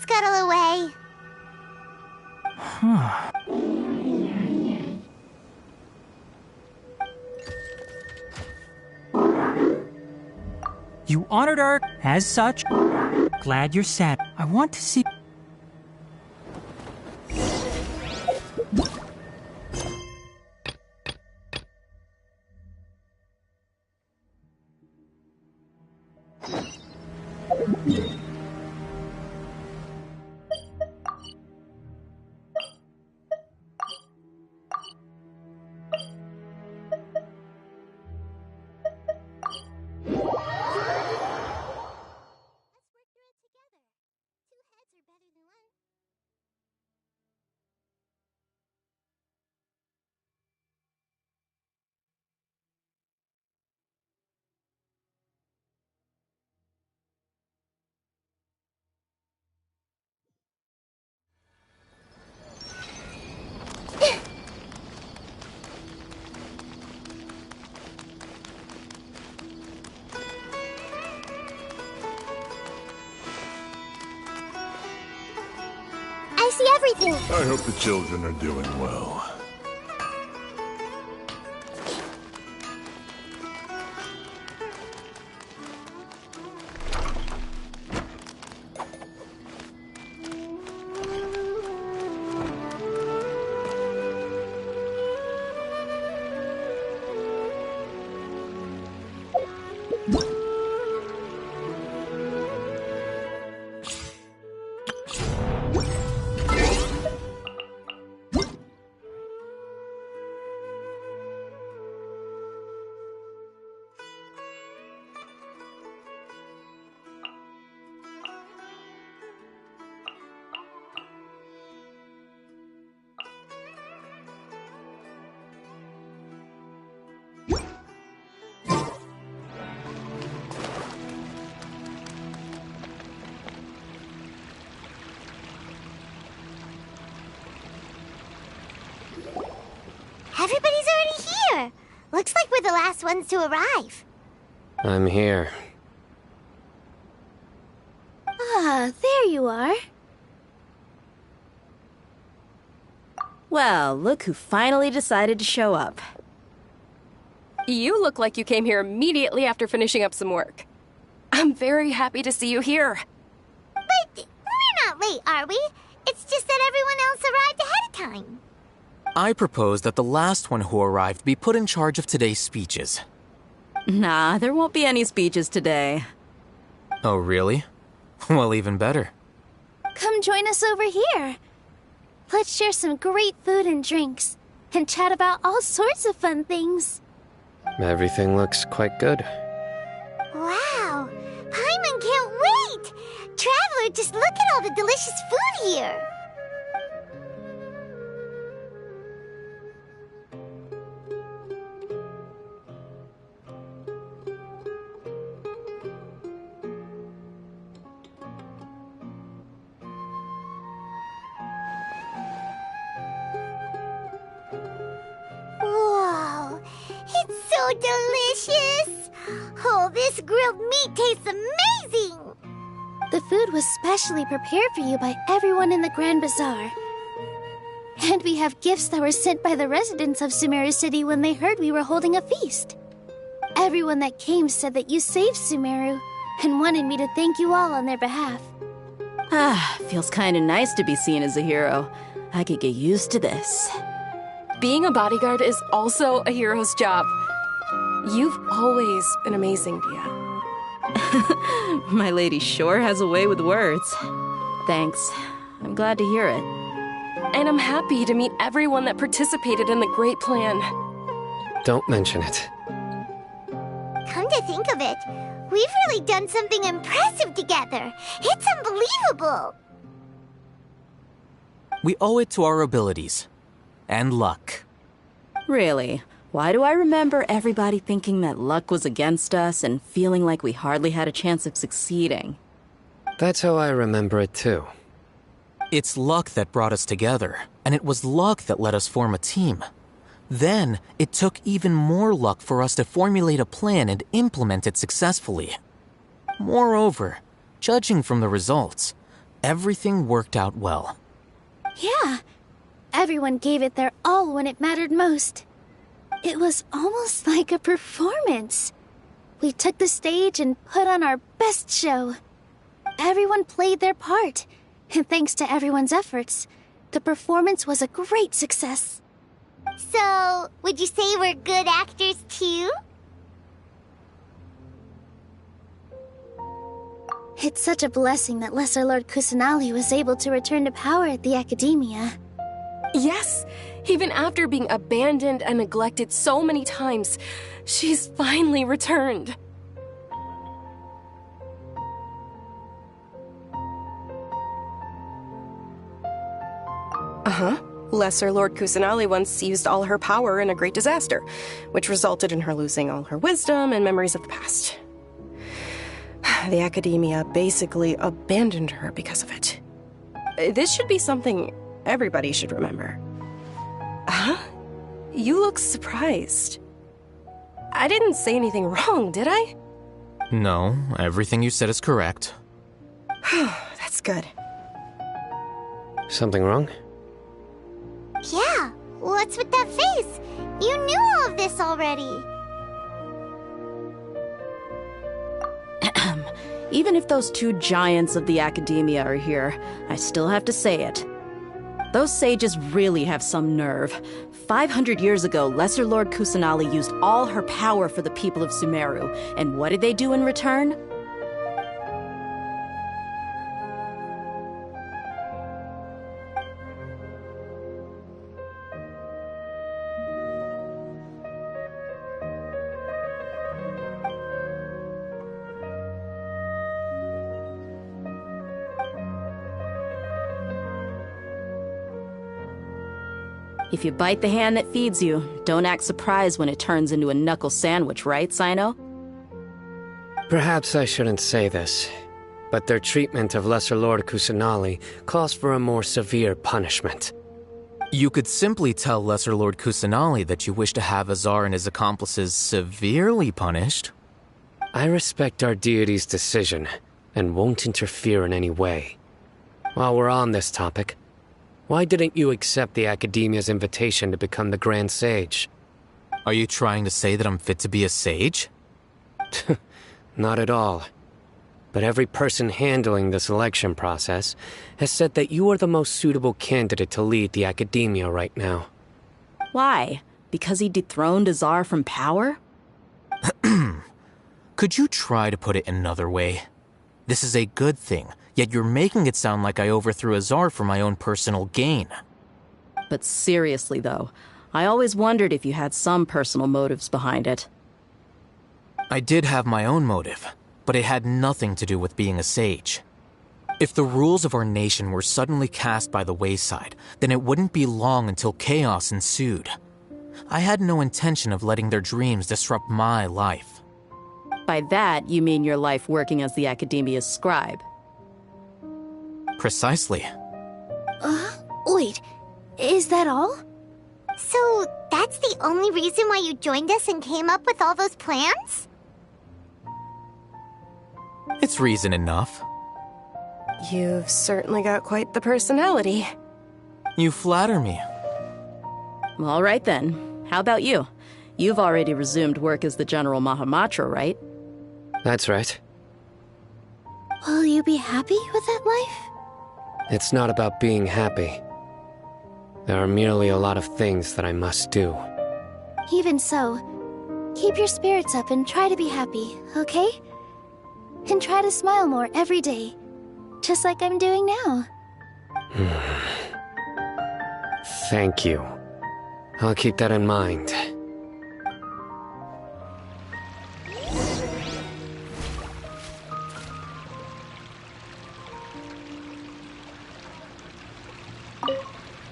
Speaker 2: scuttle away.
Speaker 9: You honored her as such. Glad you're sad. I want to see...
Speaker 1: I see everything.
Speaker 21: I hope the children are doing well.
Speaker 2: Everybody's already here. Looks like we're the last ones to arrive.
Speaker 18: I'm here.
Speaker 2: Ah, there you are.
Speaker 16: Well, look who finally decided to show up.
Speaker 15: You look like you came here immediately after finishing up some work. I'm very happy to see you here.
Speaker 2: But we're not late, are we? It's just that everyone else arrived ahead of time.
Speaker 14: I propose that the last one who arrived be put in charge of today's speeches.
Speaker 16: Nah, there won't be any speeches today.
Speaker 14: Oh, really? Well, even better.
Speaker 2: Come join us over here. Let's share some great food and drinks, and chat about all sorts of fun things.
Speaker 18: Everything looks quite good.
Speaker 2: Wow! Paimon can't wait! Traveler, just look at all the delicious food here! Whoa! It's so delicious! Oh, this grilled meat tastes amazing! The food was specially prepared for you by everyone in the Grand Bazaar. And we have gifts that were sent by the residents of Sumeru City when they heard we were holding a feast. Everyone that came said that you saved Sumeru and wanted me to thank you all on their behalf.
Speaker 16: Ah, feels kinda nice to be seen as a hero. I could get used to this.
Speaker 15: Being a bodyguard is also a hero's job. You've always been amazing, Dia.
Speaker 16: My lady sure has a way with words. Thanks. I'm glad to hear it.
Speaker 15: And I'm happy to meet everyone that participated in the great plan.
Speaker 18: Don't mention it.
Speaker 2: Come to think of it, we've really done something impressive together. It's unbelievable.
Speaker 14: We owe it to our abilities. And luck.
Speaker 16: Really? Why do I remember everybody thinking that luck was against us and feeling like we hardly had a chance of succeeding?
Speaker 18: That's how I remember it too.
Speaker 14: It's luck that brought us together, and it was luck that let us form a team. Then, it took even more luck for us to formulate a plan and implement it successfully. Moreover, judging from the results, everything worked out well.
Speaker 5: Yeah. Everyone gave it their all when it mattered most. It was almost like a performance. We took the stage and put on our best show. Everyone played their part, and thanks to everyone's efforts, the performance was a great success.
Speaker 2: So, would you say we're good actors too?
Speaker 5: It's such a blessing that Lesser Lord Kusanali was able to return to power at the Academia.
Speaker 15: Yes! Even after being abandoned and neglected so many times, she's finally returned.
Speaker 22: Lesser Lord Kusanali once used all her power in a great disaster, which resulted in her losing all her wisdom and memories of the past. The Academia basically abandoned her because of it. This should be something everybody should remember. Huh? You look surprised. I didn't say anything wrong, did I?
Speaker 14: No, everything you said is correct.
Speaker 22: That's good.
Speaker 18: Something wrong?
Speaker 2: Yeah, what's with that face? You knew all of this already.
Speaker 16: Even if those two giants of the Academia are here, I still have to say it. Those sages really have some nerve. 500 years ago, Lesser Lord Kusanali used all her power for the people of Sumeru, and what did they do in return? If you bite the hand that feeds you, don't act surprised when it turns into a knuckle sandwich, right, Sino?
Speaker 18: Perhaps I shouldn't say this, but their treatment of Lesser Lord Kusanali calls for a more severe punishment.
Speaker 14: You could simply tell Lesser Lord Kusanali that you wish to have Azar and his accomplices severely punished.
Speaker 18: I respect our deity's decision, and won't interfere in any way. While we're on this topic, why didn't you accept the Academia's invitation to become the Grand Sage?
Speaker 14: Are you trying to say that I'm fit to be a sage?
Speaker 18: Not at all. But every person handling the selection process has said that you are the most suitable candidate to lead the Academia right now.
Speaker 16: Why? Because he dethroned Azar from power?
Speaker 14: Could you try to put it another way? This is a good thing, yet you're making it sound like I overthrew Azar for my own personal gain.
Speaker 16: But seriously, though, I always wondered if you had some personal motives behind it.
Speaker 14: I did have my own motive, but it had nothing to do with being a sage. If the rules of our nation were suddenly cast by the wayside, then it wouldn't be long until chaos ensued. I had no intention of letting their dreams disrupt my life.
Speaker 16: By that, you mean your life working as the Academia's scribe?
Speaker 14: Precisely.
Speaker 5: Wait, is that all?
Speaker 2: So, that's the only reason why you joined us and came up with all those plans?
Speaker 14: It's reason enough.
Speaker 22: You've certainly got quite the personality.
Speaker 14: You flatter me.
Speaker 16: All right then. How about you? You've already resumed work as the General Mahamatra, right?
Speaker 18: That's right.
Speaker 5: Will you be happy with that life?
Speaker 18: It's not about being happy. There are merely a lot of things that I must do.
Speaker 5: Even so, keep your spirits up and try to be happy, okay? And try to smile more every day, just like I'm doing now.
Speaker 18: Thank you. I'll keep that in mind.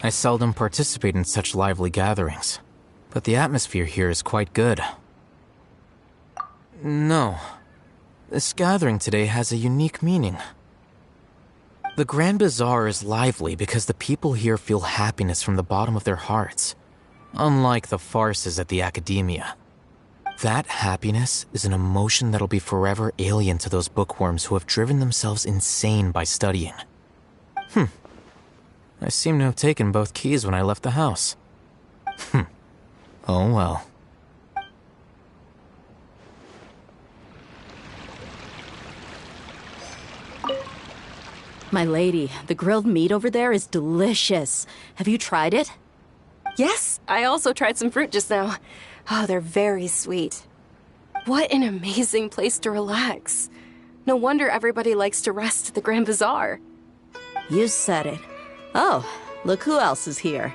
Speaker 14: I seldom participate in such lively gatherings, but the atmosphere here is quite good. No, this gathering today has a unique meaning. The Grand Bazaar is lively because the people here feel happiness from the bottom of their hearts, unlike the farces at the Academia. That happiness is an emotion that'll be forever alien to those bookworms who have driven themselves insane by studying. I seem to have taken both keys when I left the house. Oh well.
Speaker 16: My lady, the grilled meat over there is delicious. Have you tried it?
Speaker 15: Yes, I also tried some fruit just now. Oh, they're very sweet. What an amazing place to relax. No wonder everybody likes to rest at the Grand Bazaar.
Speaker 16: You said it. Oh, look who else is here.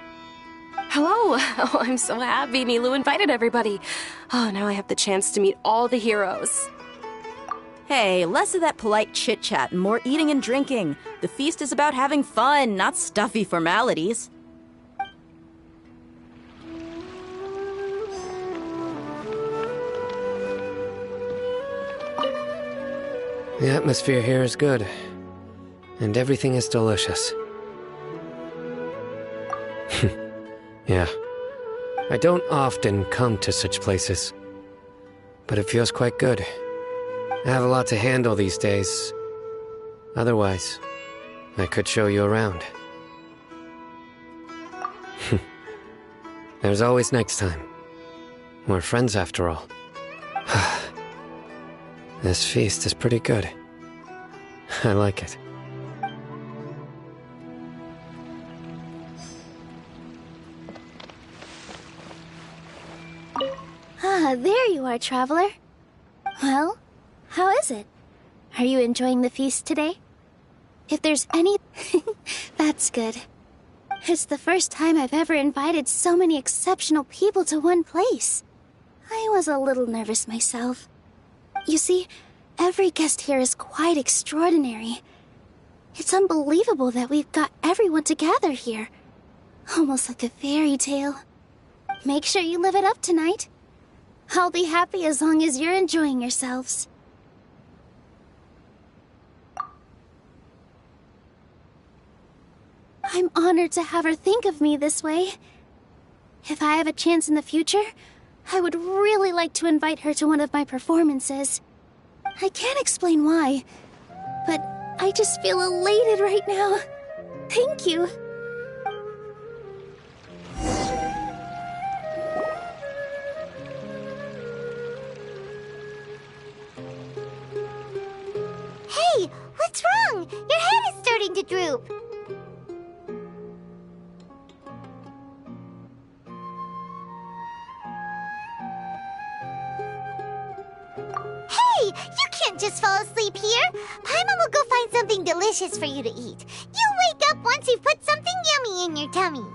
Speaker 15: Hello. Oh, I'm so happy Nilou invited everybody. Oh, now I have the chance to meet all the heroes.
Speaker 16: Hey, less of that polite chit-chat and more eating and drinking. The feast is about having fun, not stuffy formalities.
Speaker 18: The atmosphere here is good, and everything is delicious. Yeah. I don't often come to such places, but it feels quite good. I have a lot to handle these days. Otherwise, I could show you around. There's always next time. We're friends after all. This feast is pretty good. I like it.
Speaker 5: Ah, there you are, traveler. Well, how is it? Are you enjoying the feast today? If there's any... That's good. It's the first time I've ever invited so many exceptional people to one place. I was a little nervous myself. You see, every guest here is quite extraordinary. It's unbelievable that we've got everyone together here. Almost like a fairy tale. Make sure you live it up tonight. I'll be happy as long as you're enjoying yourselves. I'm honored to have her think of me this way. If I have a chance in the future, I would really like to invite her to one of my performances. I can't explain why, but I just feel elated right now. Thank you.
Speaker 2: Hey, what's wrong? Your head is starting to droop. Hey, you can't just fall asleep here. Paimon will go find something delicious for you to eat. You'll wake up once you've put something yummy in your tummy. Of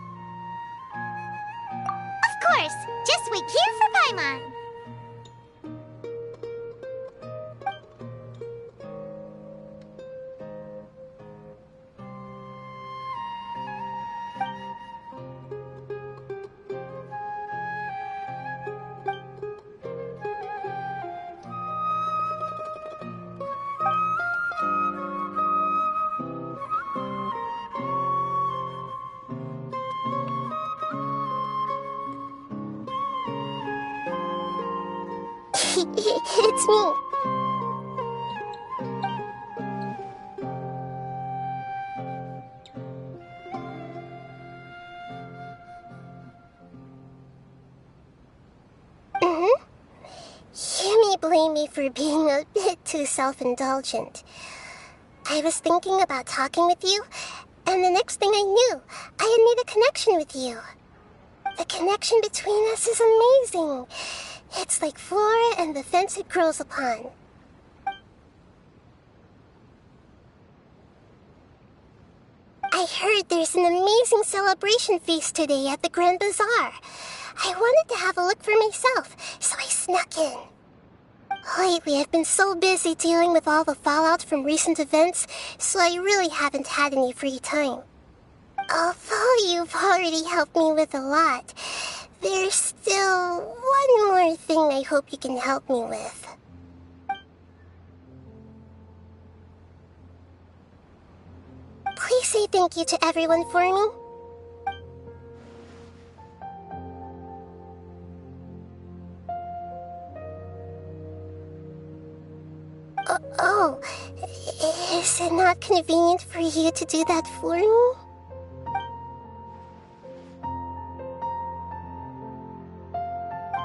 Speaker 2: course, just wait here for Paimon.
Speaker 1: It's me. You may blame me for being a bit too self-indulgent. I was thinking about talking with you, and the next thing I knew, I had made a connection with you. The connection between us is amazing. It's like flora and the fence it grows upon. I heard there's an amazing celebration feast today at the Grand Bazaar. I wanted to have a look for myself, so I snuck in. Lately, I've been so busy dealing with all the fallout from recent events, so I really haven't had any free time. Although you've already helped me with a lot, there's still one more thing I hope you can help me with. Please say thank you to everyone for me. Is it not convenient for you to do that for me?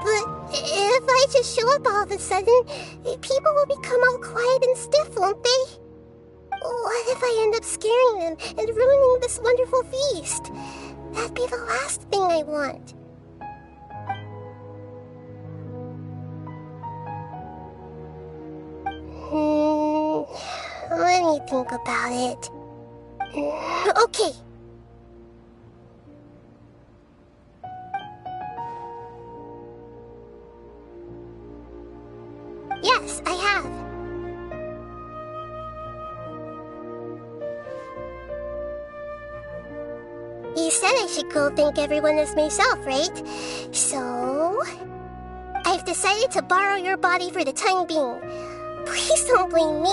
Speaker 1: But if I just show up all of a sudden, people will become all quiet and stiff, won't they? What if I end up scaring them and ruining this wonderful feast? That'd be the last thing I want. Let me think about it. Okay. Yes, I have. You said I should go thank everyone as myself, right? So, I've decided to borrow your body for the time being. Please don't blame me.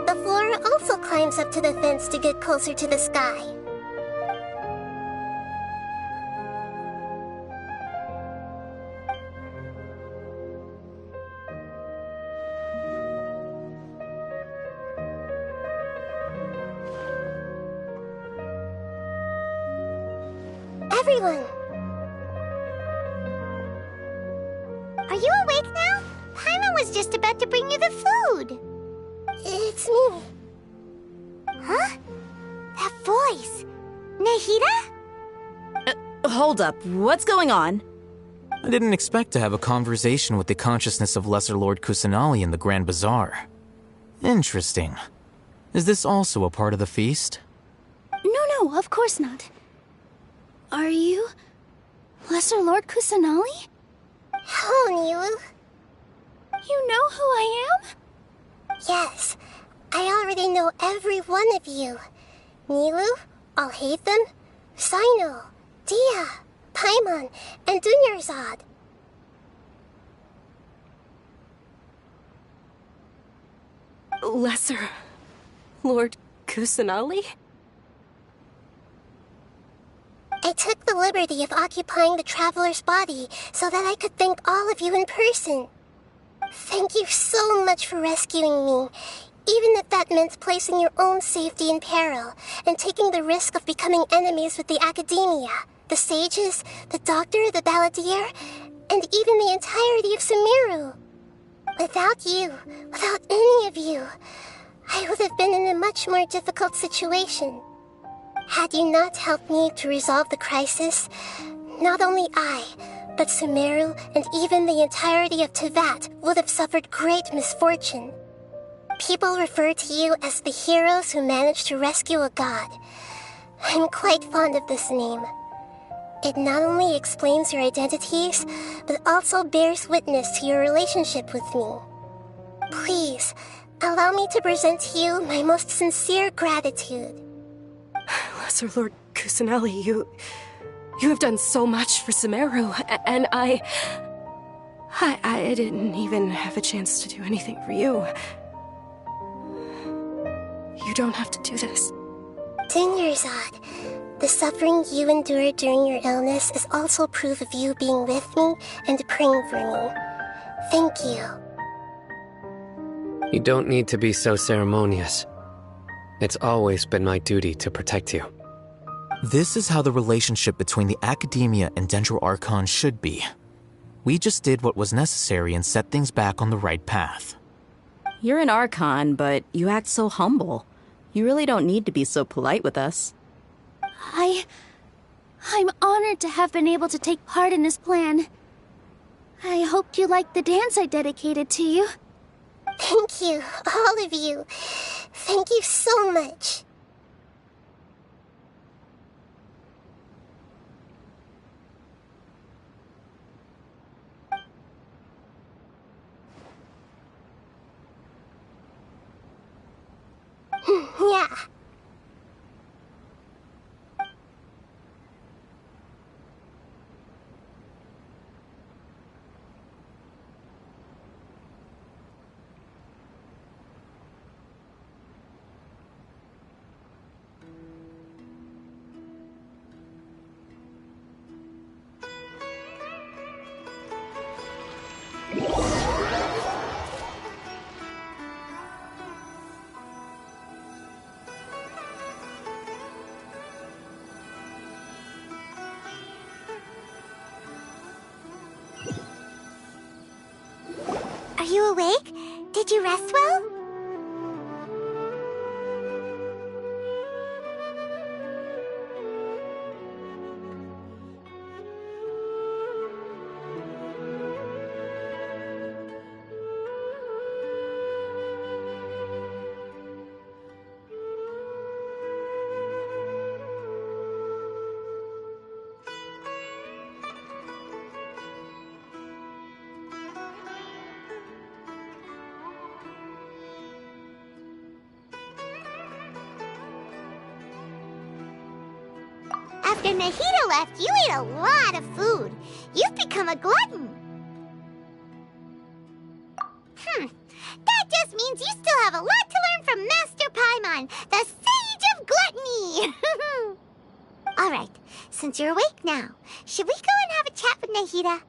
Speaker 1: The floor also climbs up to the fence to get closer to the sky. Everyone!
Speaker 2: Are you awake now? Paimon was just about to bring you the food.
Speaker 1: It's me.
Speaker 2: Huh? That voice. Nahida?
Speaker 16: Hold up. What's going on?
Speaker 14: I didn't expect to have a conversation with the consciousness of Lesser Lord Kusanali in the Grand Bazaar. Interesting. Is this also a part of the feast?
Speaker 5: No, of course not. Are you Lesser Lord Kusanali?
Speaker 1: Hello, Nilou.
Speaker 5: You know who I am?
Speaker 1: Yes, I already know every one of you. Nilou, Alhaitham, Cyno, Dia, Paimon, and Dunyarzad.
Speaker 15: Lesser Lord Kusanali?
Speaker 1: I took the liberty of occupying the Traveler's body so that I could thank all of you in person. Thank you so much for rescuing me, even if that meant placing your own safety in peril and taking the risk of becoming enemies with the Academia, the sages, the doctor, the balladeer, and even the entirety of Sumeru. Without you, without any of you, I would have been in a much more difficult situation. Had you not helped me to resolve the crisis, not only I, but Sumeru and even the entirety of Teyvat would have suffered great misfortune. People refer to you as the heroes who managed to rescue a god. I'm quite fond of this name. It not only explains your identities, but also bears witness to your relationship with me. Please, allow me to present to you my most sincere gratitude.
Speaker 15: Lesser Lord Kusanali, you have done so much for Sumeru, and I didn't even have a chance to do anything for you. You don't have to do this.
Speaker 1: Dunyarzad, the suffering you endured during your illness is also proof of you being with me and praying for me. Thank you.
Speaker 18: You don't need to be so ceremonious. It's always been my duty to protect you.
Speaker 14: This is how the relationship between the Academia and Dendro Archon should be. We just did what was necessary and set things back on the right path.
Speaker 16: You're an Archon, but you act so humble. You really don't need to be so polite with us.
Speaker 5: I'm honored to have been able to take part in this plan. I hoped you liked the dance I dedicated to you.
Speaker 1: Thank you, all of you. Thank you so much. Yeah.
Speaker 2: you awake? Did you rest well? After Nahida left, you ate a lot of food. You've become a glutton. That just means you still have a lot to learn from Master Paimon, the Sage of Gluttony. Alright, since you're awake now, should we go and have a chat with Nahida?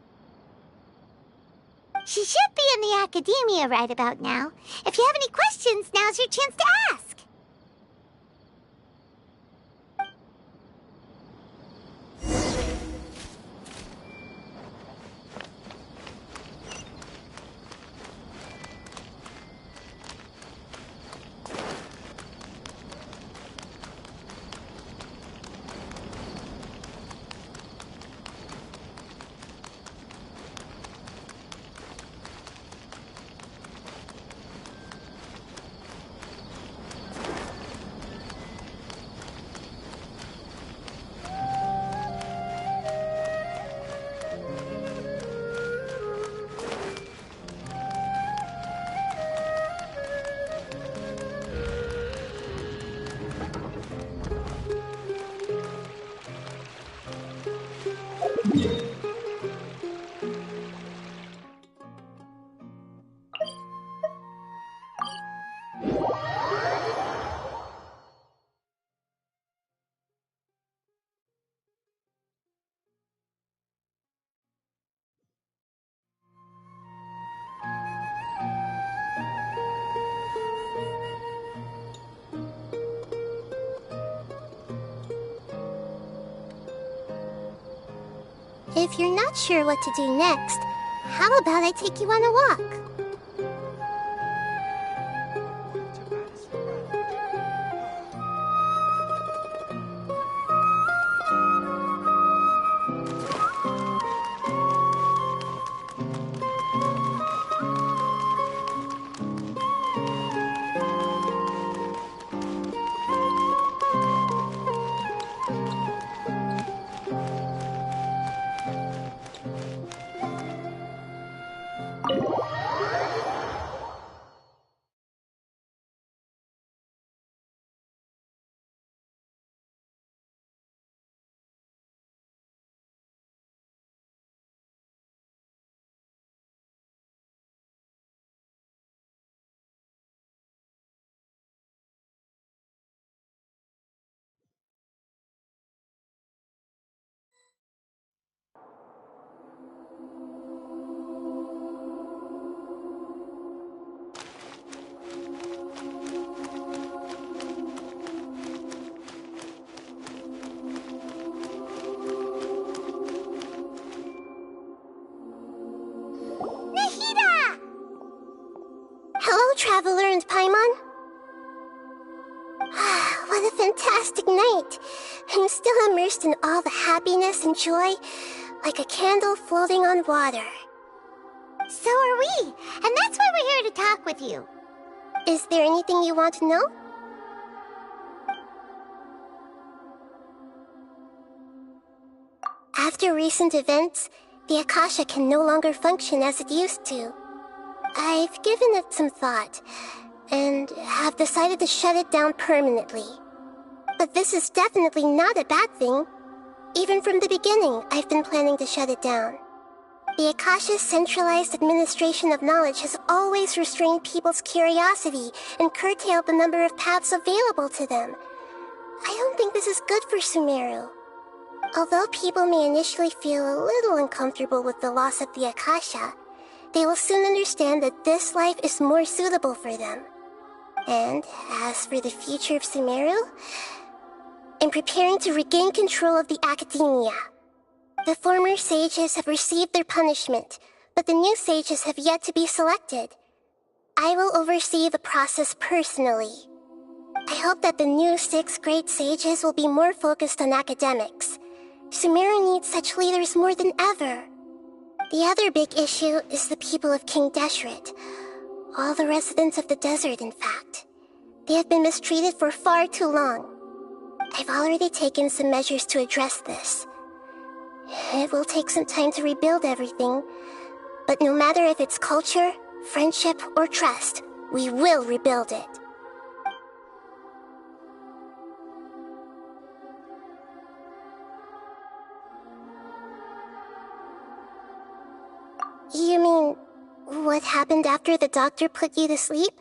Speaker 2: She should be in the academia right about now. If you have any questions, now's your chance to ask. If you're not sure what to do next, how about I take you on a walk? Traveler and Paimon? What a fantastic night! I'm still immersed in all the happiness and joy, like a candle floating on water. So are we, and that's why we're here to talk with you. Is there anything you want to know? After recent events, the Akasha can no longer function as it used to. I've given it some thought, and have decided to shut it down permanently. But this is definitely not a bad thing. Even from the beginning, I've been planning to shut it down. The Akasha's centralized administration of knowledge has always restrained people's curiosity and curtailed the number of paths available to them. I don't think this is good for Sumeru. Although people may initially feel a little uncomfortable with the loss of the Akasha, they will soon understand that this life is more suitable for them. And as for the future of Sumeru, I'm preparing to regain control of the Academia. The former sages have received their punishment,
Speaker 1: but the new sages have yet to be selected. I will oversee the process personally. I hope that the new 6th grade sages will be more focused on academics. Sumeru needs such leaders more than ever. The other big issue is the people of King Deshret. All the residents of the desert, in fact. They have been mistreated for far too long. I've already taken some measures to address this. It will take some time to rebuild everything, but no matter if it's culture, friendship, or trust, we will rebuild it. You mean, what happened after the doctor put you to sleep?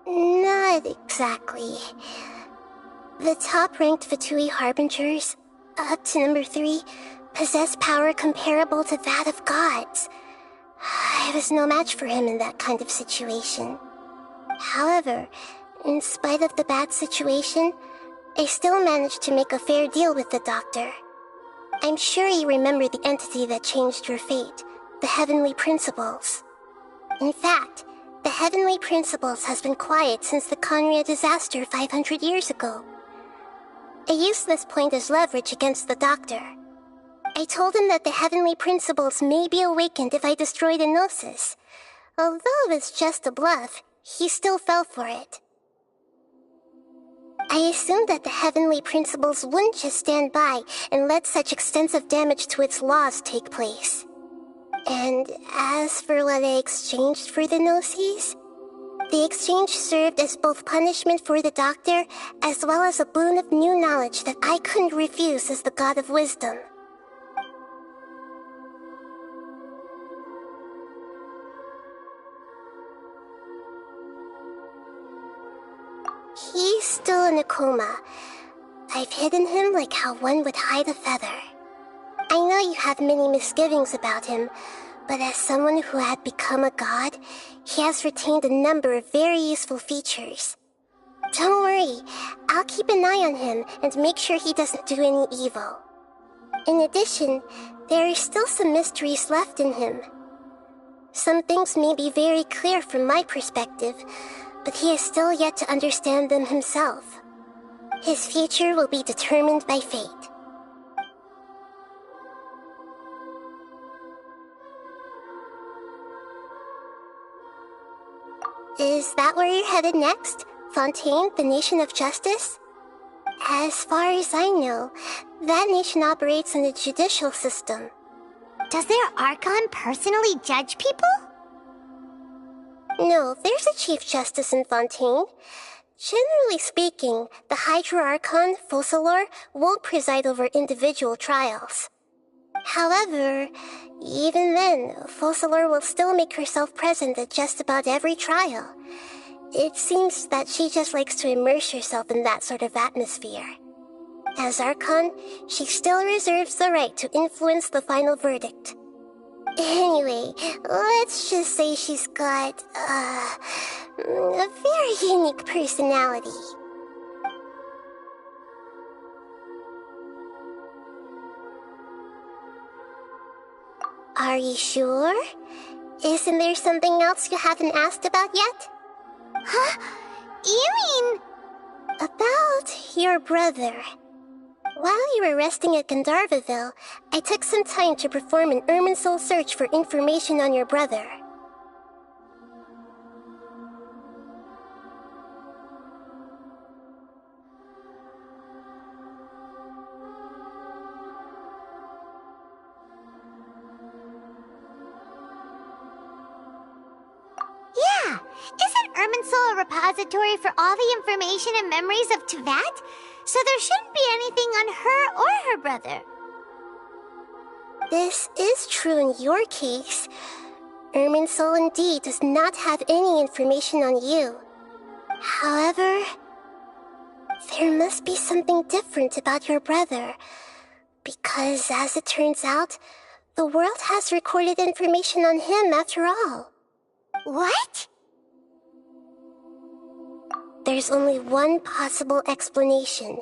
Speaker 1: Not exactly. The top-ranked Fatui Harbingers, up to number 3, possess power comparable to that of gods. I was no match for him in that kind of situation. However, in spite of the bad situation, I still managed to make a fair deal with the doctor. I'm sure you remember the entity that changed your fate, the Heavenly Principles. In fact, the Heavenly Principles has been quiet since the Conria disaster 500 years ago. I used this point as leverage against the doctor. I told him that the Heavenly Principles may be awakened if I destroy the Gnosis. Although it was just a bluff, he still fell for it. I assumed that the Heavenly Principles wouldn't just stand by and let such extensive damage to its laws take place. And as for what I exchanged for the Gnosis, the exchange served as both punishment for the doctor as well as a boon of new knowledge that I couldn't refuse as the God of Wisdom. He's still in a coma. I've hidden him like how one would hide a feather. I know you have many misgivings about him, but as someone who had become a god, he has retained a number of very useful features. Don't worry, I'll keep an eye on him and make sure he doesn't do any evil. In addition, there are still some mysteries left in him. Some things may be very clear from my perspective, but he is still yet to understand them himself. His future will be determined by fate. Is that where you're headed next? Fontaine, the Nation of Justice? As far as I know, that nation operates in a judicial system.
Speaker 2: Does their Archon personally judge people?
Speaker 1: No, there's a Chief Justice in Fontaine. Generally speaking, the Hydra Archon, Focalor, won't preside over individual trials. However, even then, Focalor will still make herself present at just about every trial. It seems that she just likes to immerse herself in that sort of atmosphere. As Archon, she still reserves the right to influence the final verdict. Anyway, let's just say she's got, a very unique personality. Are you sure? Isn't there something else you haven't asked about yet?
Speaker 2: Huh? You mean...
Speaker 1: About your brother. While you were resting at Gandharvaville, I took some time to perform an Irminsul search for information on your brother.
Speaker 2: Yeah! Isn't Irminsul a repository for all the information and memories of Teyvat? So there shouldn't be anything on her or her brother.
Speaker 1: This is true in your case. Irminsul indeed does not have any information on you. However, there must be something different about your brother. Because, as it turns out, the world has recorded information on him after all.
Speaker 2: What?
Speaker 1: There's only one possible explanation.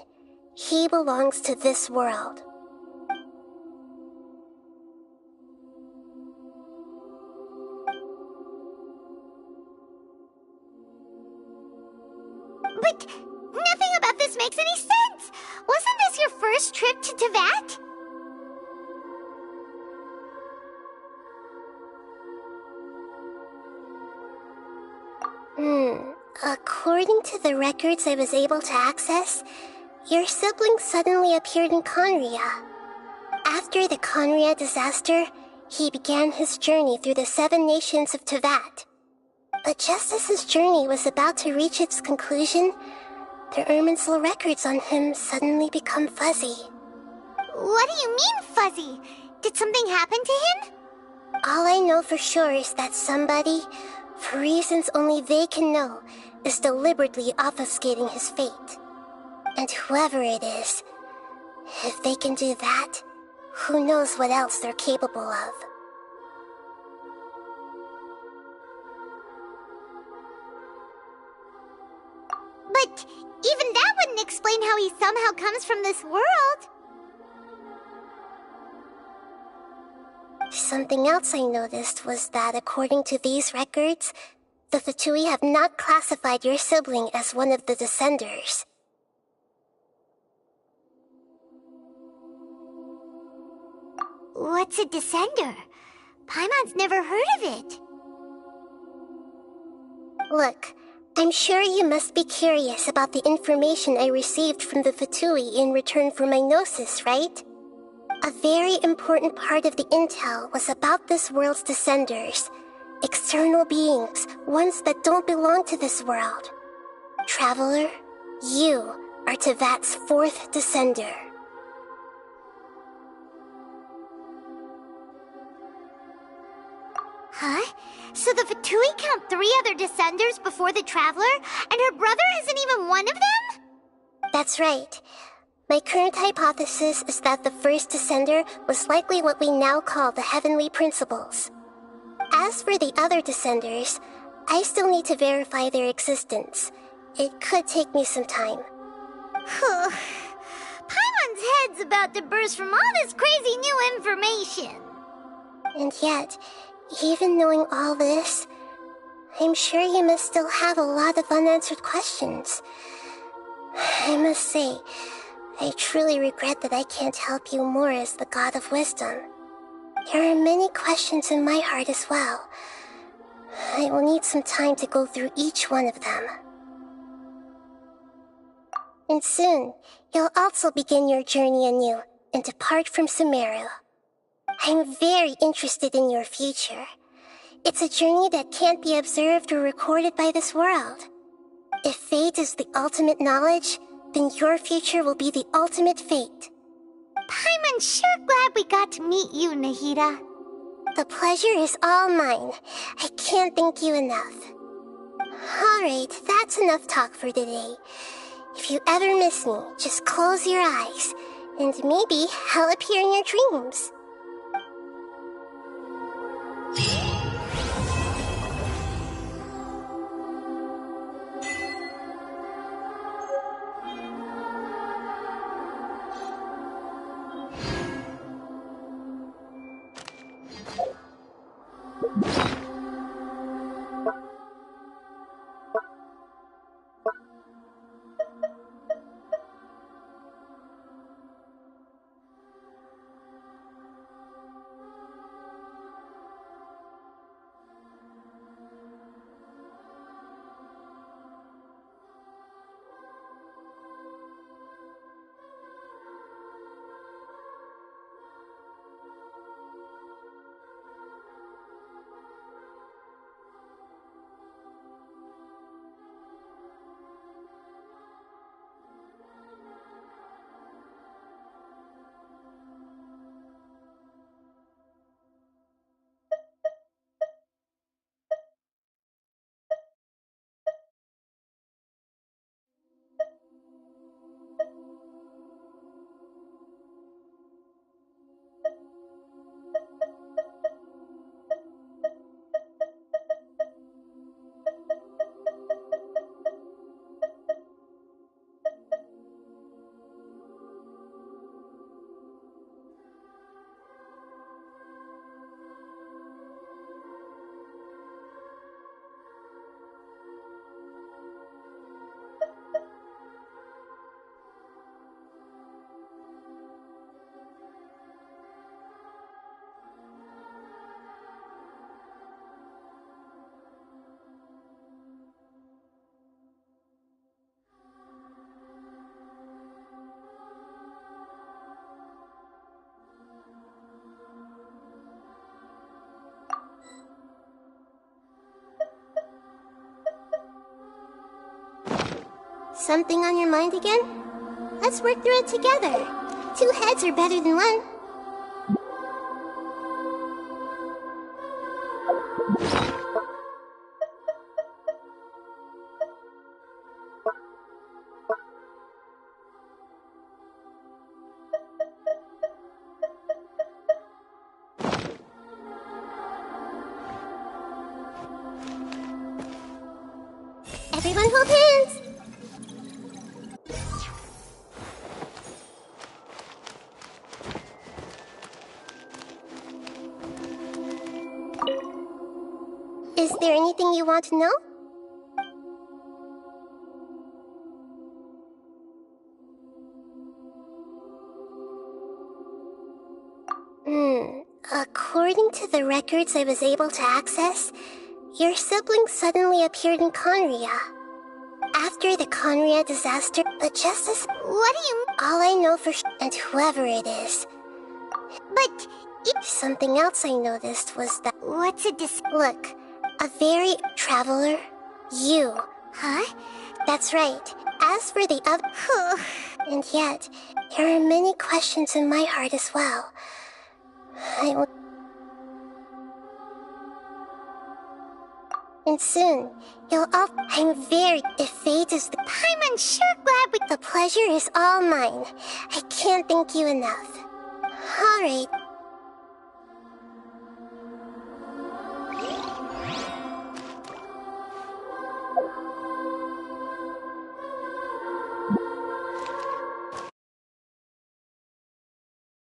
Speaker 1: He belongs to this world.
Speaker 2: But nothing about this makes any sense! Wasn't this your first trip to Teyvat?
Speaker 1: According to the records I was able to access, your sibling suddenly appeared in Khaenri'ah. After the Khaenri'ah disaster, he began his journey through the 7 nations of Teyvat. But just as his journey was about to reach its conclusion, the Irminsul records on him suddenly become fuzzy.
Speaker 2: What do you mean, fuzzy? Did something happen to him?
Speaker 1: All I know for sure is that somebody, for reasons only they can know, is deliberately obfuscating his fate. And whoever it is, if they can do that, who knows what else they're capable of.
Speaker 2: But even that wouldn't explain how he somehow comes from this world.
Speaker 1: Something else I noticed was that according to these records, the Fatui have not classified your sibling as one of the Descenders.
Speaker 2: What's a Descender? Paimon's never heard of it.
Speaker 1: Look, I'm sure you must be curious about the information I received from the Fatui in return for my gnosis, right? A very important part of the intel was about this world's Descenders. External beings, ones that don't belong to this world. Traveler, you are Teyvat's 4th Descender.
Speaker 2: Huh? So the Fatui count 3 other Descenders before the Traveler, and her brother isn't even one of them?
Speaker 1: That's right. My current hypothesis is that the first Descender was likely what we now call the Heavenly Principles. As for the other Descenders, I still need to verify their existence. It could take me some time.
Speaker 2: Paimon's head's about to burst from all this crazy new information.
Speaker 1: And yet, even knowing all this, I'm sure you must still have a lot of unanswered questions. I must say, I truly regret that I can't help you more as the God of Wisdom. There are many questions in my heart as well. I will need some time to go through each one of them. And soon, you'll also begin your journey anew and depart from Sumeru. I'm very interested in your future. It's a journey that can't be observed or recorded by this world. If fate is the ultimate knowledge, then your future will be the ultimate fate.
Speaker 2: Paimon's sure glad we got to meet you, Nahida.
Speaker 1: The pleasure is all mine. I can't thank you enough. Alright, that's enough talk for today. If you ever miss me, just close your eyes, and maybe I'll appear in your dreams. Something on your mind again? Let's work through it together. 2 heads are better than 1. Everyone hold hands! Is there anything you want to know? According to the records I was able to access, your siblings suddenly appeared in Conria. After the Conria disaster, but just as...
Speaker 2: What do you...
Speaker 1: All I know for and whoever it is.
Speaker 2: But...
Speaker 1: Something else I noticed was that...
Speaker 2: What's a
Speaker 1: Look, a very traveler. You.
Speaker 2: Huh?
Speaker 1: That's right. As for the other... And yet, there are many questions in my heart as well. And soon, you'll all... I'm very... If fate is the...
Speaker 2: I'm sure glad we...
Speaker 1: The pleasure is all mine. I can't thank you enough. Alright,